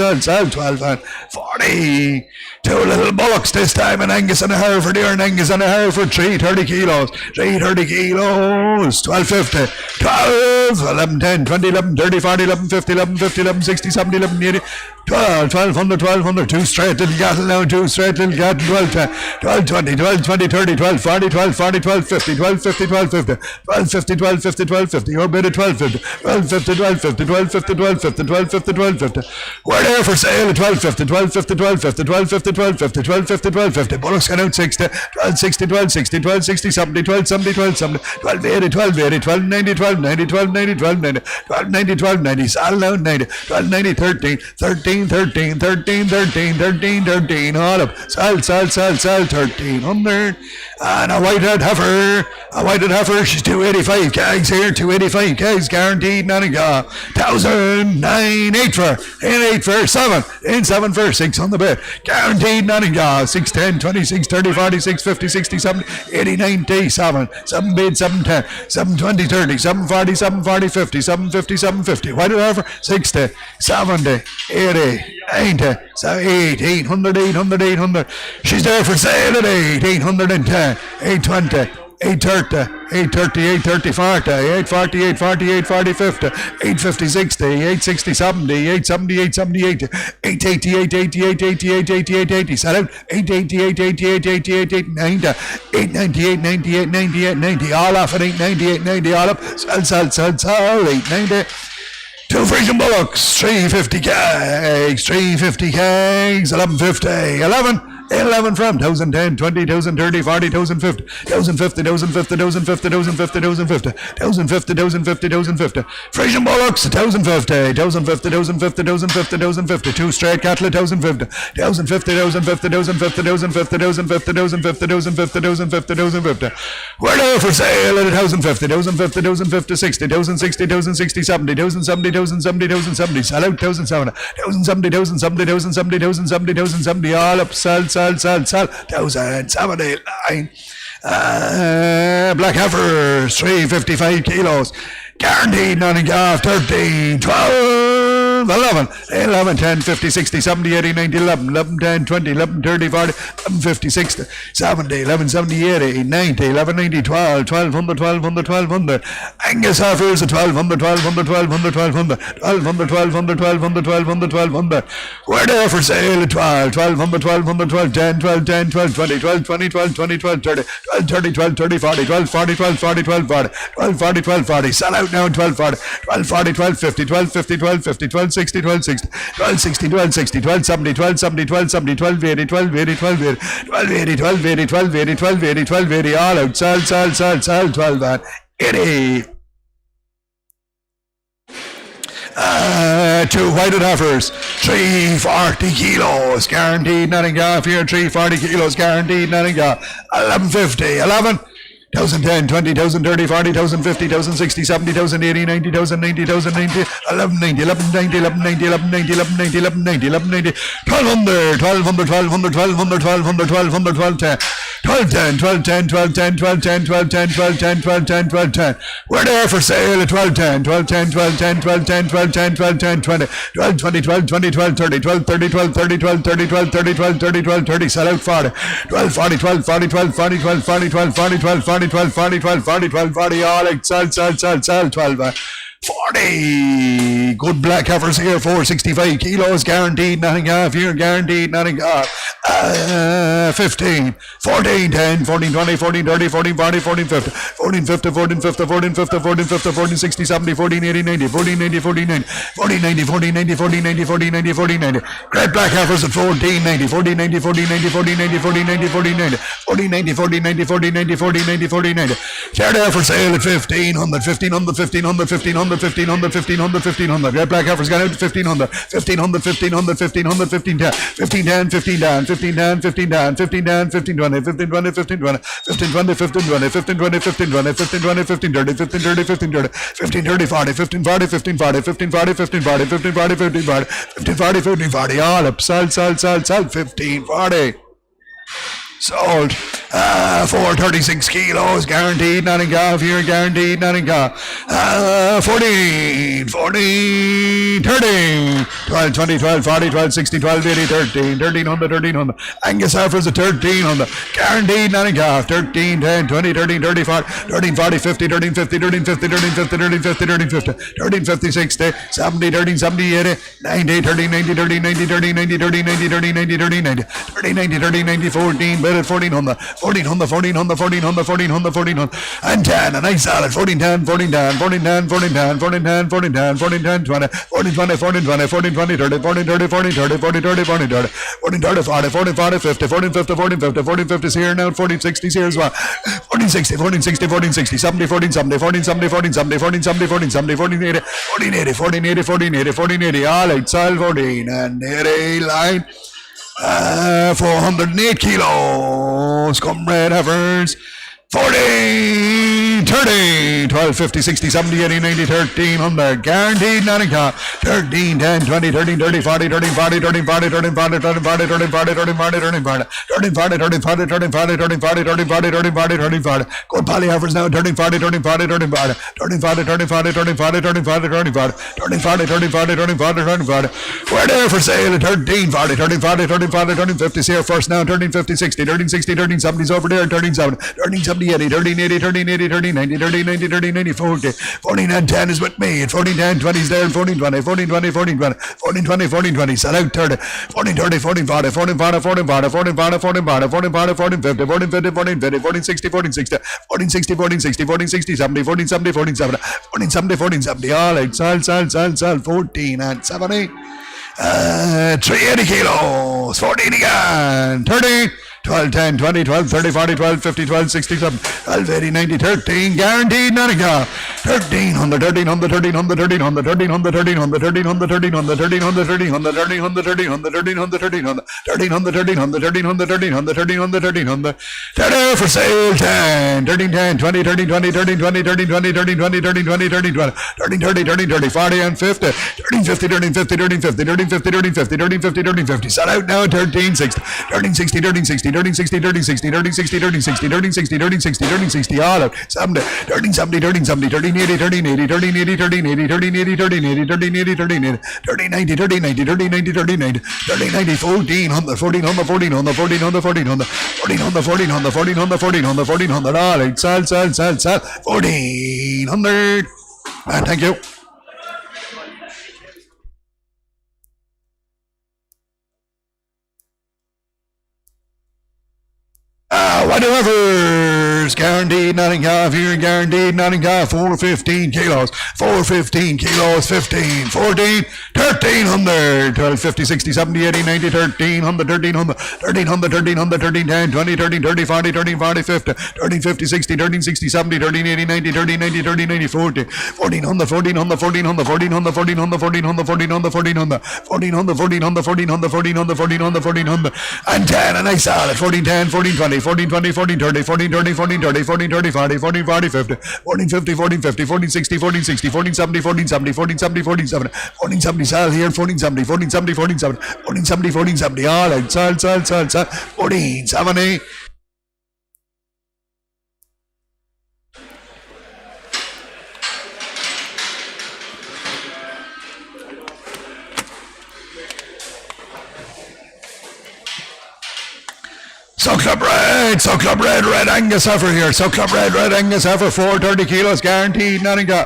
40. Two little bullocks this time, an Angus and a Hereford here, an Angus and a Hereford, 330 kilos, 330 kilos, 1250, 12, 11 10, 20, 11 30, 40, 11 50, 11 50, 11 60, 70, 11 80, 12, 1200, 1200, two straight little cattle now, two straight little cattle, 12 10, 12 20, 12 20, 30, 12 40, 12 40, 12 50, 12 50, 12 50, 12 50, 12 50, 12 50, your bid at 12 50, 12 50, 12 50, 12 50, 12 50, 12 50, 12 50. We're there for sale at 12 50, 12 50, 12 50, 12 50, 12 50, 12 50, 12 50. Bullocks got out 60, 12 60, 12 60, 12 60, 70, 12 70, 12 70, 12 80, 12 80, 12 90, 12 90, 12 90, 12 90, 12 90, 12 90, sell now 90, 12 90, 13, 13, 13, 13, 13, 13, 13, all up, sell, 1300. And a white white-head heifer. A white-head heifer, she's 285 kegs here, 285 kegs, guaranteed, nothing go. 1,009, 8 for, in 8 for, 7, in 7 for, 6 on the bid, guaranteed, nothing go. 6, 10, 26, 30, 46, 50, 60, 70, 80, 90, 7, 7 bid, 7, 10, 7, 20, 30, 7, 40, 7, 40, 50, 7, 50, 7, 50, white-head heifer, 60, 70, 80, 90, 8, 800, 800, 800, she's there for sale at 8, 810, 820, 830, 830, 830, 40, 840, 840, 840, 50, 850, 60, 860, 70, 870, 870, 80, 880, 880, 880, 888, 80, sell out, 880, 888, 888, 90, 898, 98, 98, 90, all off at 898, 90, all up, sell, 890. 2 Frisian bullocks, 350 kegs, 350 kegs, 1150, 11 from 1,010, 20, 1,030, 40, 1,050, 1,050, 1,050, 1,050, 1,050, 1,050, 1,050, 1,050. Frisian bullocks, 1,050, 1,050, 1,050, 1,050, 1,050. 2 straight cattle, 1,050, 1,050, 1,050, 1,050, 1,050, 1,050, 1,050, 1,050, 1,050, 1,050. We're there for sale at 1,050, 1,050, 1,050, 60, 1,060, 1,060, 70, 1,070, 1,070, 1,070. Sell out 1,070, 1,070, 1,070, 1,070, 1,070, 1,070. All up, sell. 1,079. Black heifers, 355 kilos. Guaranteed, nothing off, 13, 12, 11, 11, 10, 50, 60, 70, 80, 90, 11, 11, 10, 20, 11, 30, 40, 11, 50, 60, 70, 11, 70, 80, 90, 11, 90, 12, 1,200, 1,200, 1,200. Angus heifers, 1,200, 1,200, 1,200, 1,200, 1,200, 1,200, 1,200, 1,200, 1,200. We're there for sale at 12, 1,200, 1,200, 12, 10, 12, 10, 12, 20, 12, 20, 12, 20, 12, 30, 12, 30, 12, 30, 40, 12, 40, 12, 40, 12, 40, 12, 40, 12, 40. Sell out now 12, 40, 12, 40, 12, 50, 12, 50, 12, 50, 12, 60, 12, 60, 12, 60, 12, 60, 12, 70, 12, 70, 12, 70, 12, 80, 12, 80, 12, 80, 12, 80, 12, 80, 12, 80, 12, 80, 12, 80, all out, sell, 12 and 80. 2 white-head heifers, 340 kilos, guaranteed, nothing off here, 340 kilos, guaranteed, nothing off, 1150, 11, 1,010, 20, 1,030, 40, 1,050, 1,060, 70, 1,080, 90, 1,090, 1,090, 1190, 1190, 1190, 1190, 1190, 1190, 1,200, 1,200, 1,200, 1,200, 1,200, 1,200, 1,210, 1210, 1210, 1210, 1210, 1210, 1210, 1210. We're there for sale at 1210, 1210, 1210, 1210, 1210, 1210, 20, 1220, 1220, 1230, 1230, 1230, 1230, 1230, 1230, sell out 40, 1240, 1240, 1240, 1240, 1240, 1240, 1240, 1240, all out, sell, 12. 40 good black heifers here, 465 kilos, guaranteed, nothing off here, guaranteed, nothing off. 15, 14, 10, 14, 20, 14, 30, 14, 40, 14, 50, 14, 50, 14, 50, 14, 50, 14, 50, 14, 60, 70, 14, 80, 90, 14, 90, 14, 90, 14, 90, 14, 90, 14, 90, 14, 90, 14, 90. Great black heifers at 14, 90, 14, 90, 14, 90, 14, 90, 14, 90, 14, 90, 14, 90, 14, 90, 14, 90, 14, 90, 14, 90. They're there for sale at 1,500, 1,500, 1,500, 1,500, 1,500, 1,500, 1,500. Great black heifers got out to 1,500, 1,500, 1,500, 1,500, 1,510, 1,510, 15 down, 15 down, 15 down, 15 down, 15 20, 15 20, 15 20, 15 20, 15 20, 15 20, 15 20, 15 20, 15 30, 15 30, 15 30, 15 30, 40, 15 40, 15 40, 15 40, 15 40, 15 40, 15 40, 15 40, 15 40, all up, sell, 15 40. Sold. 436 kilos, guaranteed, nothing off here, guaranteed, nothing off. 14, 30, 12, 20, 12, 40, 12, 60, 12, 80, 13, 1,300, 1,300. Angus heifers at 1,300, guaranteed, nothing off. 13, 10, 20, 13, 30, 40, 13, 40, 50, 13, 50, 13, 50, 13, 50, 13, 50, 13, 50, 13, 50, 60, 70, 13, 70, 80, 90, 30, 90, 30, 90, 30, 90, 30, 90, 30, 90, 30, 90, 30, 90, 30, 90, 14, bet at 1,400, 1,400, 1,400, 1,400, 1,400, 1,400, and 10, a nice solid 14, 10, 14, 10, 14, 10, 14, 10, 14, 10, 14, 10, 14, 10, 20, 14, 20, 14, 20, 14, 20, 30, 14, 30, 14, 30, 40, 30, 40, 30, 14, 30, 40, 40, 40, 50, 14, 50, 14, 50, 14, 50 is here now, 14, 60 is here as well, 14, 60, 14, 60, 14, 60, 70, 14, 70, 14, 70, 14, 70, 14, 70, 14, 70, 14, 80, 14, 80, 14, 80, 14, 80, 14, 80, all out, sell 14, and 80 line. 408 kilos, comrade heifers, 40, 30, 12, 50, 60, 70, 80, 90, 1300. Guaranteed Nottingham. 13, 10, 20, 13, 30, 40, 13, 40, 13, 40, 13, 40, 13, 40, 13, 40, 13, 40, 13, 40, 13, 40, 13, 40, 13, 40, 13, 40, 13, 40, 13, 40, 13, 40. Good poly offers now. 13, 40, 13, 40, 13, 40, 13, 40, 13, 40, 13, 40, 13, 40, 13, 40, 13, 40, 13, 40, 13, 40, 13, 40. We're there for sale at 13, 40, 13, 40, 13, 40, 13, 50 here first now. 13, 50, 60, 13, 60, 13, 70s over there. 13, 70, 13, 70, 80, 13, 80, 13, 80, 13, 90, 13, 90, 13, 90, 40. 14 and 10 is with me. At 14, 10, 20 is there. 14, 20, 14, 20, 14, 20, 14, 20, 14, 20. Sell out 30. 14, 30, 14, 40, 14, 40, 14, 40, 14, 40, 14, 40, 14, 40, 14, 50, 14, 50, 14, 50, 14, 60, 14, 60, 14, 60, 14, 60, 14, 60, 70, 14, 70, 14, 70, 14, 70, 14, 70. All right, sell. 14 and 70. 380 kilos. 14 again. 30. 12, 10, 20, 12, 30, 40, 12, 50, 12, 60, 12, 80, 90, 13, guaranteed Nottingham. 1300, 1300, 1300, 1300, 1300, 1300, 1300, 1300, 1300, 1300, 1300, 1300, 1300, 1300, 1300, 1300, 1300, 1300, 1300. They're for sale. 10, 13, 10, 20, 13, 20, 13, 20, 13, 20, 13, 20, 13, 20, 13, 20, 13, 30, 13, 30, 40 and 50. 13, 50, 13, 50, 13, 50, 13, 50, 13, 50, 13, 50, 13, 50. Sell out now. 13, 60, 13, 60, 13, 60. 13, 60, 13, 60, 13, 60, 13, 60, 13, 60, 13, 60, 13, 60, all out. 70, 13, 70, 13, 70, 13, 80, 13, 80, 13, 80, 13, 80, 13, 80, 13, 80, 13, 80, 13, 80, 13, 90, 13, 90, 13, 90, 13, 90, 13, 90, 14, 100, 14, 100, 14, 100, 14, 100, 14, 100, 14, 100, 14, 100, 14, 100, 14, 100, 14, 100, all out. Sell, 1400. And thank you. Whatever's guaranteed Nottingham here, guaranteed Nottingham. 415 kilos, 415 kilos, 15, 14, 1300, 12, 50, 60, 70, 80, 90, 1300, 1300, 1300, 1300, 13, 10, 20, 13, 30, 40, 13, 40, 50, 13, 50, 60, 13, 60, 70, 13, 80, 90, 13, 90, 13, 90, 40, 1400, 1400, 1400, 1400, 1400, 1400, 1400, 1400, 1400, 1400, 1400, 1400, 1400, 1400, and 10, and I sell it. 14, 10, 14, 20, 14, 20, 14, 30, 14, 30, 14, 30, 14, 30, 40, 14, 40, 50, 14, 50, 14, 50, 14, 60, 14, 60, 14, 70, 14, 70, 14, 70, 14, 70, 14, 70, sell here, 14, 70, 14, 70, 14, 70, 14, 70, 14, 70, all out, sell, 14, 70. Club Red Angus heifer here. Club Red Angus heifer, 430 kilos, guaranteed, Nottingham.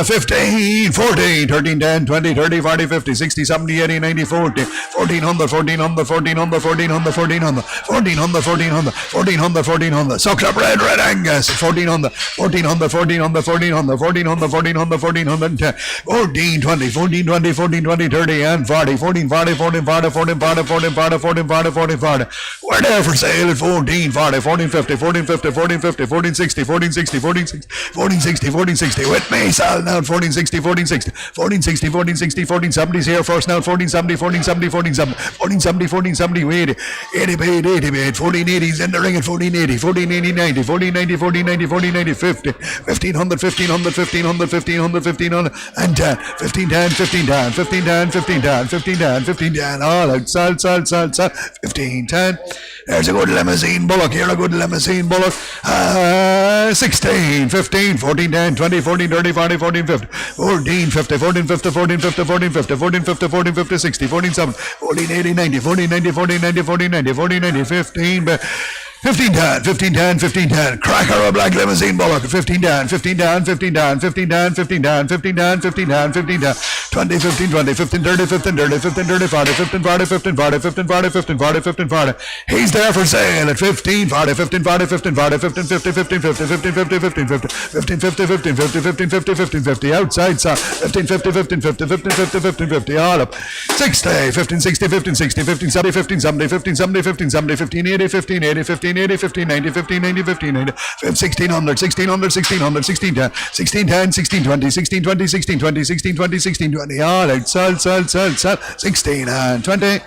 15, 14, 13, 10, 20, 30, 40, 50, 60, 70, 80, 90, 40, 1400, 1400, 1400, 1400, 1400, 1400, 1400, 1400, 1400. Club Red Angus, 1400, 1400, 1400, 1400, 1400, 1400, 1410, 14, 20, 14, 20, 14, 20, 30, and 40, 14, 40, 14, 40, 14, 40, 14, 40, 14, 40, 14, 40. We're there for sale at 14, 40, 14, 50, 14, 50, 14, 50, 14, 60, 14, 60, 14, 60, 14, 60, 14, 60. With me, sell now, 14, 60, 14, 60, 14, 60, 14, 60, 14, 70s here first now, 14, 70, 14, 70, 14, 70, 14, 70, 14, 70, 80, 80 paid, 80 paid, 14, 80s in the ring at 14, 80, 14, 80, 90, 14, 90, 14, 90, 14, 90, 50, 1500, 1500, 1500, 1500, 1500, and 10, 15, 10, 15, 10, 15, 10, 15, 10, 15, 10, 15, 10, all out, sell, 15, 10. There's a good limousine bullock here, a good limousine bullock. 16, 15, 14, 10, 20, 14, 30, 40, 14, 50, 14, 50, 14, 50, 14, 50, 14, 50, 14, 50, 14, 50, 60, 14, 7, 14, 80, 90, 14, 90, 14, 90, 14, 90, 14, 90, 15, 15 10, 15 10, 15 10. Cracker a black limousine bullock. 15 10, 15 10, 15 10, 15 10, 15 10, 15 10, 15 10, 15 10, 20, 15 20, 15 30, 15 30, 15 30, 40, 15 40, 15 40, 15 40, 15 40, 15 40. He's there for sale at 15 40, 15 40, 15 40, 15 50, 15 50, 15 50, 15 50, 15 50, 15 50, 15 50, 15 50. Outside, sir. 15 50, 15 50, 15 50, 15 50. All up. 60, 15 60, 15 60, 15 70, 15 70, 15 70, 15 70, 15 80, 15 80, 15 80, 15 90, 15 90, 15 90, 1600, 1600, 1600, 16 10, 16 10, 16 20, 16 20, 16 20, 16 20, 16 20. All right, sell, 16 and 20.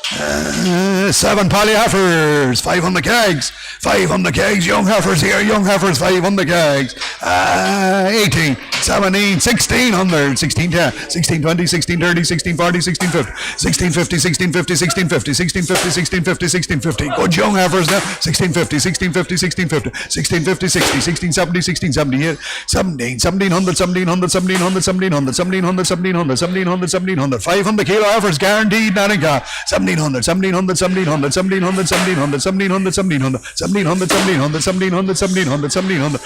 7 polyheifers, 5 on the kegs, 5 on the kegs, young heifers here, young heifers, 5 on the kegs, 18, 17, 16 on there, 16, 10, 16, 20, 16, 30, 16, 40, 16, 50, 16, 50, 16, 50, 16, 50, 16, 50, 16, 50, 16, 50, good young heifers now, 16, 50, 16, 50, 16, 50, 16, 50, 60, 16, 70, 16, 78, 17, 1700, 1700, 1700, 1700, 1700, 1700, 1700, 1700, 500 kilo heifers guaranteed, not in car, 1700, 1700, 1700, 1700, 1700, 1700, 1700, 1700, 1700, 1700, 1700, 1700.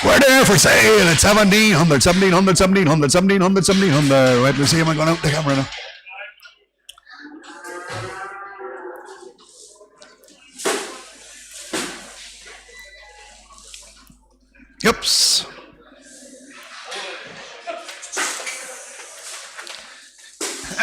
We're there for sale at 1700, 1700, 1700, 1700, 1700. Wait, let's see, am I going out the camera now? Oops.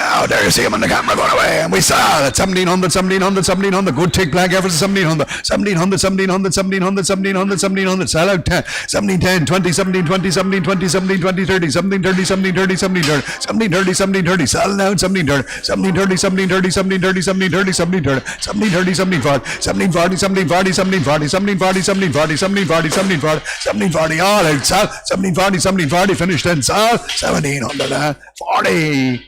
Oh, there you see him on the camera going away, and we saw that 1700, 1700, 1700, good tick black efforts, 1700, 1700, 1700, 1700, 1700, 1700, sell out 10, 1710, 20, 17, 20, 17, 20, 17, 20, 30, 17, 30, 17, 30, 17, 30, 17, 30, 17, 30, sell out 17, 30, 17, 30, 17, 30, 17, 30, 17, 30, 17, 30, 17, 30, 17, 40, 17, 40, 17, 40, 17, 40, 17, 40, 17, 40, 17, 40, 17, 40, 17, 40, all out, sell, 17, 40, 17, 40, finished in, sell, 1740.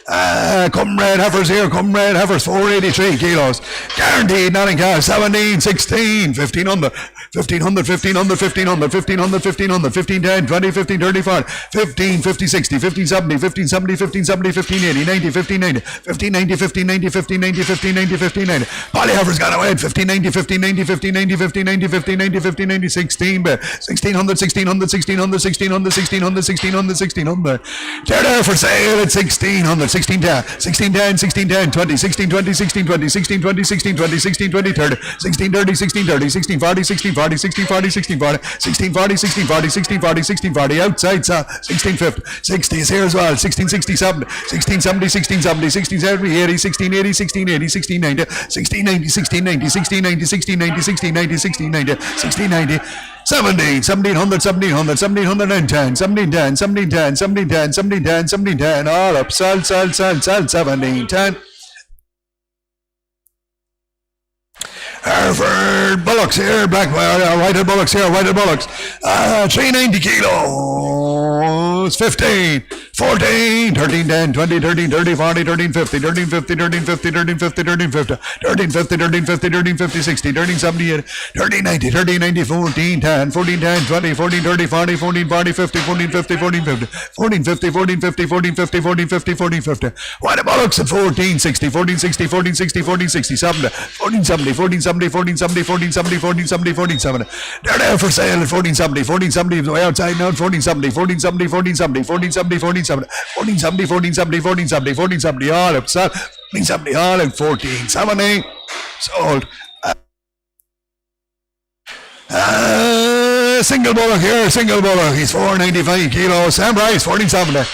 Comrade heifers here, comrade heifers, 483 kilos, guaranteed, not in cash, 17, 16, 1500, 1500, 1500, 1500, 1500, 1500, 15, 10, 20, 15, 35, 15, 50, 60, 15, 70, 15, 70, 15, 70, 15, 80, 90, 15, 90, 15, 90, 15, 90, 15, 90, 15, 90, 15, 90, poly heifers got away, 15, 90, 15, 90, 15, 90, 15, 90, 15, 90, 15, 90, 16, 1600, 1600, 1600, 1600, 1600, 1600, 1600, they're there for sale at 1600, 1610, 1610, 1610, 20, 16, 20, 16, 20, 16, 20, 16, 20, 16, 20, 30, 16, 30, 16, 30, 16, 40, 16, 40, 16, 40, 16, 40, 16, 40, 16, 40, 16, 40, 16, 40, outside, 16, 50, 60 is here as well, 16, 67, 16, 70, 16, 70, 16, 70, 80, 16, 80, 16, 80, 16, 90, 16, 90, 16, 90, 16, 90, 16, 90, 16, 90, 16, 90, 16, 90, 17, 1700, 1700, 1710, 1710, 1710, 1710, 1710, 1710, all up, sell, 1710. Hereford bullocks here, black whited bullocks here, whited bullocks. 390 kilos, 15, 14, 13, 10, 20, 13, 30, 40, 13, 50, 13, 50, 13, 50, 13, 50, 13, 50, 13, 50, 13, 50, 13, 50, 60, 13, 78, 13, 90, 13, 90, 14, 10, 14, 10, 20, 14, 30, 40, 14, 40, 50, 14, 50, 14, 50, 14, 50, 14, 50, 14, 50, 14, 50, 14, 50. White bullocks at 14, 60, 14, 60, 14, 60, 14, 60, 70, 14, 70, 14, 70, 14, 70, 14, 70, 14, 70, 14, 70. They're there for sale at 14, 70, 14, 70 is way outside now, 14, 70, 14, 70, 14, 70, 14, 70, 14, 70, 14, 70, 14, 70, 14, 70, 14, 70, all up, 14, 70, all at 14, 70, sold. Single bullock here, single bullock, he's 495 kilos, Sam Rice, 1470.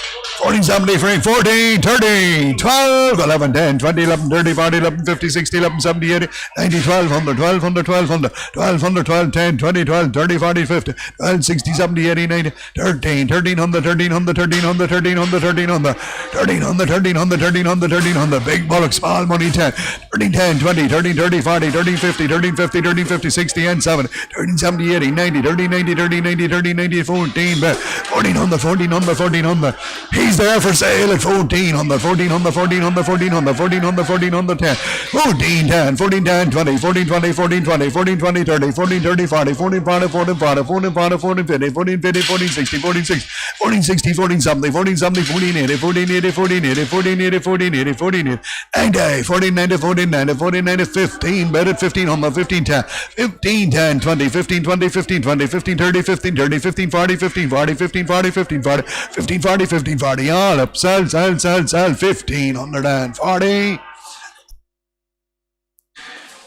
1470, frame 14, 13, 12, 11, 10, 20, 11, 30, 40, 11, 50, 60, 11, 70, 80, 90, 1200, 1200, 1200, 1200, 12, 10, 20, 12, 30, 40, 50, 12, 60, 70, 80, 90, 13, 1300, 1300, 1300, 1300, 1300, 1300, 1300, 1300, 1300, big bullock, small money 10, 13, 10, 20, 13, 30, 40, 13, 50, 13, 50, 13, 50, 60, and 7, 13, 70, 80, 90, 30, 90, 30, 90, 30, 90, 14, 1400, 1400, 1400, he's there for sale at 1400, 1400, 1400, 1400, 1400, 1400, 10, 14, 10, 14, 10, 20, 14, 20, 14, 20, 14, 20, 30, 14, 30, 40, 14, 40, 14, 40, 14, 40, 14, 50, 14, 50, 14, 60, 14, 60, 14, 60, 14, something, 14, something, 14, 80, 14, 80, 14, 80, 14, 80, 14, 80, 14, 80, 90, 14, 90, 14, 90, 14, 90, 15, bet at 1500, 15, 10, 15, 10, 20, 15, 20, 15, 20, 15, 30, 15, 30, 15, 40, 15, 40, 15, 40, 15, 40, 15, 40, 15, 40, all up, sell, 1540.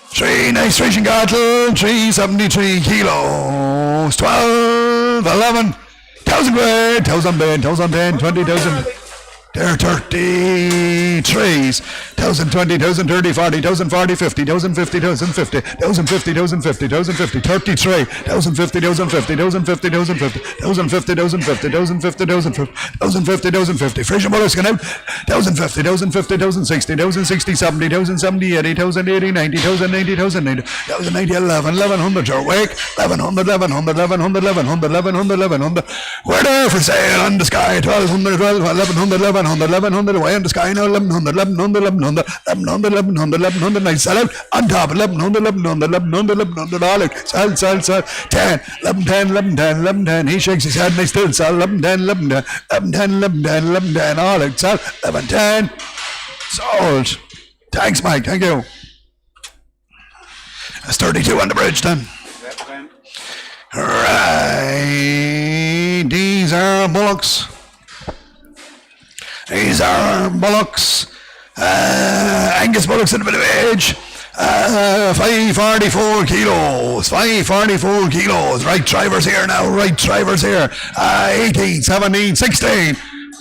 3 nice Frisian cattle, 373 kilos, 12, 11, 1000 weight, 1000 bed, 1010, 20,000, They're 33s. 1,020, 1,030, 40, 1,040, 50, 1,050, 1,050, 1,050, 1,050, 1,050, 33, 1,050, 1,050, 1,050, 1,050, 1,050, 1,050, 1,050, 1,050, 1,050, 1,050. Frisian bullets going out. 1,050, 1,050, 1,060, 1,060, 70, 1,070, 80, 1,080, 90, 1,090, 1,090, 1,090, 1,100. Your wake. 1,100, 1,100, 1,100, 1,100, 1,100, 1,100. We're there for sale on the sky. 1,200, 1,100, 1,100, 1,100. Away on the sky now. 1,100, 1,100, 1,100, 1,100, 1,100, 1,100. Nice sell out on top. 1,100, 1,100, 1,100, 1,100. All out. Sell. 10, 11, 10, 11, 10, 11, 10. He shakes his head and they still sell. 11, 10, 11, 10, 11, 10, 11, 10, 11, 10. All out. Sell. 11, 10. Sold. Thanks, Mike. Thank you. That's 32 on the bridge then. Right. These are bullocks. Angus bullocks at a bit of age. 544 kilos. 544 kilos. Right drivers here now. 18, 17, 16.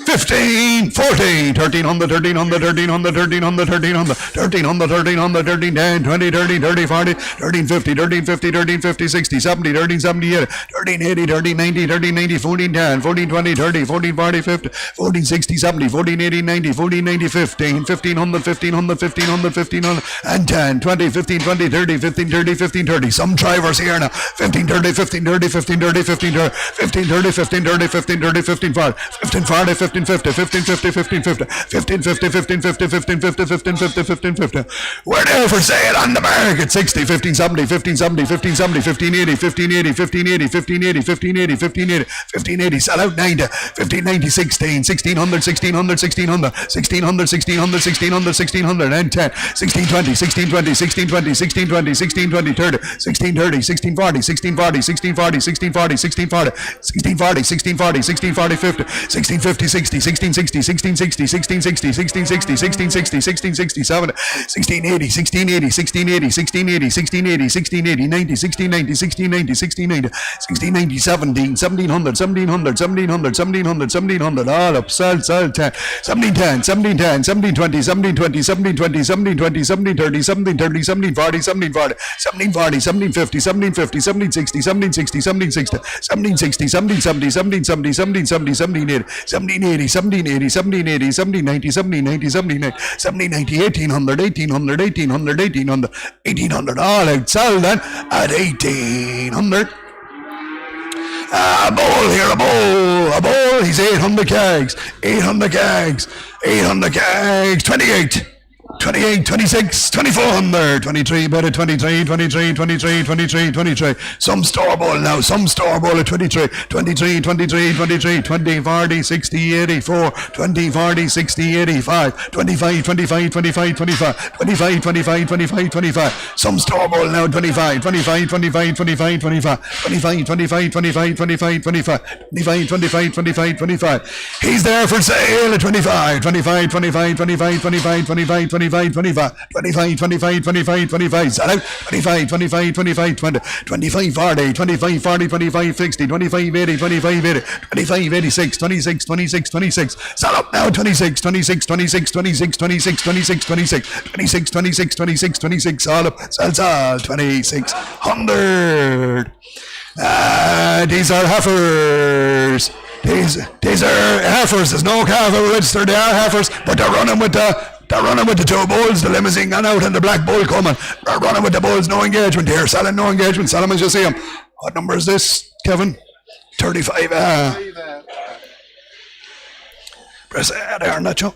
15, 14, 1,300, 1,300, 1,300, 1,300, 1,300, 1,300, 1,300, 1,310, 20, 30, 30, 40, 1,350, 1,350, 1,350, 60, 70, 1,370, 1,380, 1,390, 1,390, 1,410, 1,420, 30, 1,440, 50, 1,460, 70, 1,480, 90, 1,490, 15, 1,500, 1,500, 1,500, 1,500, and 10, 20, 15, 20, 30, 15, 30, 15, 30. Some drivers here now. 15, 30, 15, 30, 15, 30, 15, 30, 15, 30, 15, 30, 15, 30, 15, 40, 15, 40, 15, 50, 15, 50, 15, 50, 15, 50, 15, 50, 15, 50, 15, 50, 15, 50. We're there for sale on the market. 60, 15, 70, 15, 70, 15, 70, 15, 80, 15, 80, 15, 80, 15, 80, 15, 80, 15, 80, 15, 80. Sell out 90, 15, 90, 16, 1,600, 1,600, 1,600, 1,600, 1,600, 1,600, 1,600, and 10, 16, 20, 16, 20, 16, 20, 16, 20, 16, 20, 30, 16, 30, 16, 40, 16, 40, 16, 40, 16, 40, 16, 40, 16, 40, 16, 40, 16, 40, 50, 16, 50, 60, 1660, 1660, 1660, 1660, 1660, 1667, 1680, 1680, 1680, 1680, 1680, 1680, 90, 1690, 1690, 1690, 1690, 17, 1700, 1700, 1700, 1700, 1700, all up, sell, 10, 1710, 1710, 1720, 1720, 1720, 1720, 1730, 1730, 1740, 1740, 1740, 1750, 1750, 1760, 1760, 1760, 1760, 1770, 1770, 1770, 1780, 1780, 1780, 1780, 1790, 1790, 1790, 1790, 1800, 1800, 1800, 1800, 1800, all out, sell then at 1,800. A bull here, a bull, he's 800 kegs, 800 kegs, 800 kegs, 28. 28, 26, 2,400, 23, better 23, 23, 23, 23, 23. Some store ball now, some store ball at 23, 23, 23, 23, 20, 40, 60, 84, 20, 40, 60, 85, 25, 25, 25, 25, 25, 25, 25, 25. Some store ball now, 25, 25, 25, 25, 25, 25, 25, 25, 25, 25, 25, 25, 25, 25. He's there for sale at 25, 25, 25, 25, 25, 25, 25, 25, 25, 25, 25, 25, sell out, 25, 25, 25, 20, 25, 40, 25, 40, 25, 60, 25, 80, 25, 80, 25, 86, 26, 26, 26, sell up now, 26, 26, 26, 26, 26, 26, 26, 26, 26, 26, 26, all up, sell, 2,600. These are heifers. These are heifers. There's no calf registered. They are heifers, but they're running with the two bulls, the limousine gone out and the black bull coming. They're running with the bulls, no engagement here. Selling no engagement. Sell them as you see them. What number is this, Kevin? 35. Press A there, Nacho.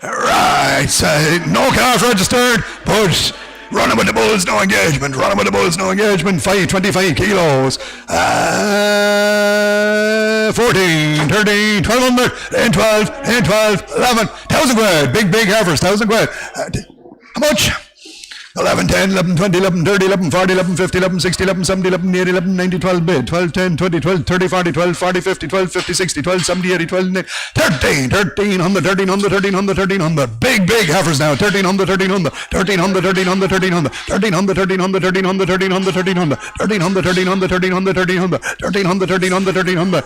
Right, so no cars registered, but running with the bulls, no engagement. Running with the bulls, no engagement. 25 kilos. 14, 13, 1,200, and 12, and 12, 11, 1,000 quid. Big heifers, 1,000 quid. How much? 11, 10, 11, 20, 11, 30, 11, 40, 11, 50, 11, 60, 11, 70, 11, 80, 11, 90, 12 bid, 12, 10, 20, 12, 30, 40, 12, 40, 50, 12, 50, 60, 12, 70, 80, 12, 13, 13, 100, 13, 100, 13, 100, 13, 100. Big heifers now. 13, 100, 13, 100, 13, 100, 13, 100, 13, 100, 13, 100, 13, 100, 13, 100, 13, 100, 13, 100, 13, 100, 13, 100, 13, 100, 13, 100, 13, 100, 13, 100, 13, 100.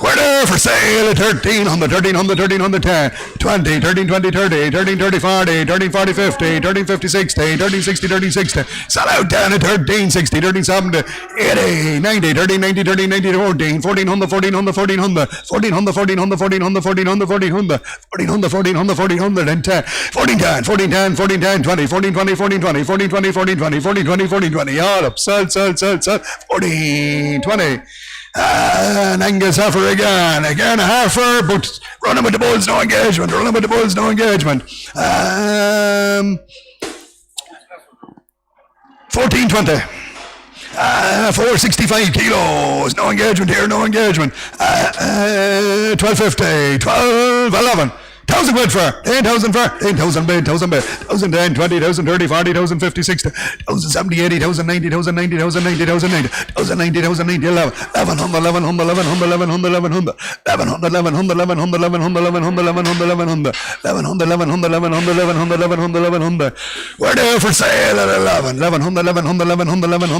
We're there for sale at 13 on the 13 on the 13 on the 10, 20, 13, 20, 30, 13, 30, 40, 13, 40, 50, 13, 50, 60, 13, 60, 13, 60. Sell out down at 13, 60, 13, 70, 80, 90, 13, 90, 13, 90, 14, 14 on the 14 on the 14 on the 14 on the 14 on the 14 on the 14 on the 14 on the 14 on the 14 on the 14 on the 10, 14, 10, 14, 10, 14, 10, 20, 14, 20, 14, 20, 14, 20, 14, 20, 14, 20, 14, 20, all up, sell, 14, 20. And Angus heifer again a heifer, but running with the bulls, no engagement, 14, 20. 465 kilos, no engagement here, 1250, 12, 11. 1,000 quid for 10,000 for 10,000 bid, 1,000 bid, 1,010, 20,000, 30, 40,000, 50, 60, 1,070, 80,000, 90,000, 90,000, 90,000, 90,000, 90,000, 90, 11, 11, 11, 11, 11, 11, 11, 11, 11, 11, 11, 11, 11, 11, 11, 11, we're there for sale at 11, 11, 11, 11, 11, 11,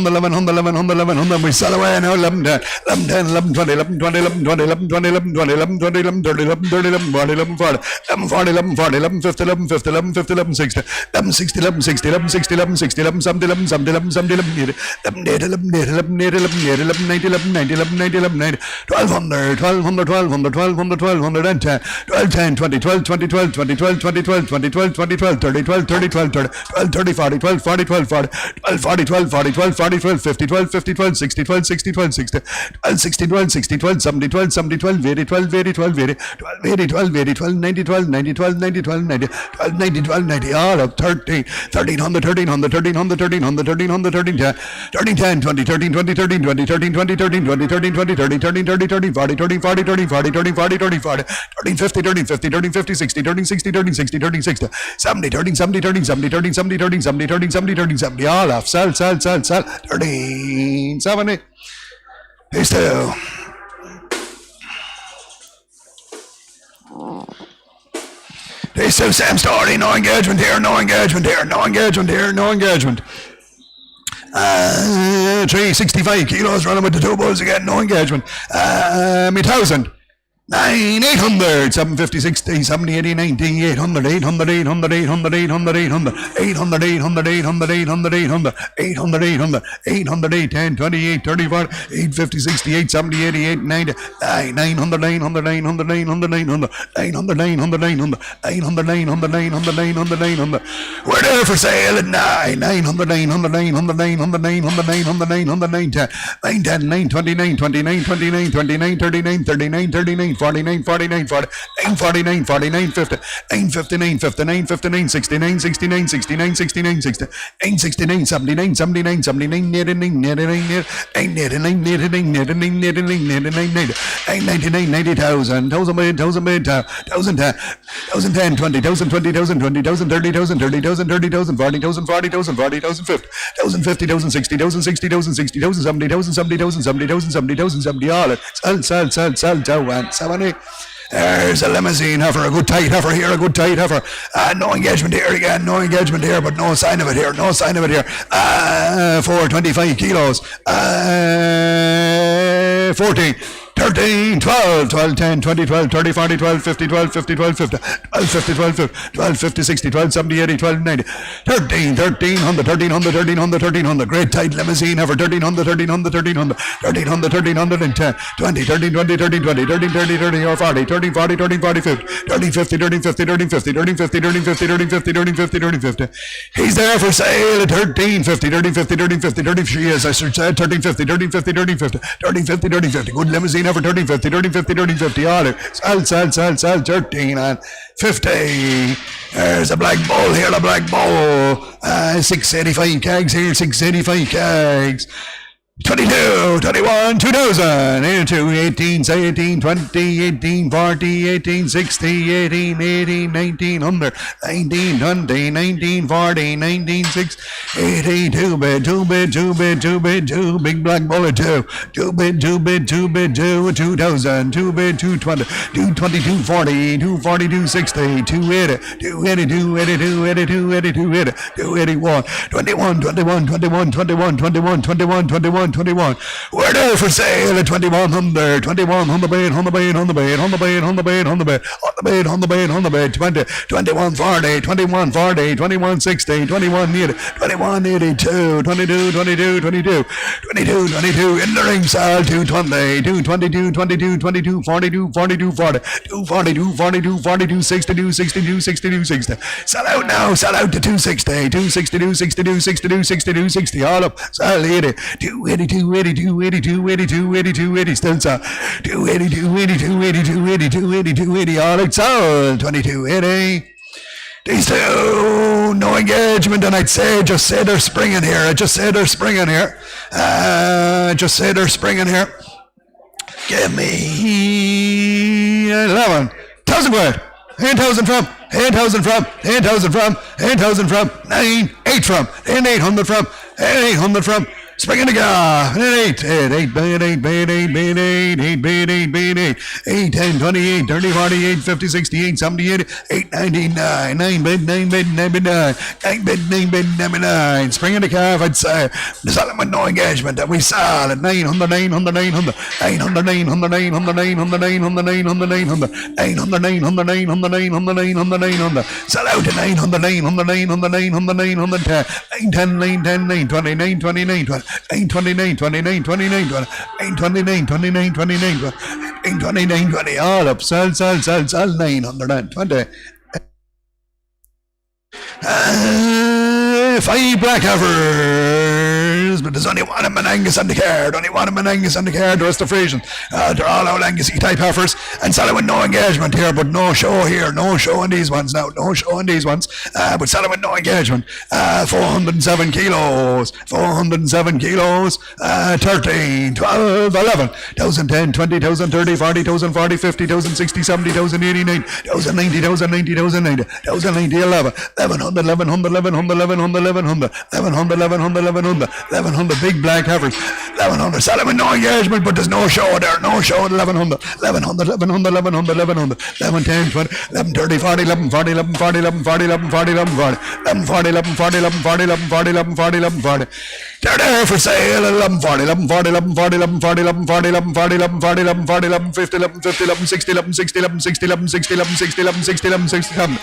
11, 11, we sell away now, 11, 10, 11, 10, 11, 20, 11, 20, 11, 20, 11, 20, 11, 20, 11, 20, 11, 30, 11, 30, 11, 40, 11, 40, 11, 40, 11, 40, 11, 50, 11, 50, 11, 50, 11, 60, 11, 60, 11, 60, 11, 60, 11, 60, 11, 70, 11, 70, 11, 70, 11, 80, 11, 80, 11, 80, 11, 80, 11, 90, 11, 90, 11, 90, 11, 90, 1,200, 1,200, 1,200, 1,200, 1,200, 12, 10, 20, 12, 20, 12, 20, 12, 20, 12, 20, 12, 20, 12, 30, 12, 30, 12, 30, 12, 30, 40, 12, 40, 12, 40, 12, 40, 12, 40, 12, 40, 12, 50, 12, 50, 12, 60, 12, 60, 12, 60, 12, 60, 12, 60, 12, 70, 12, 70, 12, 80, 12, 80, 12, 80, 12, 80, 12, 80, 12, 90, 12, 90, 12, 90, 12, 90, 12, 90, 12, 90, all of 13, 13 on the 13 on the 13 on the 13 on the 13 on the 13, 10, 13, 10, 20, 13, 20, 13, 20, 13, 20, 13, 20, 13, 20, 30, 13, 30, 30, 40, 30, 40, 30, 40, 30, 40, 30, 40, 13, 50, 13, 50, 13, 50, 60, 13, 60, 13, 60, 13, 60, 70, 13, 70, 13, 70, 13, 70, 13, 70, 13, 70, 13, 70, all off, sell, 13, 70. Here's two. Here's two, same story, no engagement here, no engagement here, no engagement here, no engagement. 365 kilos running with the two bulls again, no engagement. 1,000. 9, 800, 750, 60, 70, 80, 90, 800, 800, 800, 800, 800, 800, 800, 800, 800, 800, 800, 800, 800, 800, 8, 10, 28, 34, 850, 68, 70, 88, 90, 900, 900, 900, 900, 900, 900, 900, 900, 900, 900, 900, 900, 900. We're there for sale at 9, 900, 900, 900, 900, 900, 900, 900, 910, 910, 929, 29, 29, 29, 39, 39, 39, 49, 49, 40, 949, 49, 50, 959, 59, 59, 69, 69, 69, 69, 60, 969, 79, 79, 79, 89, 89, 89, 89, 89, 89, 999, 90,000, 1,000 bid, 1,000 bid, 1,010, 1,010, 20,000, 20,000, 20,000, 30,000, 30,000, 30,000, 40,000, 40,000, 40,000, 50,000, 50,000, 60,000, 60,000, 60,000, 70,000, 70,000, 70,000, 70,000, 70, all it, sell, 70. There's a limousine heifer, a good tight heifer here, a good tight heifer. No engagement here again, no engagement here, but no sign of it here, no sign of it here. 425 kilos. 14. 13, 12, 12, 10, 20, 12, 30, 40, 12, 50, 12, 50, 12, 50, 12, 50, 12, 50, 12, 50, 60, 12, 70, 80, 12, 90, 13, 13, on the 13, on the 13, on the 13, on the great tight limousine ever, 13, on the 13, on the 13, on the 13, on the 13, 110, 20, 13, 20, 13, 20, 13, 30, 30, or 40, 13, 40, 13, 40, 50, 13, 50, 13, 50, 13, 50, 13, 50, 13, 50, 13, 50, 13, 50, 13, 50. He's there for sale at 13, 50, 13, 50, 13, 50, 13, she is, I said 13, 50, 13, 50, 13, 50, 13, 50, 13, 50, good limousine ever, 13, 50, 13, 50, 13, 50, all sell, 13 and 50. There's a black bull here, a black bull. 685 kegs here, 685 kegs. 22, 21, 2000, 82, 18, 18, 20, 18, 40, 18, 60, 18, 18, 19, 100, 19, 20, 19, 40, 19, 6, 80, 2 bit, 2 bit, 2 bit, 2 bit, 2, big black bullet 2, 2 bit, 2 bit, 2 bit, 2, 2000, 2 bit, 220, 220, 240, 240, 260, 280, 280, 280, 280, 280, 280, 281, 21, 21, 21, 21, 21, 21, 21, 21. We're there for sale at 2100, 21 on the bed, on the bed, on the bed, on the bed, on the bed, on the bed, on the bed, on the bed, on the bed, 20, 2140, 2140, 2160, 2180, 2182, 22, 22, 22, 22, 22, in the ring sale, 220, 222, 22, 22, 42, 42, 40, 242, 42, 42, 62, 62, 62, 60. Sell out now, sell out to 260, 262, 62, 62, 62, 60, all up, sell 80, 280, 280, 280, 280, 280, 280, still sell, 280, 280, 280, 280, 280, 280, all out, sold, 2280. These two, no engagement, and I'd say, just say they're springing here. I just say they're springing here. Just say they're springing here. Give me 11,000 quid. 8,000 from, 8,000 from, 8,000 from, 8,000 from, 9, 8 from, 800 from, 800 from. Spring the car. 8, 8, 8, 8, 8, 8, 8, 8, 8, 8, 8, 8, 8, 8, 10, 28, 30, 40, 8, 50, 60, 8, 70, 80, 8, 99, 9 bid, 9 bid, 9 bid, 9, 9 bid, 9 bid, 9 bid, 9. Spring the car, I'd say. Selling with no engagement, and we sell at 900, 900, 900, 900, 900, 900, 900, 900, 900, 900, 900, 900, 900, 900, 900, 900. Sell out to 900, 900, 900, 900, 900, 10, 10, 9, 10, 9, 29, 29, 20. 829, 29, 29, 20, 829, 29, 29, 20, 829, 20, all up, sell, 920. 5 black heifers, but there's only one of them Angus on the card, only one of them Angus on the card, the rest of Frisian. They're all out Angus type heifers, and selling with no engagement here, but no show here, no show on these ones now, no show on these ones, but selling with no engagement. 407 kilos, 407 kilos, 13, 12, 11, 1,010, 20,000, 30, 40,000, 40, 50,000, 60, 70,000, 89, 1,090, 1,090, 1,090, 1,090, 11, 1100, 1100, 1100, 1100, 1100, 1100, 1100, 1100, 1100, big black heifers, 1100, selling with no engagement, but there's no show there, no show at 1100, 1100, 1100, 1100, 1100, 1110, 20, 1130, 40, 1140, 1140, 1140, 1140, 1140, 1140, 1140, 1140, 1140, 1140. They're there for sale at 1140, 1140, 1140, 1140, 1140, 1140, 1140, 1140, 1150, 1150, 1160, 1160, 1160, 1160, 1160, 1160, 1170,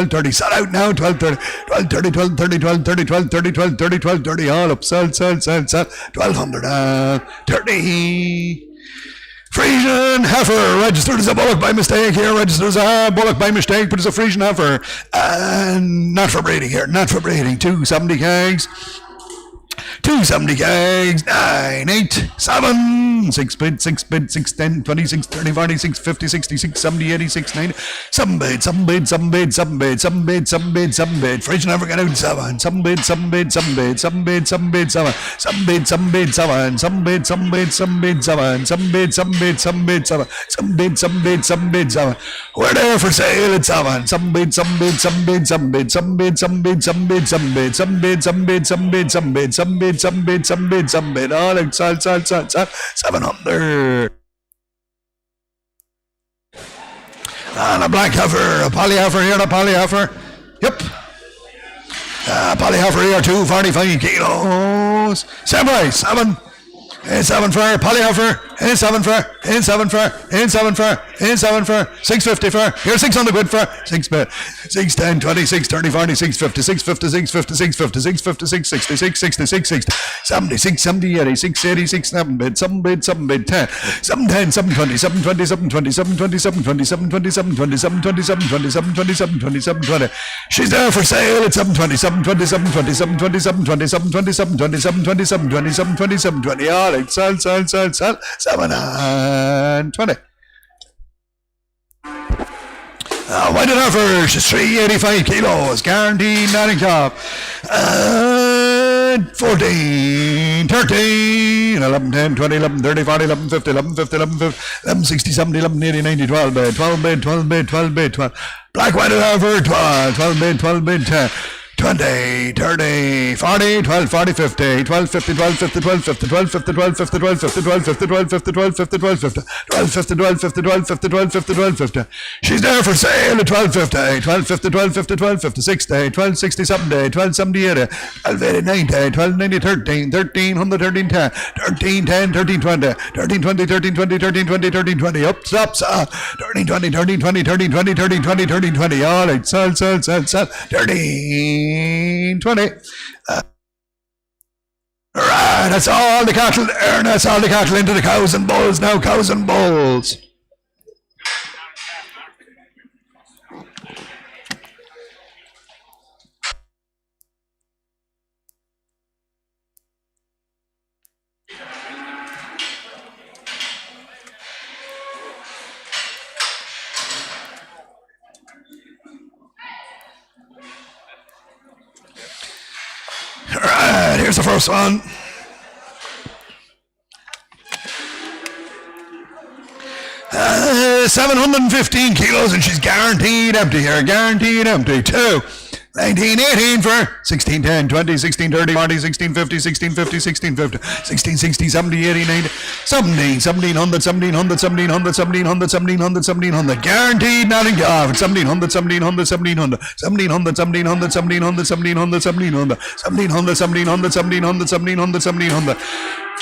30, sell out now, 12, 30, 12, 30, 12, 30, 12, 30, 12, 30, 12, 30, 12, 30, all up, sell, 1,200, 30. Frisian heifer, registered as a bullock by mistake here, registered as a bullock by mistake, but it's a Frisian heifer, and not for breeding here, not for breeding, 270 kegs. 270 kegs, 9, 8, 7, 6 bid, 6 bid, 6, 10, 26, 30, 40, 6, 50, 66, 70, 80, 6, 90, 7 bid, 7 bid, 7 bid, 7 bid, 7 bid, 7 bid, 7 bid, Frisian never got out 7, 7 bid, 7 bid, 7 bid, 7 bid, 7 bid, 7, 7 bid, 7 bid, 7, 7 bid, 7 bid, 7 bid, 7, 7 bid, 7 bid, 7 bid, 7, 7 bid, 7 bid, 7 bid, 7. We're there for sale at 7, 7 bid, 7 bid, 7 bid, 7 bid, 7 bid, 7 bid, 7 bid, 7 bid, 7 bid, 7 bid, 7 bid, 7 bid, 7 bid, 7 bid, 7 bid, 7 bid, all out, sell, 700. And a black heifer, a poly heifer here, a poly heifer. Yep. Poly heifer here, 245 kilos. Same price, 7. 7 for poly heifer, 7 for, 7 for, 7 for, In 7 for 650 for. Here 600 quid for 6 bit. 6, 10, 20, 6, 30, 40, 6, 50, 6, 50, 6, 50, 6, 50, 6, 50, 6, 60, 6, 66, 60, 70, 6, 70, 80, 6, 80, 6, 7 bit, 7 bit, 7 bit, 10, 7, 10, 7, 20, 7, 20, 7, 20, 7, 20, 7, 20, 7, 20, 7, 20, 7, 20, 7, 20, 7, 20, 7, 20, 7, 20. She's there for sale at 720, 720, 720, 720, 720, 720, 720, 720, 720, 720, 720. All right, sell, 7 and 20. Why did offer? She's 385 kilos, guaranteed, not in cop. 14, 13, 11, 10, 20, 11, 30, 40, 11, 50, 11, 50, 11, 50, 11, 60, 70, 11, 80, 90, 12 bid, 12 bid, 12 bid, 12 bid, 12. Black, white, and offer, 12, 12 bid, 12 bid, 10. 20, 30, 40, 12, 40, 50, 12, 50, 12, 50, 12, 50, 12, 50, 12, 50, 12, 50, 12, 50, 12, 50, 12, 50, 12, 50, 12, 50, 12, 50, 12, 50, 12, 50, 12, 50. She's there for sale at 1250, 1250, 1250, 1250, 60, 1260, 70, 1270, 80, 1280, 90, 1290, 13, 1300, 13, 10, 13, 10, 13, 20, 13, 20, 13, 20, 13, 20, 13, 20, up, 13, 20, 13, 20, 13, 20, 13, 20, 13, 20, all right, sell, 13, 20. Right, that's all the cattle there, and that's all the cattle into the cows and bulls now, cows and bulls. Alright, here's the first one. Uh, 715 kilos, and she's guaranteed empty here, guaranteed empty. 2, 19, 18 for 16, 10, 20, 16, 30, 40, 16, 50, 16, 50, 16, 50, 16, 60, 70, 80, 90, 17, 1700, 1700, 1700, 1700, 1700, 1700, guaranteed, not in off. 1700, 1700, 1700, 1700, 1700, 1700, 1700, 1700, 1700, 1700, 1700, 1700, 1700.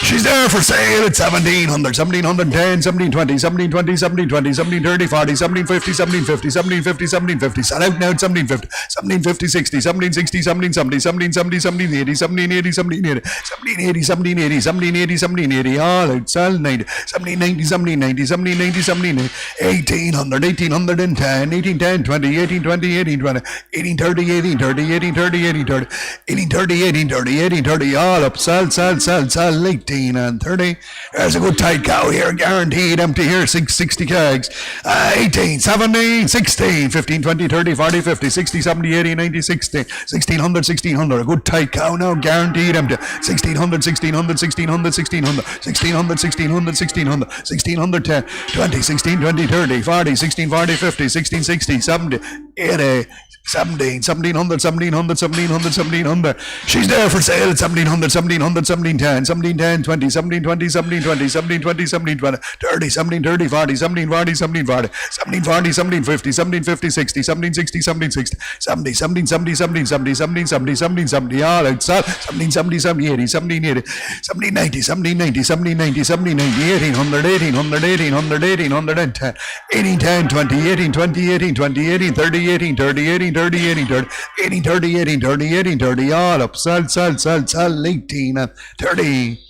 She's there for sale at 1700, 1710, 1720, 1720, 1720, 1730, 40, 1750, 1750, 1750, 1750. Sell out now at 1750, 1750, 60, 1760, 1770, 1770, 1780, 1780, 1780, 1780, 1780, 1780, 1780. All out, sell 90, 1790, 1790, 1790, 1790, 1800, 1810, 1810, 20, 1820, 1820, 1830, 1830, 1830, 1830, 1830, 1830, 1830, all up, sell, 18 and 30. There's a good tight cow here, guaranteed empty here, 660 kegs. 18, 17, 16, 15, 20, 30, 40, 50, 60, 70, 80, 90, 60, 1600, 1600. A good tight cow now, guaranteed empty. 1600, 1600, 1600, 1600, 1600, 1600, 1600, 1600, 10, 20, 16, 20, 30, 40, 16, 40, 50, 16, 60, 70, 80, 17, 1700, 1700, 1700, 1700. She's there for sale at 1700, 1700, 1710, 1710, 20, 1720, 1720, 1720, 1720, 30, 1730, 40, 1740, 1740, 1740, 1750, 1750, 60, 1760, 1760, 70, 1770, 1770, 1770, 1770, all out, 1770, 1780, 1780, 1790, 1790, 1790, 1790, 1800, 1800, 1800, 1810, 1810, 20, 1820, 1820, 1830, 1830, 1830, 1830, 1830, 1830, all up, sell, 18 and 30.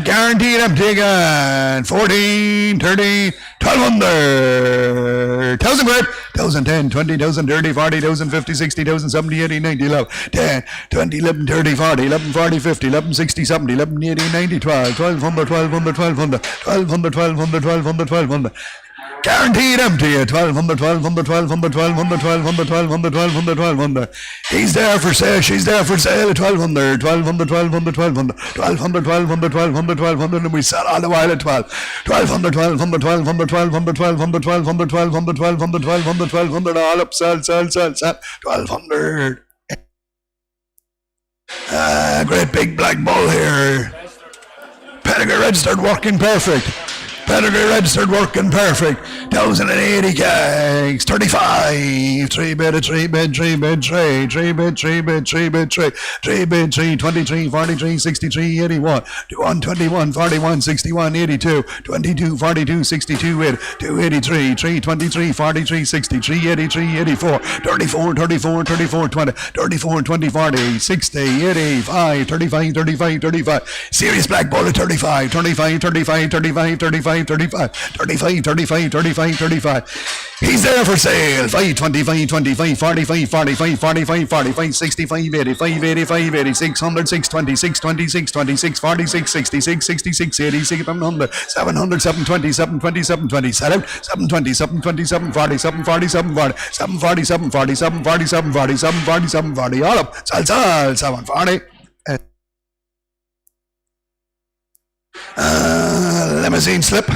Guaranteed empty again. 14, 30, 1200, 1000 quid, 1010, 20, 30, 40, 50, 60, 70, 80, 90, 11, 10, 20, 11, 30, 40, 11, 40, 50, 11, 60, 70, 11, 80, 90, 12, 1200, 1200, 1200, 1200, 1200, 1200, 1200. Guaranteed empty at 1200, 1200, 1200, 1200, 1200, 1200, 1200, 1200. He's there for sale, she's there for sale at 1200, 1200, 1200, 1200, 1200, 1200, 1200, 1200, and we sell all the while at 12. 1200, 1200, 1200, 1200, 1200, 1200, 1200, 1200, 1200, 1200, all up, sell, 1200. Great big black bull here. Pedigree registered, working perfect. Pedigree registered, working perfect. 1,080 kegs. 35. 3 bid, 3 bid, 3 bid, 3. 3 bid, 3 bid, 3 bid, 3. 3 bid, 3. 23, 43, 63, 81. 121, 41, 61, 82. 22, 42, 62, 8. 283, 323, 43, 60, 383, 84. 34, 34, 34, 20. 34, 20, 40, 60, 85, 35, 35, 35. Serious black bullet, 35, 35, 35, 35, 35, 35, 35, 35, 35, 35. He's there for sale. 5, 25, 25, 45, 45, 45, 45, 65, 85, 85, 86, 100, 620, 620, 626, 46, 66, 66, 86, 700, 700, 720, 720, 720. Sell out. 720, 727, 47, 47, 40, 747, 47, 47, 47, 47, 40. All up. Sell, 740. Limousine slip.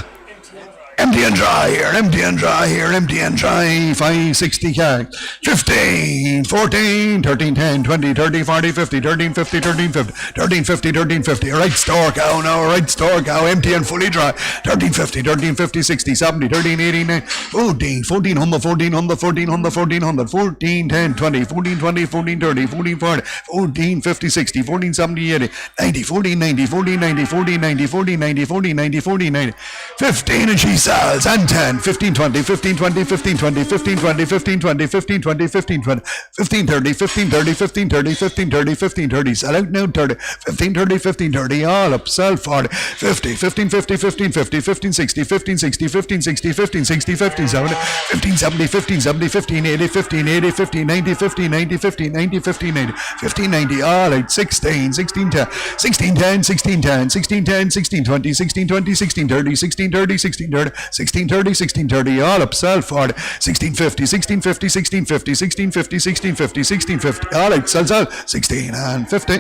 Empty and dry here, empty and dry here, empty and dry. 560 kegs. 15, 14, 13, 10, 20, 30, 40, 50, 13, 50, 13, 50, 13, 50, 13, 50. Right store cow now, right store cow, empty and fully dry. 13, 50, 13, 50, 60, 70, 13, 89, 14, 14, 100, 14, 100, 14, 100, 14, 100, 14, 10, 20, 14, 20, 14, 30, 14, 40, 14, 50, 60, 14, 70, 80, 90, 14, 90, 14, 90, 14, 90, 14, 90, 14, 90, 14, 90, 15, and she sells, and 10, 15, 20, 15, 20, 15, 20, 15, 20, 15, 20, 15, 20, 15, 20, 15, 30, 15, 30, 15, 30, 15, 30, 15, 30, sell out now 30, 15, 30, 15, 30, all up, sell 40, 50, 15, 50, 15, 50, 15, 60, 15, 60, 15, 60, 15, 60, 15, 70, 15, 70, 15, 70, 15, 80, 15, 80, 15, 90, 15, 90, 15, 90, 15, 90, 15, 90, all out, 16, 16, 10, 16, 10, 16, 10, 16, 10, 16, 20, 16, 20, 16, 30, 16, 30, 16, 30, 16, 30, 16, 30, all up, sell 40, 16, 50, 16, 50, 16, 50, 16, 50, 16, 50, 16, 50, all out, sell, 16 and 50.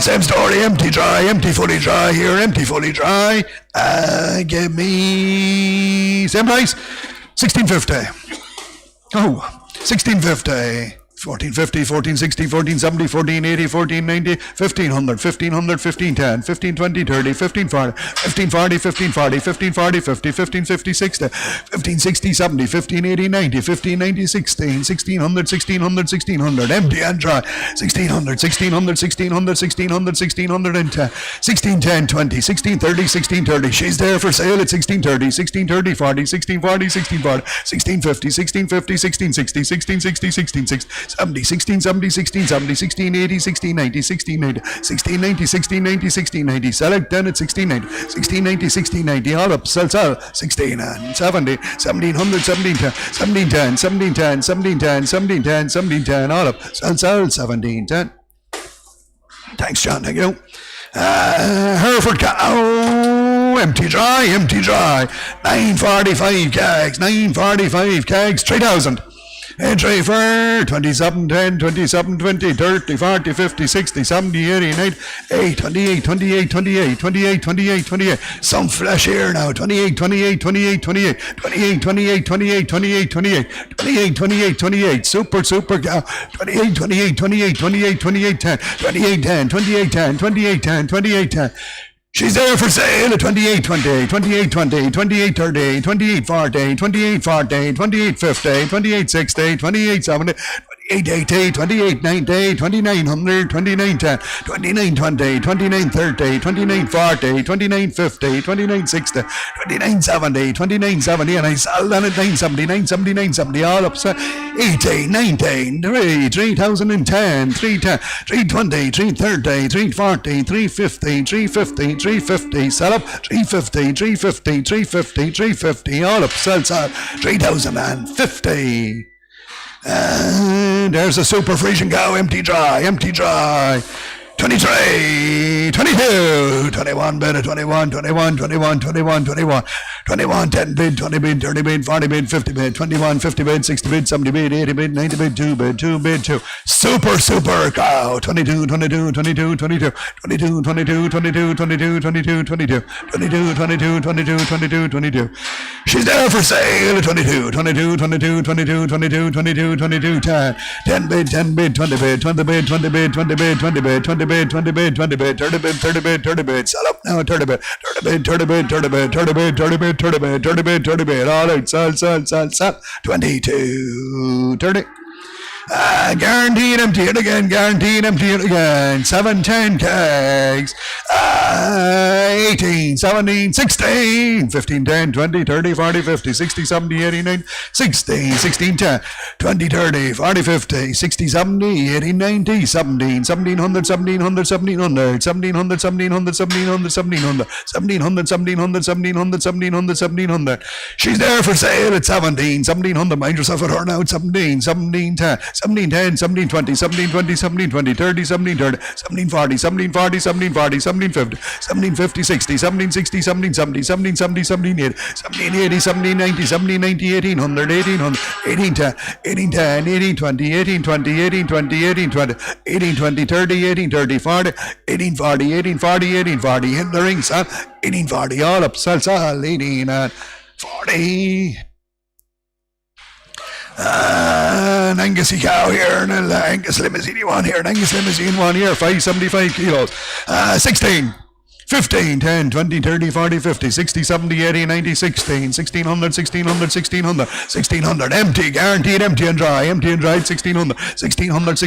Same story, empty, dry, empty, fully dry here, empty, fully dry. Give me same price, 1650. Oh, 1650. 1450, 1460, 1470, 1480, 1490, 1500, 1500, 1510, 1520, 30, 1540, 1540, 1540, 1540, 50, 1550, 60, 1560, 70, 1580, 90, 1590, 16, 1600, 1600, 1600, empty and dry, 1600, 1600, 1600, 1600, 1610, 1610, 20, 1630, 1630, she's there for sale at 1630, 1630, 40, 1640, 1640, 1650, 1650, 1660, 1660, 1660, 70, 1670, 1670, 1680, 1690, 1690, 1690, 1690, 1690, sell it then at 1690, 1690, 1690, all up, sell, 16 and 70, 1700, 1710, 1710, 1710, 1710, 1710, 1710, all up, sell, 1710. Thanks, John, thank you. Hereford cow, empty dry, 945 kegs, 945 kegs, 3,000. Entry for 27, 10, 27, 20, 30, 40, 50, 60, 70, 80, 90, 8, 28, 28, 28, 28, 28, 28. Some flesh here now. 28, 28, 28, 28, 28, 28, 28, 28, 28, 28, 28, 28. Super cow. 28, 28, 28, 28, 28, 10, 28, 10, 28, 10, 28, 10, 28, 10. She's there for sale at 28, 20, 28, 20, 28, 30, 28, 40, 28, 40, 28, 50, 28, 60, 28, 70, 28, 80, 28, 90, 2900, 29, 10, 29, 20, 29, 30, 29, 40, 29, 50, 29, 60, 29, 70, 29, 70, and I sold on at 970, 970, 970, all up, 18, 19, 3, 3010, 310, 320, 330, 340, 350, 350, 350, sell up, 350, 350, 350, 350, all up, sell, 3050. And there's a super freezing cow, empty dry, 23, 22, 21, better, 21, 21, 21, 21, 21, 21, 10 bid, 20 bid, 30 bid, 40 bid, 50 bid, 21, 50 bid, 60 bid, 70 bid, 80 bid, 90 bid, 2 bid, 2 bid, 2. Super cow. 22, 22, 22, 22, 22, 22, 22, 22, 22, 22, 22, 22, 22, 22, 22. She's there for sale. 22, 22, 22, 22, 22, 22, 22, 10. 10 bid, 10 bid, 20 bid, 20 bid, 20 bid, 20 bid, 20 bid, 20 bid, 20 bid, 20 bid, 30 bid, 30 bid, 30 bid. Sell up now, 30 bid, 30 bid, 30 bid, 30 bid, 30 bid, 30 bid, 30 bid, 30 bid, 30 bid. All out, sell. 22, 30. Guaranteed empty it again, guaranteed empty it again. 7, 10 kegs. 18, 17, 16, 15, 10, 20, 30, 40, 50, 60, 70, 80, 90, 16, 16, 10, 20, 30, 40, 50, 60, 70, 80, 90, 17, 1700, 1700, 1700, 1700, 1700, 1700, 1700, 1700, 1700, 1700, 1700, 1700. She's there for sale at 17, 1700. Mind yourself at her now at 17, 17, 10, 17, 10, 17, 20, 17, 20, 17, 20, 30, 17, 30, 17, 40, 17, 40, 17, 40, 17, 50, 17, 50, 60, 17, 60, 17, 70, 17, 70, 17, 80, 17, 80, 17, 90, 17, 90, 1800, 1800, 18, 10, 18, 10, 18, 20, 18, 20, 18, 20, 18, 20, 18, 20, 30, 18, 30, 40, 18, 40, 18, 40, 18, 40, in the ring, son, 18, 40, all up, sal, 18, and 40. An Angus cow here, and an Angus limousine one here, an Angus limousine one here, 575 kilos, 16, 15, 10, 20, 30, 40, 50, 60, 70, 80, 90, 16, 1600, 1600, 1600, 1600, empty, guaranteed empty and dry, 1600, 1600, 1600,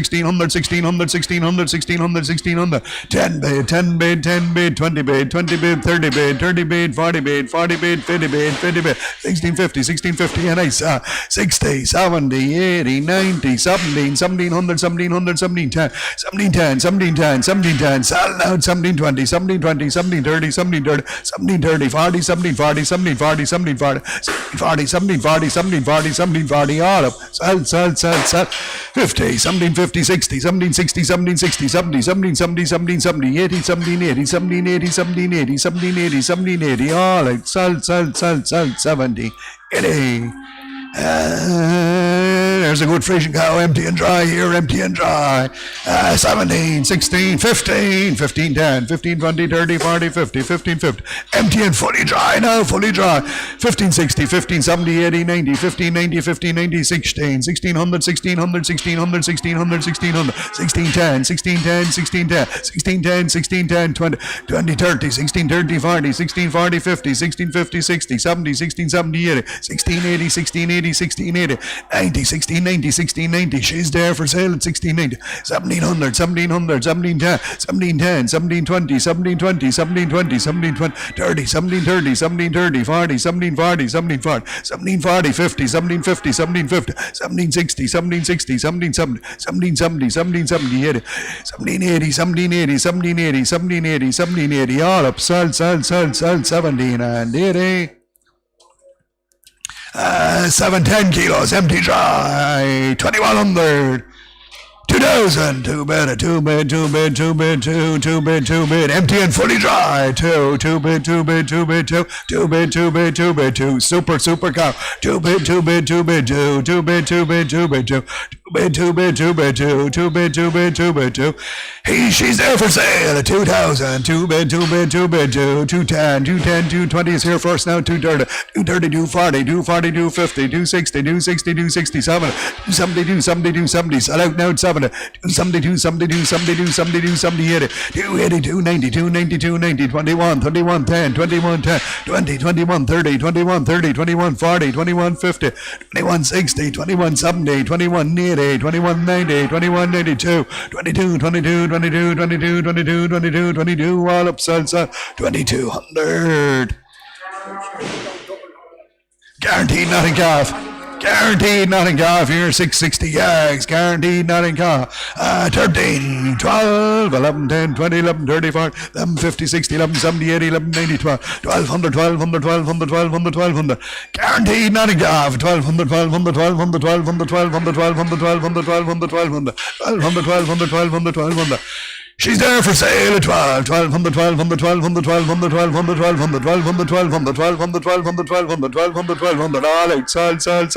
1600, 1600, 1600, 1600, 10 bid, 10 bid, 10 bid, 20 bid, 20 bid, 30 bid, 30 bid, 40 bid, 40 bid, 50 bid, 50 bid, 1650, 1650, and I saw 60, 70, 80, 90, 17, 1700, 1700, 1710, 1710, 1710, 1710, sell now 1720, 1720, 1730, 1730, 1730, 40, 1740, 1740, 1740, 1740, 1740, 1740, 1740, all up, sell, 50, 1750, 60, 1760, 1760, 70, 1770, 1770, 80, 1780, 1780, 1780, 1780, 1780, all out, sell, 70, 80. There's a good Frisian cow, empty and dry here, empty and dry. 17, 16, 15, 15, 10, 15, 20, 30, 40, 50, 15, 50. Empty and fully dry now, fully dry. 15, 60, 15, 70, 80, 90, 15, 90, 15, 90, 16, 1600, 1600, 1600, 1600, 1600, 16, 10, 16, 10, 16, 10, 16, 10, 16, 10, 20, 20, 30, 16, 30, 40, 16, 40, 50, 16, 50, 60, 70, 16, 70, 80, 16, 80, 16, 80, 16, 80, 90, 16, 90, 16, 90. She's there for sale at 1690, 1700, 1700, 1710, 1710, 1720, 1720, 1720, 1720, 30, 1730, 1730, 40, 1740, 1740, 1740, 50, 1750, 1750, 1760, 1760, 1770, 1770, 1770, 80, 1780, 1780, 1780, 1780, 1780, all up, sell, 17 and 80. 710 kilos, empty dry, 2100, 2000, 2 bid, 2 bid, 2 bid, 2 bid, 2 bid, 2 bid, empty and fully dry, 2 bid, 2 bid, 2 bid, 2 bid, 2 bid, 2 bid, 2, super cow, 2 bid, 2 bid, 2 bid, 2 bid, 2 bid, 2 bid, 2 bid, 2 bid, 2 bid, 2 bid, 2 bid, 2 bid, 2. She's there for sale at 2000, 2 bid, 2 bid, 2 bid, 2, 210, 210, 220 is here first now, 230, 230, 240, 240, 250, 260, 260, 267, 270, 270, 270, sell out now at 7, 270, 270, 270, 270, 270, 280, 290, 290, 290, 21, 21, 10, 21, 10, 20, 21, 30, 21, 30, 21, 40, 21, 50, 21, 60, 21, 70, 21, 80, 21, 90, 21, 92, 22, 22, 22, 22, 22, 22, 22, all up, sell, 2200. Guaranteed nothing calf. Guaranteed nothing calf here, 660 gags, guaranteed nothing calf. 13, 12, 11, 10, 20, 11, 35, 11, 50, 60, 11, 70, 80, 11, 90, 12, 1200, 1200, 1200, 1200, 1200. Guaranteed nothing calf, 1200, 1200, 1200, 1200, 1200, 1200, 1200, 1200, 1200, 1200, 1200, 1200, 1200. She's there for sale at 12, 12 on the 12 on the 12 on the 12 on the 12 on the 12 on the 12 on the 12 on the 12 on the 12 on the 12 on the 12 on the 12 on the all out, sell, 10,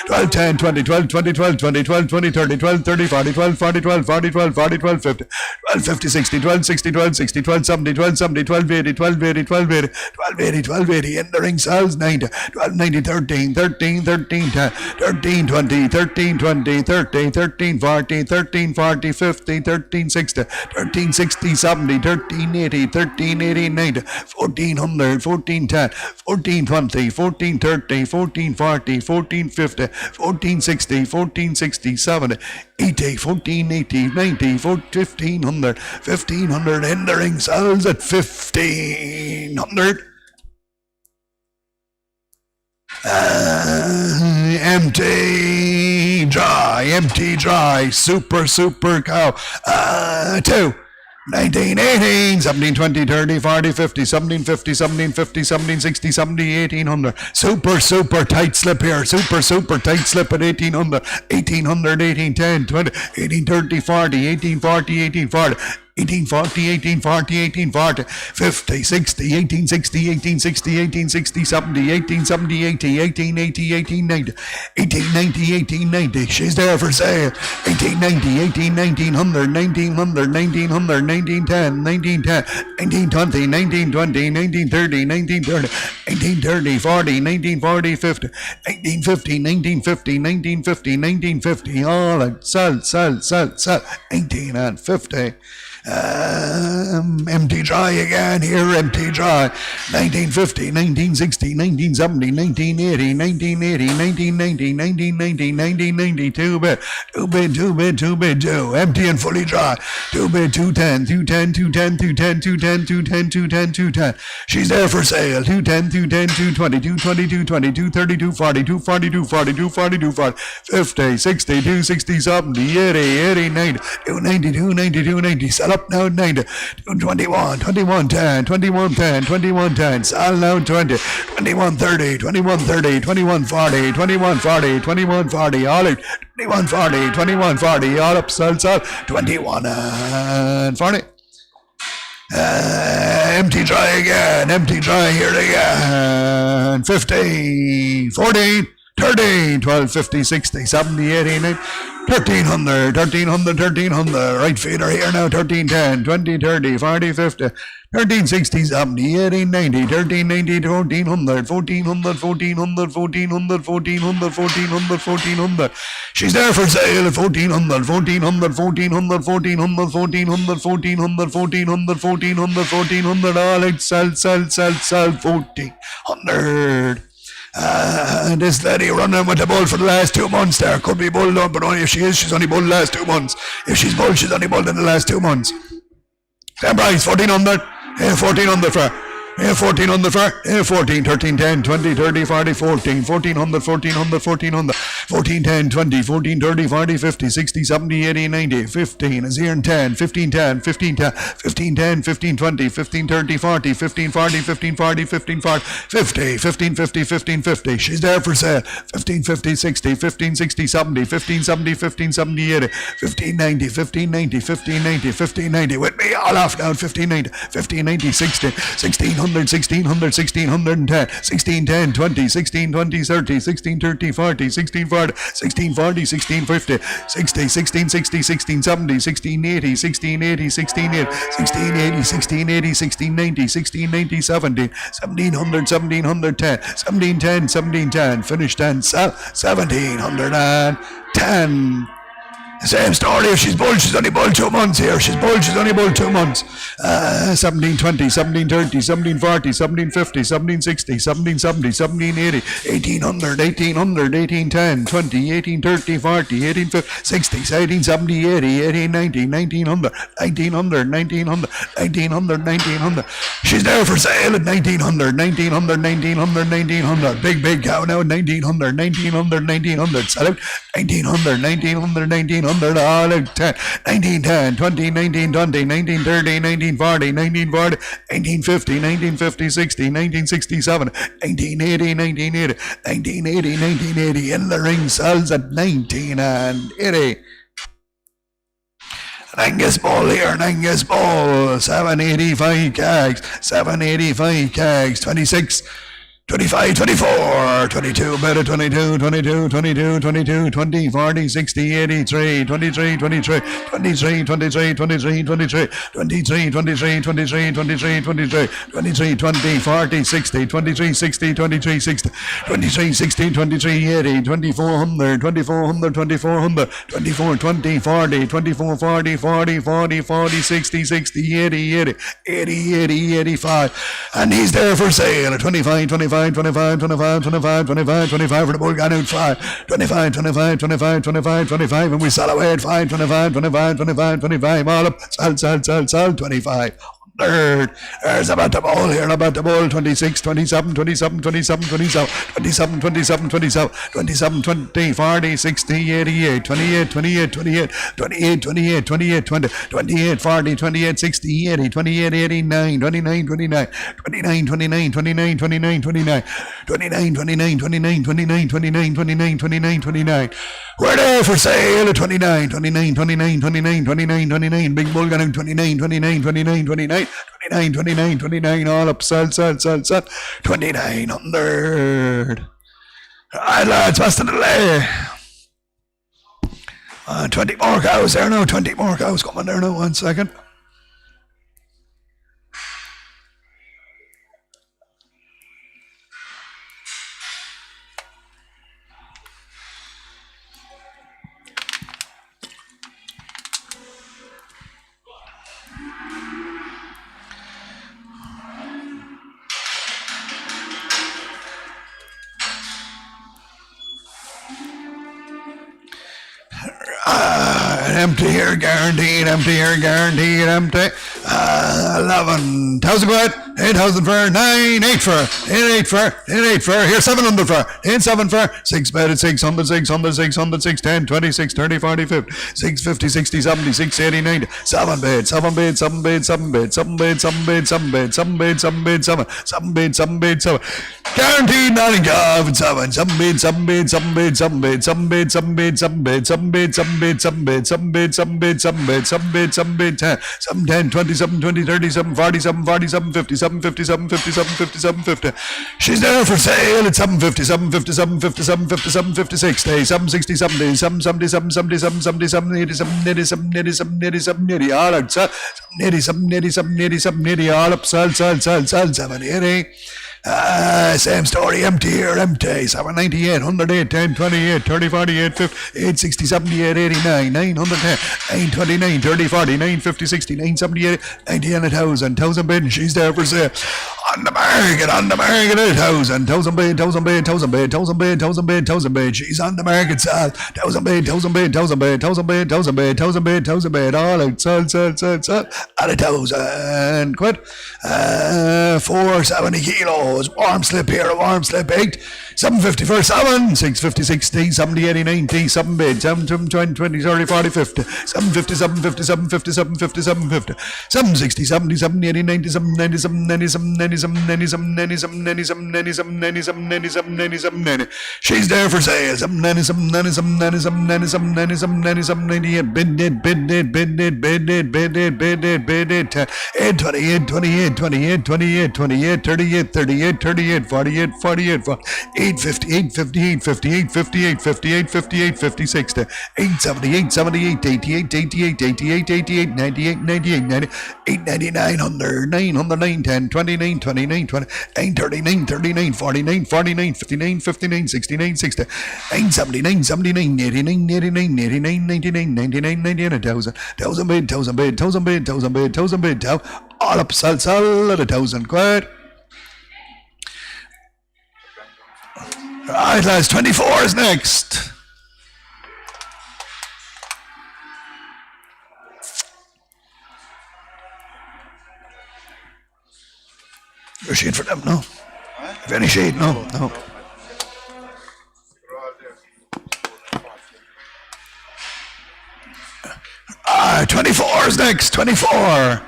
12, 10, 20, 12, 20, 12, 20, 12, 20, 30, 12, 30, 40, 12, 40, 12, 40, 12, 40, 12, 50, 12, 50, 60, 12, 60, 12, 60, 12, 70, 12, 70, 12, 80, 12, 80, 12, 80, 12, 80, 12, 80, in the ring sells 90, 12, 90, 13, 13, 13, 10, 13, 20, 13, 20, 30, 13, 40, 13, 40, 50, 13, 60, 13, 60, 70, 13, 80, 13, 80, 90, 1400, 14, 10, 14, 20, 14, 30, 14, 40, 14, 50, 14, 60, 14, 60, 70, 80, 14, 80, 90, 1500, 1500, in the ring sells at 1500. Empty dry, super cow, 2, 19, 18, 17, 20, 30, 40, 50, 17, 50, 17, 50, 17, 60, 70, 1800. Super tight slip here. Super tight slip at 1800, 1800, 18, 10, 20, 18, 30, 40, 18, 40, 18, 40. 1840, 1840, 1840, 50, 60, 1860, 1860, 1860, 70, 1870, 80, 1880, 1890, 1890, 1890. She's there for sale. 1890, 18, 1900, 1900, 1900, 1910, 1910, 1920, 1920, 1930, 1930, 1830, 40, 1940, 50, 1850, 1950, 1950, 1950. All at sell. 18 and 50. Empty dry again here, empty dry. 1950, 1960, 1970, 1980, 1980, 1990, 1990, 1990, 2 bid, 2, empty and fully dry. 2 bid, 210, 210, 210, 210, 210, 210, 210, 210. She's there for sale. 210, 210, 220, 220, 220, 230, 240, 240, 240, 240, 240, 50, 60, 260, 70, 80, 80, 90, 290, 290, 290. Sell up now 90, 221, 2110, 2110, 2110. Sell now 20, 2130, 2130, 2140, 2140, 2140. All out. 2140, 2140. All up. Sell. 21 and 40. Empty dry again. Empty dry here again. 50, 14, 13, 12, 50, 60, 70, 80, 90, 1300, 1300, 1300. Right feeder here now. 1310, 20, 30, 40, 50, 1360, 70, 80, 90, 1390, 1400, 1400, 1400, 1400, 1400, 1400, 1400. She's there for sale at 1400, 1400, 1400, 1400, 1400, 1400, 1400, 1400, 1400. All out. Sell. 1400. This lady running with the bull for the last 2 months there. Could be bull, but only if she is, she's only bull the last 2 months. If she's bull, she's only bull in the last 2 months. Same price, 1400. 1400 for 14 on the far, 14, 13, 10, 20, 30, 40, 14, 1400, 1400, 1400, 14, 10, 20, 14, 30, 40, 50, 60, 70, 80, 90, 15 is here in 10, 15, 10, 15, 10, 15, 10, 15, 20, 15, 30, 40, 15, 40, 15, 40, 15, 40, 50, 15, 50, 15, 50. She's there for sale. 15, 50, 60, 15, 60, 70, 15, 70, 15, 70, 80, 15, 90, 15, 90, 15, 90, 15, 90. With me, all off now, 15, 90, 15, 90, 60, 1600, 1600, 1610, 1610, 20, 16, 20, 30, 16, 30, 40, 16, 40, 16, 40, 16, 50, 60, 16, 60, 16, 70, 16, 80, 16, 80, 16, 80, 16, 80, 16, 80, 16, 90, 16, 90, 17, 1700, 1710, 1710, 1710, finish 10, 1710. Same story. If she's bull, she's only bull 2 months here. She's bull, she's only bull 2 months. 1720, 1730, 1740, 1750, 1760, 1770, 1780, 1800, 1800, 1810, 20, 1830, 40, 1850, 60, 1870, 80, 1890, 1900, 1900, 1900, 1900, 1900. She's there for sale at 1900, 1900, 1900, 1900. Big cow now at 1900, 1900, 1900. Sell out 1900, 1900, 1900. All at 10, 1910, 20, 1920, 1930, 1940, 1940, 1950, 1950, 60, 1967, 1980, 1980, 1980, 1980. In the ring sells at 19 and 80. Angus Bull here, Angus Bull. 785 kegs, 785 kegs, 26. 25, 24, 22, better 22, 22, 22, 22, 20, 40, 60, 83, 23, 23, 23, 23, 23, 23, 23, 23, 23, 23, 23, 23, 20, 40, 60, 23, 60, 23, 60, 23, 60, 23, 80, 2400, 2400, 2400, 24, 20, 40, 24, 40, 40, 40, 40, 60, 60, 80, 80, 80, 80, 85. And he's there for sale at 25, 25, 25, 25, 25, 25, 25 for the bull gun out 5, 25, 25, 25, 25, 25, and we sell away at 5, 25, 25, 25, 25, all up, sell, 25. Third, there's about the ball here, about the ball, 26, 27, 27, 27, 27, 27, 27, 27, 27, 20, 40, 60, 88, 28, 28, 28, 28, 28, 28, 20, 28, 40, 28, 60, 80, 28, 89, 29, 29, 29, 29, 29, 29, 29, 29, 29, 29, 29, 29, 29, 29, 29. We're there for sale at 29, 29, 29, 29, 29, 29, big bull gun 29, 29, 29, 29. 29, 29, 29, all up, sell, 2900. Alright, lads, best of the day. 20 more cows there now, 20 more cows coming there now, 1 second. Empty here, guaranteed, empty here, guaranteed, empty. 11,000 quid, 8,000 for, 9, 8 for, 8 for, 8 for, here 700 for, 8, 7 for, 6 bedded, 600, 600, 600, 610, 26, 30, 40, 50, 650, 60, 70, 6, 80, 90, 7 bed, 7 bed, 7 bed, 7 bed, 7 bed, 7 bed, 7 bed, 7 bed, 7 bed, 7, 7 bed, 7 bed, 7, guaranteed, nothing, 7, 7 bed, 7 bed, 7 bed, 7 bed, 7 bed, 7 bed, 7 bed, 7 bed, 7 bed, 7 bed, 7 bed, 7 bed, 7 bed, 7 bed, 7 bed, 10, 7, 10, 27, 20, 37, 47, 47, 57, 57, 57, 57, 50. She's there for sale at 757, 57, 57, 57, 56 days, 760, 70, 777, 77, 77, 87, 87, 87, 87, 80, all out, 87, 87, 87, 80, all up, sell, 780. Same story, empty here, empty. 798, 108, 10, 28, 30, 48, 50, 860, 78, 89, 910, 929, 30, 40, 950, 60, 978, 90, 1,000 bid, and she's there for sale. On the market, 1,000 bid, 1,000 bid, 1,000 bid, 1,000 bid, 1,000 bid, 1,000 bid. She's on the market, sell. 1,000 bid, 1,000 bid, 1,000 bid, 1,000 bid, 1,000 bid, 1,000 bid, 1,000 bid, all out, sell. At 1,000 quid. 470 kilos. Warm slip here, a warm slip 8. 750 for 7. 650, 60, 70, 80, 90. 7 bid. 7, 20, 30, 40, 50. 750, 750, 750, 750, 750. 760, 70, 70, 80, 97, 97, 97, 97, 97, 97, 97, 97, 97, 97, 97, 90. She's there for sale. 97, 97, 97, 97, 97, 97, 98. Bid it. 8, 28, 28, 28, 28, 28, 38, 38, 38, 48, 48, 8, 58, 58, 58, 58, 58, 58, 56, 8, 78, 78, 88, 88, 88, 88, 98, 98, 90, 8, 99, 100, 909, 10, 29, 29, 20, 8, 39, 39, 49, 49, 59, 59, 69, 60, 8, 79, 79, 89, 89, 89, 99, 99, 99, 1,000, 1,000 bid, 1,000 bid, 1,000 bid, 1,000 bid, 1,000 bid, all up, sell at 1,000 quid. Right, lads, 24 is next. Your shade for them, no? Have any shade? No. 24 is next, 24.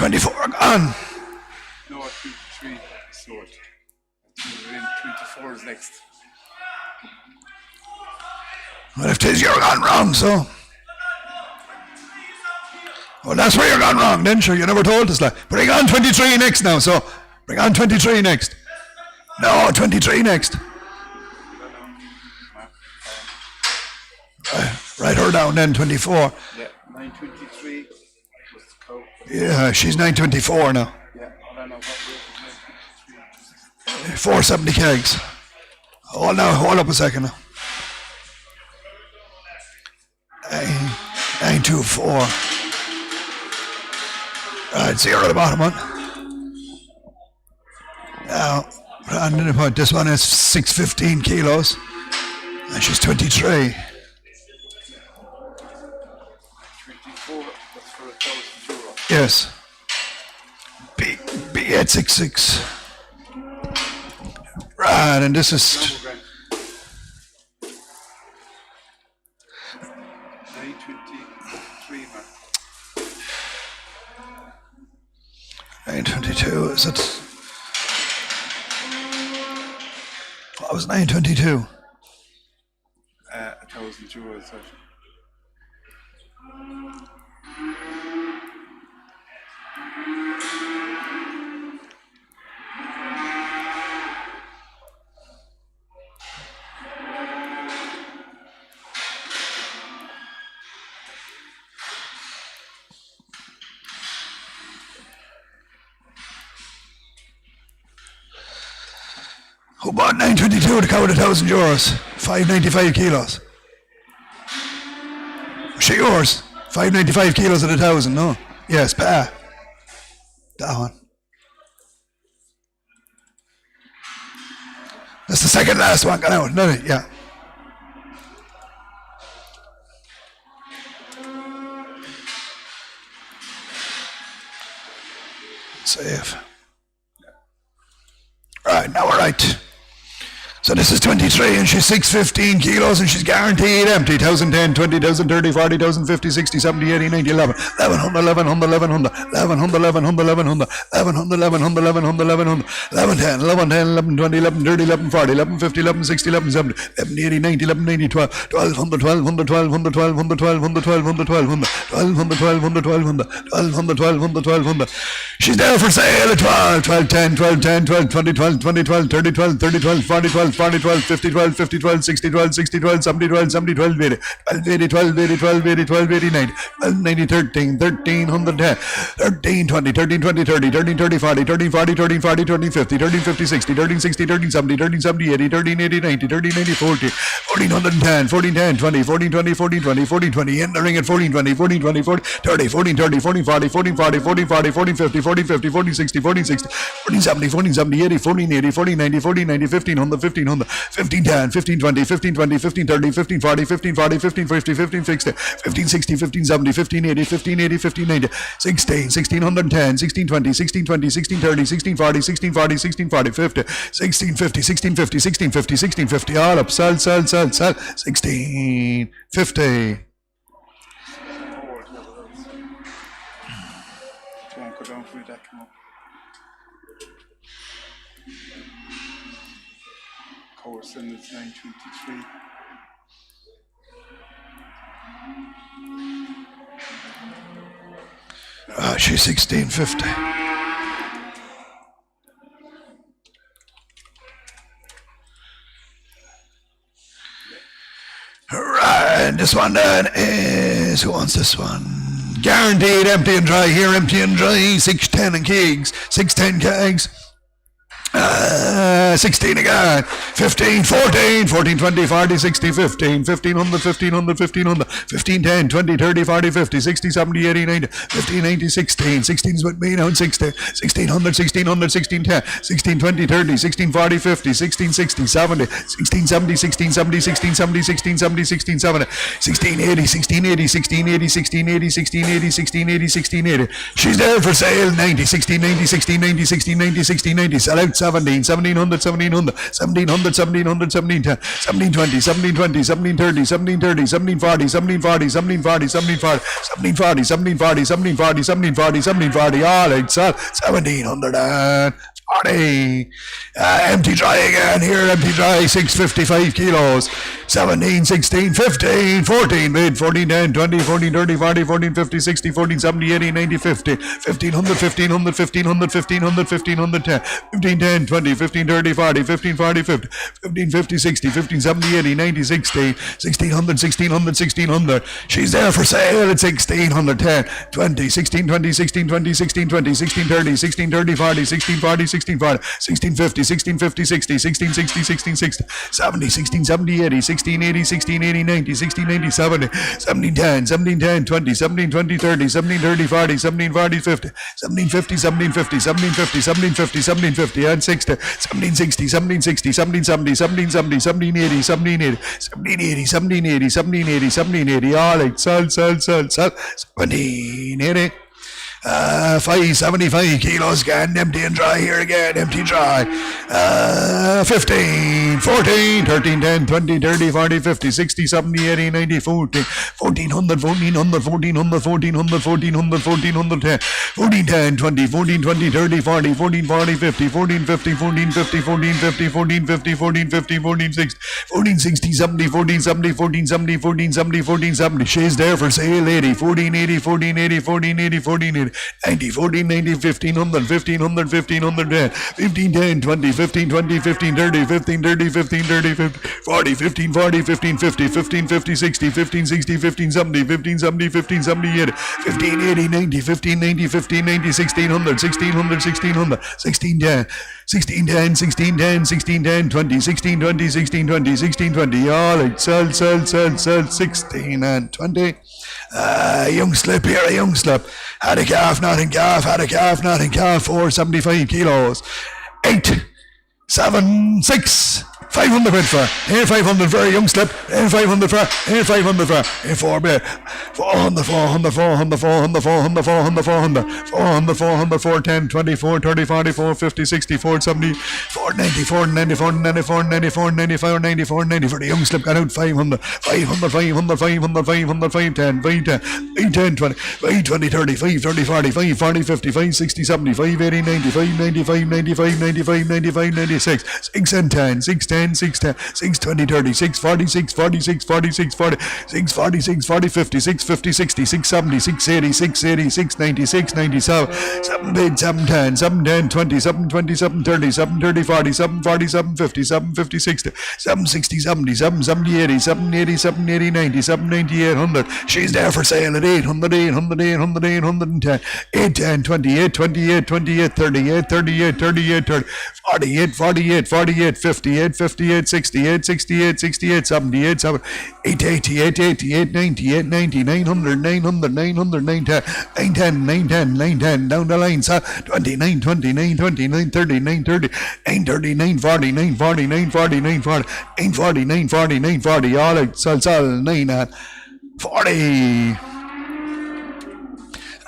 24 gone. No, 23 sold. 24 is next. Well, if 'tis you're gone wrong, so. Well, that's where you're gone wrong then, sure, you never told us that. Bring on 23 next now, so. Bring on 23 next. No, 23 next. Write her down then, 24. Yeah, 923 was the code. Yeah, she's 924 now. Yeah, I don't know what 470 kegs. Hold up a second now. 924. Right, zero at the bottom one. Now, this one is 615 kilos. And she's 23. 24, that's for €1,000. Yes. B866. Right, and this is 923, man. 922. Is it? What was 922? €1,000. Who bought 922 to cover €1,000? 595 kilos. Was she yours? 595 kilos at 1,000, no? Yes, pa. That one. That's the second last one, got out, no? Yeah. Save. Right, now we're right. So this is 23 and she's 615 kilos and she's guaranteed empty. 1,010, 20, 30, 40, 50, 60, 70, 80, 90, 11, 1100, 1100, 1100, 1100, 1100, 1100, 1100, 1100, 1100, 1100, 1110, 1110, 1120, 1130, 1140, 1150, 1160, 1170, 1180, 90, 1190, 12, 1200, 1200, 1200, 1200, 1200, 1200, 1200, 1200, 1200, 1200, 1200. She's there for sale at 12, 12, 10, 12, 10, 12, 20, 12, 20, 12, 30, 12, 30, 12, 40, 12, 40, 12, 50, 12, 50, 12, 60, 12, 60, 12, 70, 12, 70, 12, 80, 12, 80, 12, 80, 12, 80, 12, 80, 90, 12, 90, 13, 13, 110, 13, 20, 13, 20, 30, 13, 30, 40, 13, 40, 13, 40, 13, 50, 13, 50, 60, 13, 60, 13, 70, 13, 70, 80, 13, 80, 90, 13, 80, 40, 14, 110, 14, 10, 20, 14, 20, 14, 20, 14, 20, in the ring at 14, 20, 14, 20, 40, 30, 14, 30, 14, 40, 14, 40, 14, 40, 14, 50, 14, 50, 14, 60, 14, 60, 14, 70, 14, 70, 80, 14, 80, 14, 90, 14, 90, 15, 100, 15, 100, 15, 10, 15, 20, 15, 20, 15, 30, 15, 40, 15, 40, 15, 50, 15, 60, 15, 60, 15, 70, 15, 80, 15, 80, 15, 90, 16, 16, 110, 16, 20, 16, 20, 16, 30, 16, 40, 16, 40, 16, 40, 50, 16, 50, 16, 50, 16, 50, 16, 50, all up, sell, 16, 50. Course and it's 923. She's 1650. Right, this one then is, who wants this one? Guaranteed empty and dry here, empty and dry, 610 and kegs, 610 kegs. 16 again, 15, 14, 14, 20, 40, 60, 15, 1500, 1500, 1500, 15, 10, 20, 30, 40, 50, 60, 70, 80, 90, 15, 90, 16, 16's with me now, 60, 1600, 1600, 16, 10, 16, 20, 30, 16, 40, 50, 16, 60, 70, 16, 70, 16, 70, 16, 70, 16, 70, 16, 70, 16, 80, 16, 80, 16, 80, 16, 80, 16, 80, 16, 80, 16, 80. She's there for sale, 90, 16, 90, 16, 90, 16, 90, 16, 90, sell out 17, 1700, 1700, 1700, 1700, 1700, 1710, 1720, 1720, 1730, 1730, 1740, 1740, 1740, 1740, 1740, 1740, 1740, 1740, all right, sir, 1740. Empty dry again here, empty dry, 655 kilos, 17, 16, 15, 14, mid, 14, 10, 20, 14, 30, 40, 14, 50, 60, 14, 70, 80, 90, 50, 1500, 1500, 1500, 1500, 1510, 15, 10, 20, 15, 30, 40, 15, 40, 50, 15, 50, 60, 15, 70, 80, 90, 60, 1600, 1600, 1600, she's there for sale at 1600, 10, 20, 16, 20, 16, 20, 16, 20, 16, 30, 16, 30, 40, 16, 40, 16, 40, 16, 50, 16, 50, 60, 16, 60, 16, 60, 70, 16, 70, 80, 16, 80, 16, 80, 90, 16, 90, 70, 17, 10, 17, 10, 20, 17, 20, 30, 17, 30, 40, 17, 40, 50, 17, 50, 17, 50, 17, 50, 17, 50, 17, 50, and 60, 17, 60, 17, 60, 17, 70, 17, 70, 17, 80, 17, 80, 17, 80, 17, 80, 17, 80, 17, 80, all right, sell, 17, 80. 575 kilos again, empty and dry here again, empty dry. 15, 14, 13, 10, 20, 30, 40, 50, 60, 70, 80, 90, 40, 1400, 1400, 1400, 1400, 1400, 1410, 14, 10, 20, 14, 20, 30, 40, 14, 40, 50, 14, 50, 14, 50, 14, 50, 14, 50, 14, 50, 14, 60, 14, 60, 70, 14, 70, 14, 70, 14, 70, 14, 70, she's there for sale, 80, 14, 80, 14, 80, 14, 80, 14, 80, 90, 14, 90, 1500, 1500, 1510, 15, 10, 20, 15, 20, 15, 30, 15, 30, 15, 30, 50, 40, 15, 40, 15, 50, 15, 50, 60, 15, 60, 15, 70, 15, 70, 15, 70, 80, 15, 80, 90, 15, 90, 15, 90, 1600, 1600, 1600, 16, 10, 16, 10, 16, 10, 16, 10, 20, 16, 20, 16, 20, 16, 20, all right, sell, 16 and 20. Young slip here, a young slip. Had a calf, not in calf, had a calf, not in calf, 475 kilos. 8, 7, 6, 500 quid for, 500 for a young slip, 500 for, 500 for, 4 bit, 400, 400, 400, 400, 400, 400, 400, 400, 400, 410, 24, 30, 40, 450, 60, 470, 490, 490, 490, 490, 490, 490, 490 for the young slip, got out 500, 500, 500, 500, 500, 510, 510, 510, 20, 520, 30, 530, 40, 540, 50, 560, 70, 580, 90, 590, 595, 95, 95, 96, 6 and 10, 6, 10, 6, 10, 6, 20, 30, 6, 40, 6, 40, 6, 40, 6, 40, 6, 40, 6, 40, 50, 6, 50, 60, 6, 70, 6, 80, 6, 80, 6, 90, 6, 97, 7, 8, 7, 10, 7, 10, 20, 7, 20, 7, 30, 7, 30, 40, 7, 40, 7, 50, 7, 50, 60, 7, 60, 70, 7, 70, 80, 7, 80, 7, 80, 90, 7, 90, 800. She's there for sale at 800, 800, 800, 810, 8, 10, 28, 28, 28, 38, 38, 38, 30, 48, 48, 48, 58, 58, 68, 68, 68, 78, 7, 8, 88, 88, 98, 90, 900, 900, 900, 910, 910, 910, 910, down the line, 29, 29, 29, 30, 930, 930, 940, 940, 940, 940, 940, 940, 940, all right, sell, 9 at 40.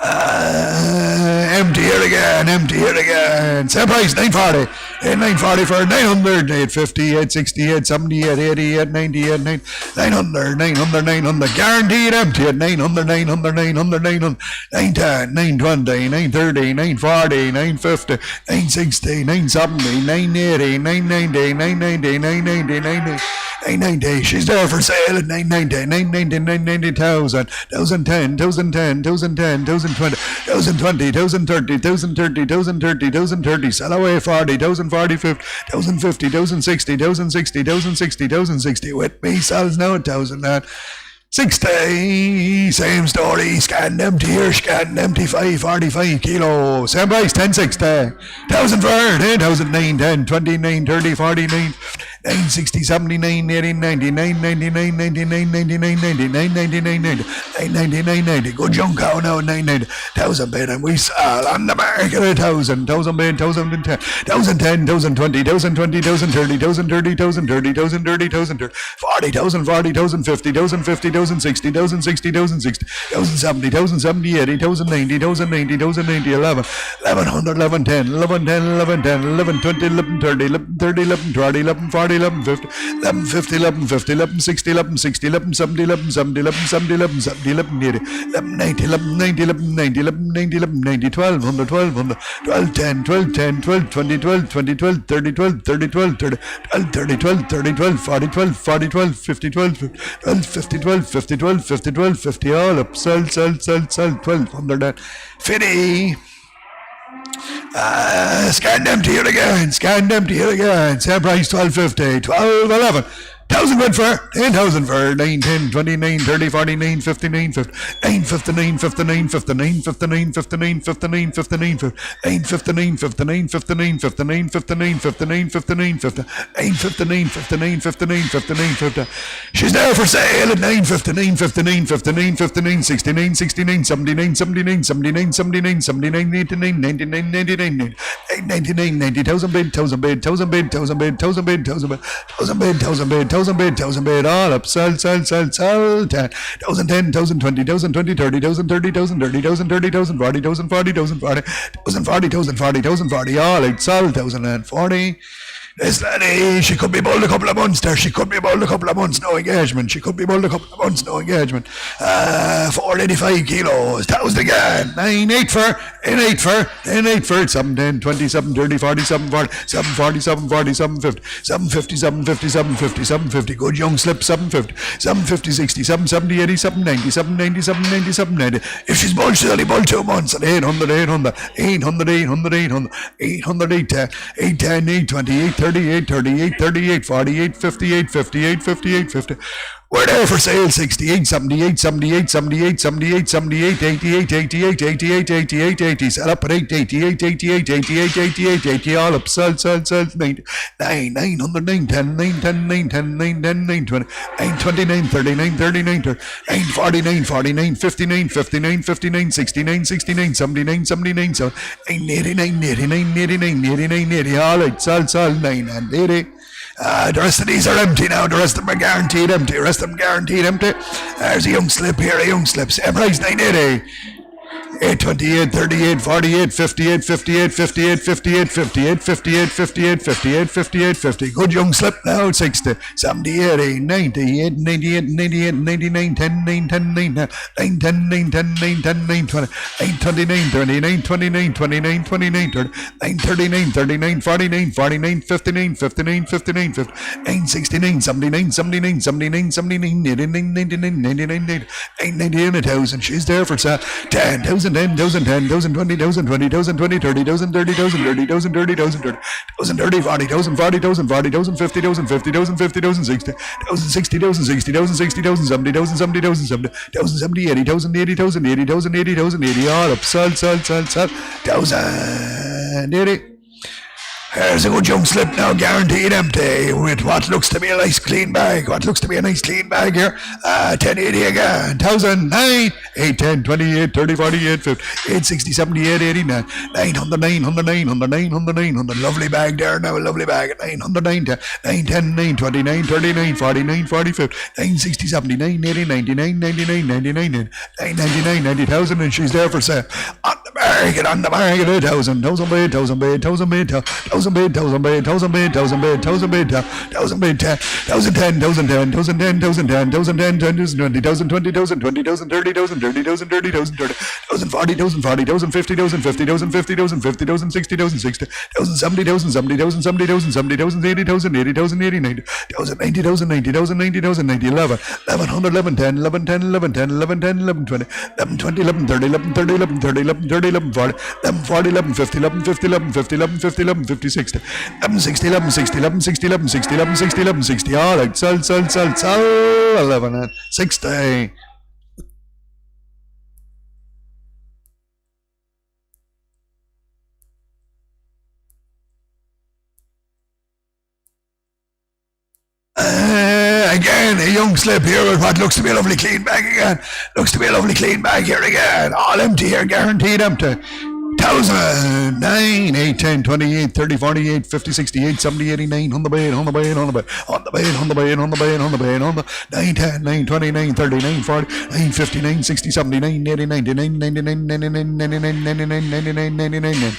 Empty here again. Same price, 940. 940 for 900, 850, 860, 870, 880, 890, 900, 900, guaranteed empty at 900, 900, 900, 900, 910, 920, 930, 940, 950, 960, 970, 980, 990, 990, 990, 990. 990, she's there for sale at 990, 990, 990,000, 1,010, 1,010, 1,010, 1,020, 1,020, 1,030, 1,030, 1,030, 1,030, sell away 40, 1,040, 50, 1,050, 1,060, 1,060, 1,060, 1,060, with me sells now at 1,000. 60, same story, scanned empty here, scanned empty 545 kilo, same price, 1060, 1,000 for her, 10,009, 10, 29, 30, 49, 960, 79, 80, 99, 99, 99, 99, 90, 999, 90, 999, 90, good junk cow now, 990, 1,000 bid, and we sell on the market at 1,000, 1,000 bid, 1,010, 1,010, 1,020, 1,020, 1,030, 1,030, 1,030, 1,030, 1,030, 40,000, 40,000, 50,000, 50,000, 60, 1,000, 60, 1,000, 60, 1,070, 1,070, 80, 1,090, 1,090, 1,090, 11, 1,100, 11, 10, 11, 10, 11, 10, 11, 20, 11, 30, 11, 30, 11, 40, 11, 40, 40, 11, 50, 11, 50, 11, 50, 11, 60, 11, 60, 11, 70, 11, 70, 11, 70, 11, 70, 11, 80, 11, 90, 11, 90, 11, 90, 11, 90, 11, 90, 12, 100, 12, 100, 12, 10, 12, 10, 12, 20, 12, 20, 12, 30, 12, 30, 12, 30, 12, 30, 12, 30, 12, 40, 12, 40, 12, 50, 12, 12, 50, 12, 50, 12, 50, 12, 50, all up, sell, 12, 150. Scanned empty here again. Same price, 12.50, 12, 11. 1,000 quid for 10,000 for 9, 10, 20, 9, 30, 40, 9, 50, 9, 50, 9, 59, 59, 59, 59, 59, 59, 59, 9, 59, 59, 59, 59, 59, 59, 59, 50, 9, 59, 59, 59, 59, 50. She's there for sale at 9, 59, 59, 59, 59, 69, 69, 79, 79, 79, 79, 79, 89, 99, 99, 99, 90,000 bid, 1,000 bid, 1,000 bid, 1,000 bid, 1,000 bid, 1,000 bid, 1,000 bid, 1,000 bid, 1,000 bid, all up, sell, 10, 1,010, 1,020, 1,020, 30,000, 30,000, 30,000, 30,000, 40,000, 40,000, 40,000, 40, all out, sell, 1,040. This lady, she could be bowled a couple of months there. No engagement. 485 kilos. 1,000 again. 9, 8 for, 8 for, 7, 10, 20, 7, 30, 40, 7, 40, 7, 40, 7, 40, 7, 50, 7, 50, 7, 50, 7, 50, 7, 50. Good young slip, 7, 50, 7, 50, 60, 7, 70, 80, 7, 90, 7, 90, 7, 90, 7, 90. If she's bowled, she'll only bowl 2 months. At 800, 800, 800, 800, 800, 800, 810, 810, 820, 830. 38, 38, 38, 48, 58, 58, 58, 50. We're there for sale, 68, 78, 78, 78, 78, 78, 88, 88, 88, 88, 80. Sell up at 8, 88, 88, 88, 88, 80. All up, sell, 9, 900, 9, 10, 9, 10, 9, 10, 9, 10, 9, 20, 9, 29, 39, 39, 30, 9, 49, 49, 59, 59, 59, 69, 69, 79, 79, 89, 89, 89, 89, 80. All right, sell, 9 and 80. The rest of these are empty now. The rest of them are guaranteed empty. There's a young slip here, Same price, 980. 828, 38, 48, 58, 58, 58, 58, 58, 58, 58, 58, 58, 50. Good young slip now, 60, 70, 80, 90, 98, 98, 99, 10, 9, 10, 9, 9, 10, 9, 10, 9, 10, 9, 20, 9, 29, 39, 29, 29, 29, 30, 9, 39, 39, 49, 49, 59, 59, 59, 50, 9, 69, 79, 79, 79, 79, 89, 99, 99, 90, 1,000. She's there for 10,000. 10,000, 10,000, 20,000, 20,000, 20, 30,000, 30,000, 30,000, 30,000, 30,000, 40,000, 40,000, 40,000, 50,000, 50,000, 50,000, 60,000, 60,000, 60,000, 60,000, 70,000, 70,000, 70,000, 80,000, 80,000, 80,000, 80,000, 80, all up, sell, 1,080. Here's a good young slip now, guaranteed empty, with what looks to be a nice clean bag. Here. 1080 again. 1,009, 8, 10, 28, 30, 48, 50, 8, 60, 78, 89, 900, 900, 900, 900, 900. Lovely bag there now, lovely bag at 900, 9, 10, 9, 29, 39, 49, 40, 50, 9, 60, 79, 80, 99, 99, 99, 999, 90,000, and she's there for sale. On the market, 1,000, 1,000 bid, 1,000 bid, 1,000 bid, 1,000 bid, 1,000 bid, 1,000 bid, 1,000 bid, 1,000 bid, 1,000 bid, 1,010, 1,010, 1,010, 1,010, 1,010, 20,000, 20,000, 20,000, 30,000, 30,000, 30,000, 30,000, 40,000, 40,000, 50,000, 50,000, 50,000, 50,000, 60,000, 60,000, 70,000, 70,000, 70,000, 70,000, 80,000, 80,000, 80, 90,000, 90,000, 90,000, 90,000, 90, 11, 1100, 11, 10, 11, 10, 11, 10, 11, 10, 11, 20, 11, 20, 11, 30, 11, 30, 11, 30, 11, 30, 11, 40, 11, 40, 11, 50, 11, 50, 11, 50, 11, 50, 11, 50, 60, 11, 60, 11, 60, 11, 60, 11, 60, 11, 60, 11, 60, all right, sell, 11 and 60. Again, a young slip here with what looks to be a lovely clean bag again. Here again. All empty here, guaranteed empty. 1,000, 9, 8, 10, 28, 30, 48, 50, 68, 70, 89, on the bed, on the bed, on the bed, on the bed, on the bed, on the bed, on the bed, on the 9, 10, 9, 29, 39, 40, 9, 59, 60, 79, 80, 99, 99, 99, 99, 99, 99, 99.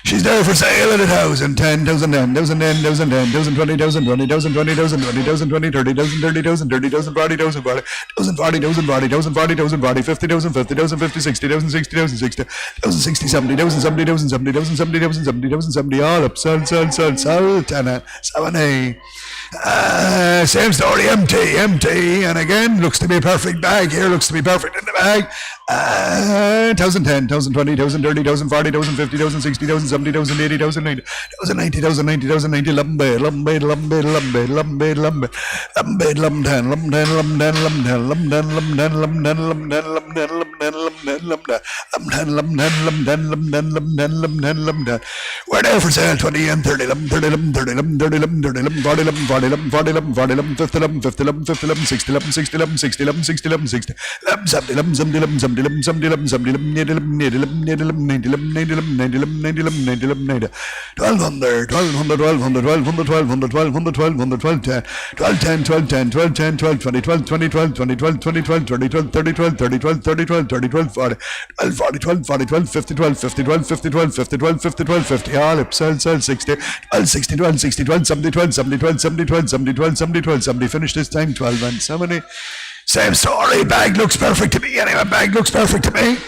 She's there for sale at 1,000, 10,000, 10,000, 10,000, 10,000, 20,000, 20,000, 20,000, 20,000, 20, 30,000, 30,000, 30,000, 40,000, 40,000, 40,000, 40,000, 40,000, 40, 50,000, 50,000, 50, 60,000, 60,000, 60,000, 60, 70,000, 70,000, 70,000, 70,000, 70,000, 70, all up, sell, 10, 7A. Same story, empty, and again, looks to be a perfect bag here, looks to be perfect in the bag. 1,000, 10,000, 20,000, 30,000, 40,000, 50,000, 60,000, 70,000, 80,000, 90,000, 90,000, 90,000, 90, 11 bed, 11 bed, 11 bed, 11 bed, 11 bed, 11 bed, 11 bed, 11 10, 11 10, 11 10, 11 10, 11 10, 11 10, 11 10, 11 10, 11 10, 11 10, 11 10, 11 10, 11 10, 11 10, 11 10, 11 10, 11 10. We're there for sale, 20 and 30, 11, 30, 11, 30, 11, 30, 11, 30, 11, 40, 11, 40, 11, 40, 11, 40, 11, 50, 11, 50, 11, 50, 11, 60, 11, 60, 11, 60, 11, 60, 11, 60, 11, 70, 11, 70, 11, 70, 11, 70, 11, 70, 11, 90, 11, 90, 11, 90, 11, 90, 11, 90, 11, 90, 11, 90, 11, 90, 11, 90, 1,200, 1,200, 1,200, 1,200, 1,200, 1,200, 12, 10, 12, 10, 12, 10, 12, 10, 12, 20, 12, 20, 12, 20, 12, 30, 12, 30, 12, 30, 12, 30, 12, 40, 12, 40, 12, 40, 12, 50, 12, 50, 12, 50, 12, 50, 12, 50, 12, 50, all up, sell, 60, 12, 60, 12, 60, 12, 70, 12, 70, 12, 70, 12, 70, 12, 70, 12, 70, finish this time, 12 and 70. Same story, bag looks perfect to me anyway, bag looks perfect to me.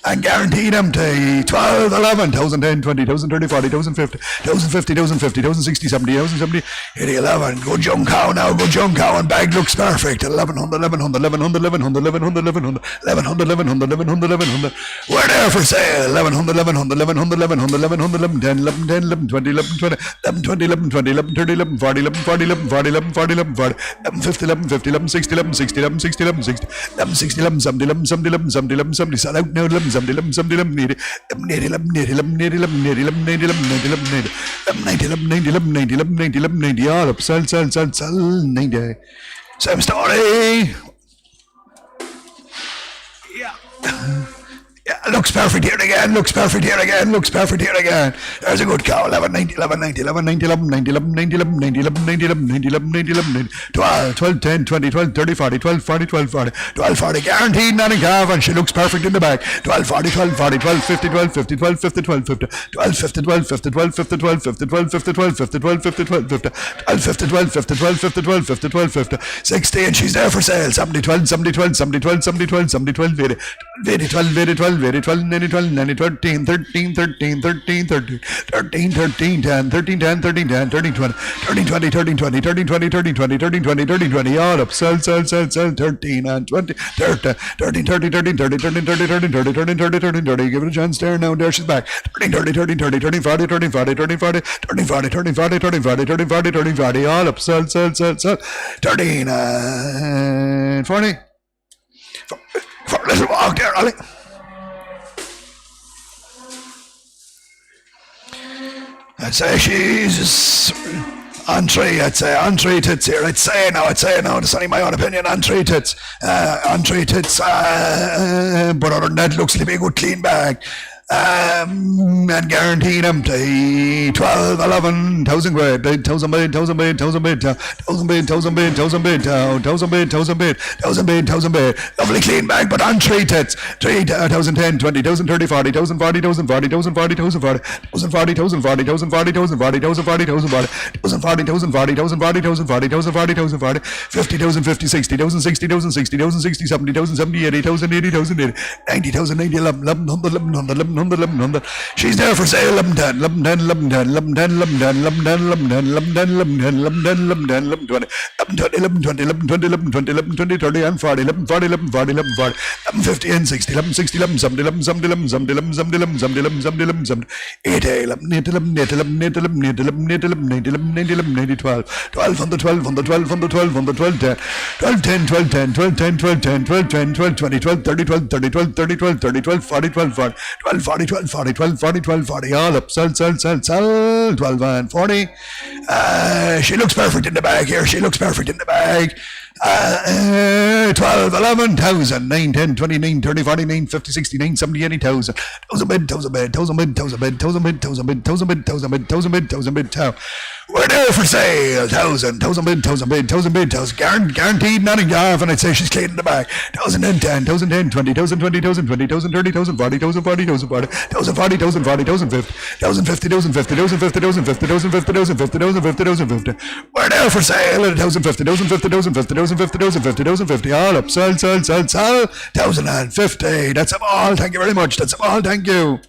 And guaranteed empty. 12, 11, 1,000, 10, 20, 1,000, 30, 40, 1,000, 50, 1,000, 50, 1,000, 50, 1,000, 60, 70, 1,000, 70, 80, 11. Good junk cow now, good junk cow, and bag looks perfect. 1,100, 1,100, 1,100, 1,100, 1,100, 1,100, 1,100, 1,100, 1,100, 1,100. We're there for sale. 1,100, 1,100, 1,100, 1,100, 1,100, 11, 10, 11, 10, 11, 20, 11, 20, 11, 20, 11, 20, 11, 30, 11, 40, 11, 40, 11, 40, 11, 40, 11, 40, 11, 50, 11, 50, 11, 60, 11, 60, 11, 60, 11, 60, 11, 60, 11, 70, 11, 70, 11, 70, 11, 70, sell out now, 11, 70, 11, 70, 11, 90, 90, 11, 90, 11, 90, 11, 90, 11, 90, 11, 90, 11, 90, 11, 90, 11, 90, 11, 90, 11, 90, all up, sell, 90. Same story. Yeah. Yeah, looks perfect here again, looks perfect here again, looks perfect here again. There's a good cow, 11, 90, 11, 90, 11, 90, 11, 90, 11, 90, 11, 90, 11, 90, 11, 90, 11, 90, 11, 90, 12, 12, 10, 20, 12, 30, 40, 12, 40, 12, 40, 12, 40, guaranteed, not a calf, and she looks perfect in the back. 12, 40, 12, 40, 12, 50, 12, 50, 12, 50, 12, 50, 12, 50, 12, 50, 12, 50, 12, 50, 12, 50, 12, 50, 12, 50, 12, 50, 12, 50, 12, 50, 12, 50, 12, 50, 12, 50, 60, and she's there for sale. 70, 12, 70, 12, 70, 12, 70, 12, 70, 12, 80, 80, 12, 80, 12, 80, 12, 90, 12, 90, 13, 13, 13, 13, 13, 13, 13, 10, 13, 10, 13, 10, 13, 20, 13, 20, 13, 20, 13, 20, 13, 20, 13, 20, 13, 20, all up, sell, 13 and 20, 13, 13, 30, 13, 30, 13, 30, 13, 30, 13, 30, 13, 30, give it a chance there now, there she's back, 13, 30, 13, 30, 13, 40, 13, 40, 13, 40, 13, 40, 13, 40, 13, 40, 13, 40, 13, 40, all up, sell, 13 and 40, for a little walk there, Ollie. I'd say she's on three, I'd say on three tits here. I'd say now, it's only my own opinion, on three tits. But other than that, looks to be a good clean bag. And guaranteed empty. 12, 11, 1,000 quid, 1,000 bid, 1,000 bid, 1,000 bid, 1,000 bid, 1,000 bid, 1,000 bid, 1,000 bid, 1,000 bid, 1,000 bid, 1,000 bid. Lovely clean bag, but on three tits. 3,000, 10, 20, 1,000, 30, 40, 1,000, 40, 1,000, 40, 1,000, 40, 1,000, 40, 1,000, 40, 1,000, 40, 1,000, 40, 1,000, 40, 1,000, 40, 1,000, 40, 1,000, 40, 1,000, 40, 1,000, 40, 1,000, 40, 1,000, 40, 1,000, 40, 50,000, 50, 60,000, 60,000, 60,000, 60, 70,000, 70, 80,000, 80,000, 80, 90,000, 90, 1100, 1100, 1100, 1100. She's there for sale. 11, 10, 11, 10, 11, 10, 11, 10, 11, 10, 11, 10, 11, 10, 11, 10, 11, 10, 11, 10, 11, 10, 11, 20, 11, 20, 11, 20, 11, 20, 11, 20, 30, and 40, 11, 40, 11, 40, 11, 40, 11, 50, and 60, 11, 60, 11, 70, 11, 70, 11, 70, 11, 70, 11, 70, 11, 70, 11, 70, 80, 11, 8, 11, 8, 11, 8, 11, 8, 11, 8, 11, 90, 11, 90, 11, 90, 12, 12, 112, 112, 112, 112, 10, 12, 10, 12, 10, 12, 10, 12, 10, 12, 10, 12, 20, 12, 30, 12, 30, 12, 30, 12, 30, 12, 40, 12, 40, 12, 40, 12, 40, 12, 40, 12, 40, all up, sell, 12 and 40. She looks perfect in the bag here. She looks perfect. everything in the bag. 12, 11, 1,000, 9, 10, 20, 9, 30, 40, 9, 50, 60, 9, 70, 80,000. 1,000 bid, 1,000 bid, 1,000 bid, 1,000 bid, 1,000 bid, 1,000 bid, 1,000 bid, 1,000 bid, 1,000 bid, 1,000 bid, 1,000 bid. We're there for sale. 1,000, 1,000 bid, 1,000 bid, 1,000 bid, 1,000. Guaranteed nothing off, and I'd say she's cleaning the bag. 1,010, 1,010, 20,000, 20,000, 20,000, 30,000, 40,000, 40,000, 40,000, 40,000, 40,000, 50,000, 50,000, 50,000, 50,000, 50,000, 50,000, 50,000, 50,000, 50. We're there for sale at 1,000, 50,000, 50,000, 50,000, 50,000, 50,000, 50. All up. Sell. 1,050. That's all. Thank you very much. That's all. Thank you.